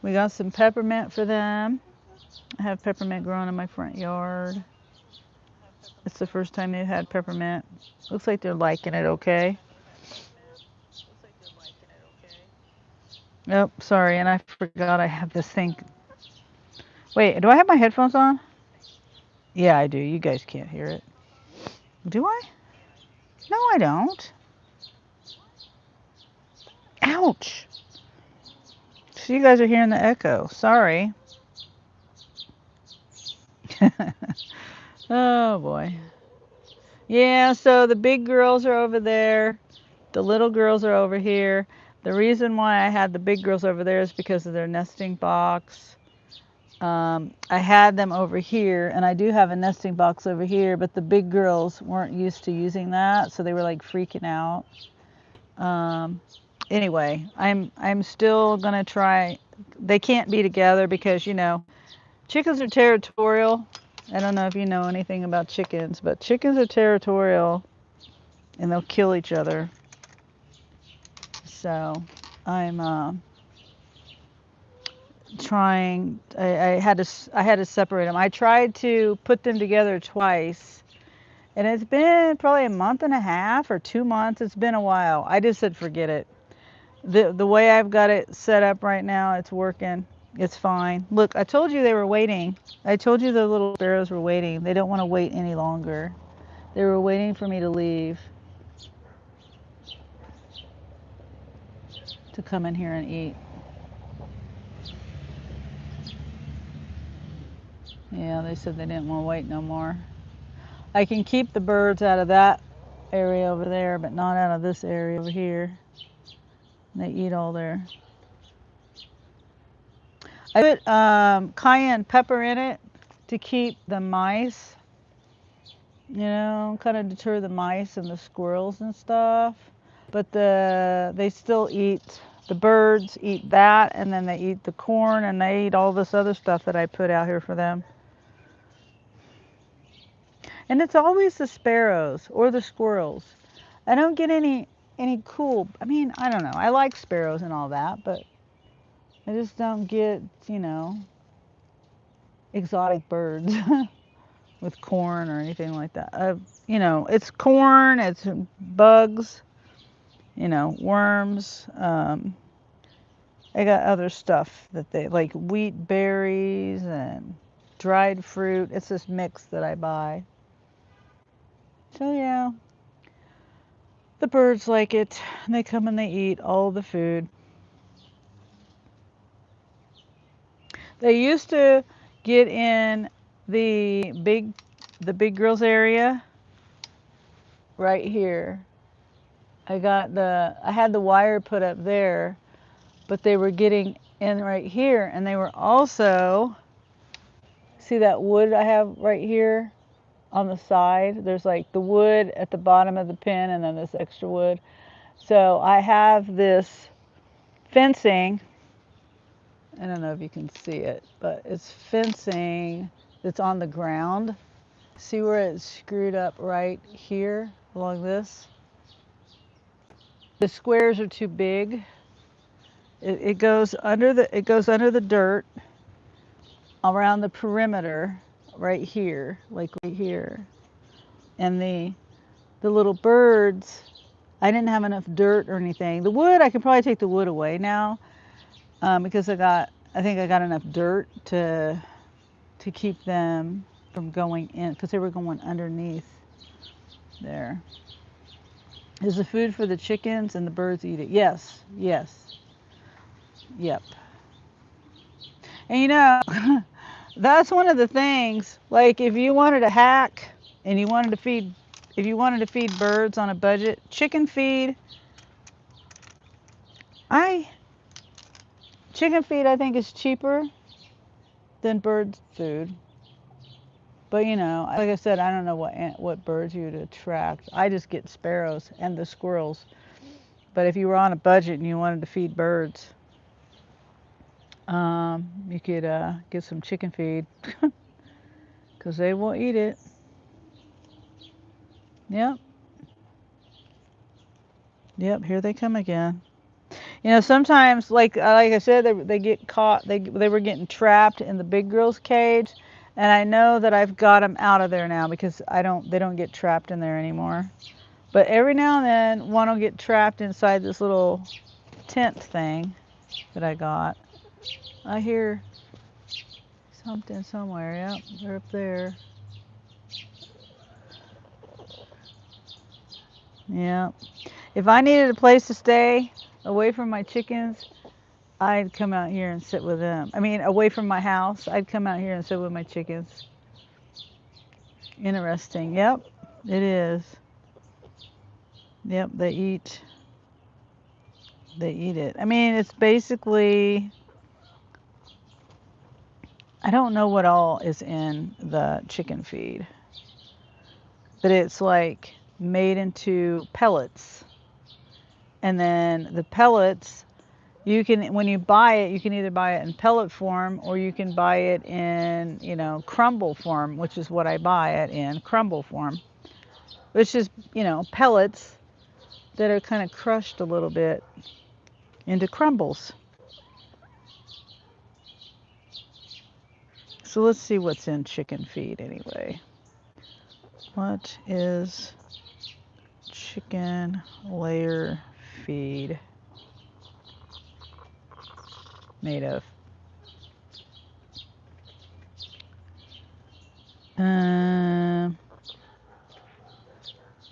We got some peppermint for them. I have peppermint growing in my front yard. It's the first time they've had peppermint. Looks like they're liking it okay. Oh, sorry, and I forgot I have this thing. Wait, do I have my headphones on? Yeah, I do. You guys can't hear it. Do I? No, I don't. Ouch. So you guys are hearing the echo. Sorry. Oh boy. Yeah, so the big girls are over there. The little girls are over here. The reason why I had the big girls over there is because of their nesting box. I had them over here, and I do have a nesting box over here, but the big girls weren't used to using that, so they were like freaking out. Anyway, I'm still gonna try. They can't be together because chickens are territorial. I don't know if you know anything about chickens, but chickens are territorial, and they'll kill each other. So I'm trying. I had to separate them. I tried to put them together twice, and it's been probably a month and a half or 2 months. It's been a while. I just said forget it. The way I've got it set up right now, it's working. It's fine. Look, I told you they were waiting. I told you the little sparrows were waiting. They don't want to wait any longer. They were waiting for me to leave to come in here and eat. Yeah, they said they didn't want to wait no more. I can keep the birds out of that area over there, but not out of this area over here. They eat all their... I put cayenne pepper in it to keep the mice, kind of deter the mice and the squirrels and stuff. But they still eat, the birds eat that, and then they eat the corn, and they eat all this other stuff that I put out here for them. And it's always the sparrows or the squirrels. I don't get any cool, I mean, I don't know. I like sparrows and all that, but I just don't get, exotic birds with corn or anything like that. It's corn, it's bugs, worms. I got other stuff that they like, wheat berries and dried fruit. It's this mix that I buy. So yeah, the birds like it. They come and they eat all the food. They used to get in the big girls area right here. I had the wire put up there, but they were getting in right here, and they were also, see that wood I have right here on the side? There's like the wood at the bottom of the pen and then this extra wood. So I have this fencing. I don't know if you can see it, but it's fencing that's on the ground. See where it's screwed up right here along this? The squares are too big. It goes under the dirt around the perimeter right here, like right here. And the little birds, I didn't have enough dirt or anything. The wood, I can probably take the wood away now because I think I got enough dirt to keep them from going in because they were going underneath there. Is the food for the chickens and the birds eat it? Yes, yes, yep. And that's one of the things, like if you wanted to hack and if you wanted to feed birds on a budget, chicken feed, chicken feed I think is cheaper than bird food. But like I said, I don't know what birds you would attract. I just get sparrows and the squirrels. But if you were on a budget and you wanted to feed birds, you could get some chicken feed because they will eat it. Yep. Yep, here they come again. Sometimes, like I said, they get caught. They were getting trapped in the big girl's cage, And I know that I've got them out of there now because they don't get trapped in there anymore. But every now and then one will get trapped inside this little tent thing that I got. I hear something somewhere. Yep, they're up there. Yeah. If I needed a place to stay away from my chickens, I'd come out here and sit with them. I mean, away from my house, I'd come out here and sit with my chickens. Interesting. Yep, it is. Yep, they eat it. I mean, it's basically, I don't know what all is in the chicken feed, but it's like made into pellets. And then the pellets, you can, when you buy it, you can either buy it in pellet form or you can buy it in, crumble form, which is what I buy it in, crumble form, which is, pellets that are kind of crushed a little bit into crumbles. So let's see what's in chicken feed anyway. What is chicken layer feed made of?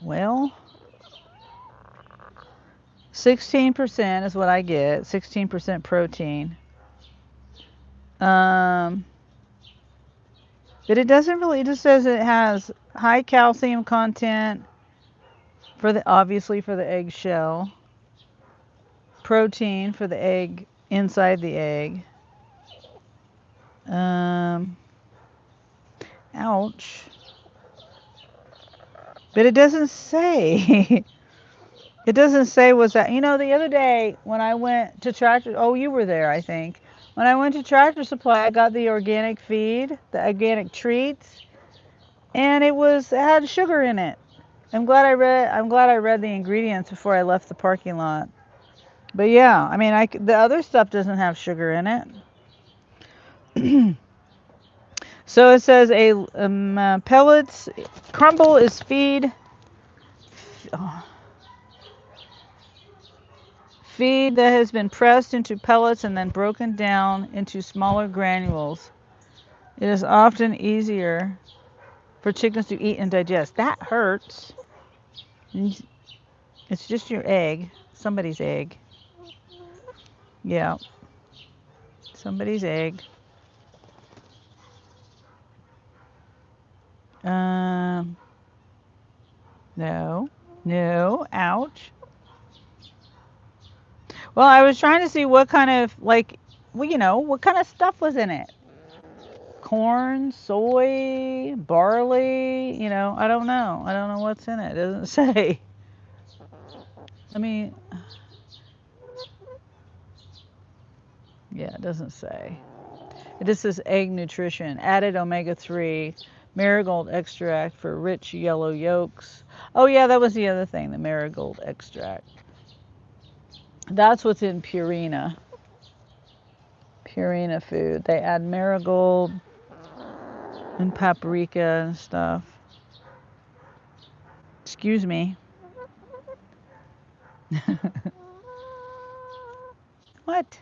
Well, 16% is what I get, 16% protein. But it doesn't really, it just says it has high calcium content obviously for the egg shell, protein for the egg inside the egg. Ouch. But it doesn't say. It doesn't say what's that. The other day when I went to Tractor, oh, you were there, I think. When I went to Tractor Supply, I got the organic feed, the organic treats, and it had sugar in it. I'm glad I read the ingredients before I left the parking lot. But yeah, I mean, the other stuff doesn't have sugar in it. So it says pellets, crumble is feed. Feed that has been pressed into pellets and then broken down into smaller granules. It is often easier for chickens to eat and digest. That hurts. It's just your egg. Somebody's egg. Yeah. Somebody's egg. No. Ouch. Well, I was trying to see what kind of, what kind of stuff was in it. Corn, soy, barley, I don't know. I don't know what's in it. It doesn't say. Yeah, it doesn't say. It just says egg nutrition, added omega-3, marigold extract for rich yellow yolks. Oh yeah, that was the other thing, the marigold extract. That's what's in Purina. Purina food. They add marigold and paprika and stuff. Excuse me. What?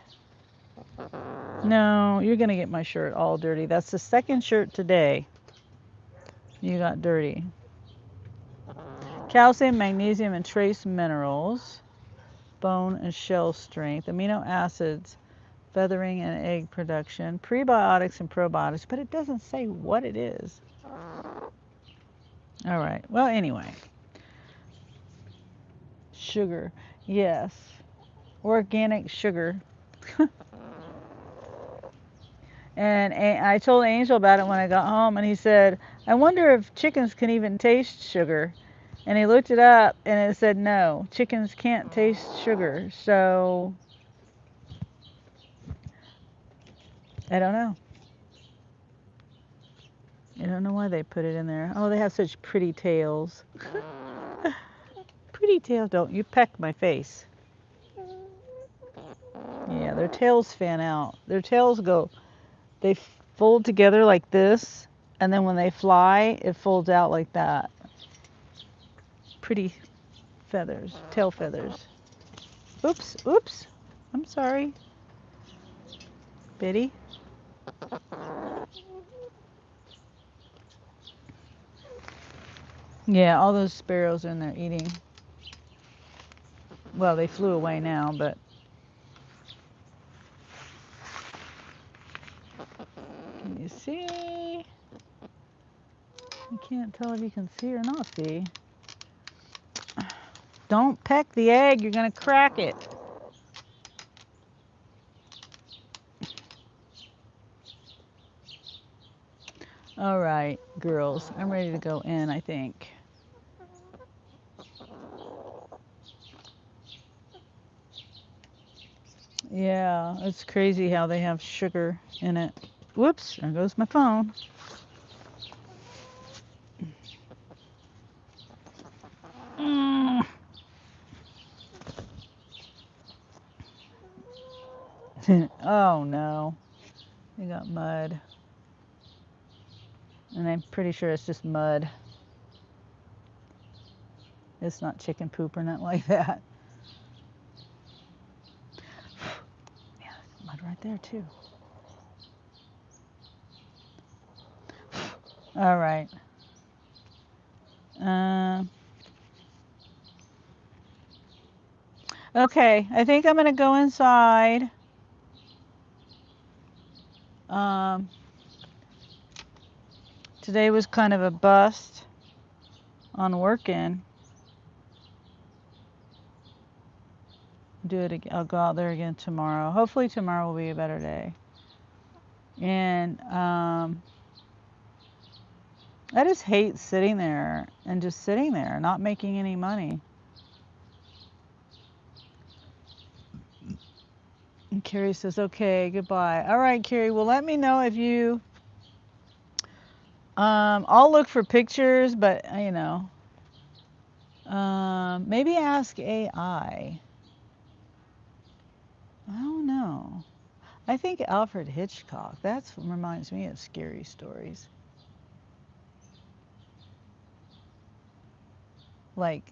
No, you're going to get my shirt all dirty. That's the second shirt today. You got dirty. Calcium, magnesium, and trace minerals. Bone and shell strength. Amino acids. Feathering and egg production. Prebiotics and probiotics. But it doesn't say what it is. All right. Well, anyway. Sugar. Yes. Organic sugar. And I told Angel about it when I got home, and he said, I wonder if chickens can even taste sugar. And he looked it up, and it said, no, chickens can't taste sugar. So, I don't know. I don't know why they put it in there. Oh, they have such pretty tails. Pretty tails. Don't you peck my face. Yeah, their tails fan out. Their tails go, they fold together like this, And then when they fly, it folds out like that. Pretty feathers, tail feathers. Oops, oops. I'm sorry. Biddy. Yeah, all those sparrows are in there eating. Well, they flew away now, but can you see? I can't tell if you can see or not see. Don't peck the egg, you're gonna crack it. All right, girls, I'm ready to go in, I think. Yeah, it's crazy how they have sugar in it. Whoops, there goes my phone. Oh no, they got mud. And I'm pretty sure it's just mud. It's not chicken poop or nothing like that. Yeah, there's mud right there too. All right. Okay, I think I'm gonna go inside. Today was kind of a bust on working. Do it again. I'll go out there again tomorrow. Hopefully tomorrow will be a better day. And I just hate sitting there and just sitting there, not making any money. And Carrie says, okay, goodbye. All right, Carrie, well, let me know if you, I'll look for pictures, but, you know, maybe ask AI. I don't know. I think Alfred Hitchcock, that reminds me of scary stories. Like,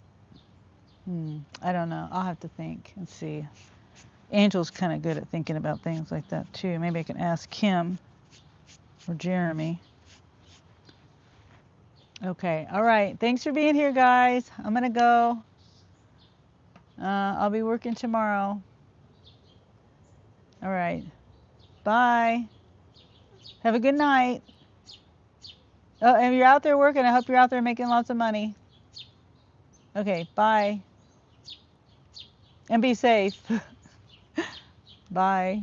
I don't know. I'll have to think and see. Angel's kind of good at thinking about things like that too. Maybe I can ask Kim or Jeremy. Okay, all right. Thanks for being here, guys. I'm gonna go. I'll be working tomorrow. All right. Bye. Have a good night. Oh, and you're out there working. I hope you're out there making lots of money. Okay, bye. And be safe. Bye.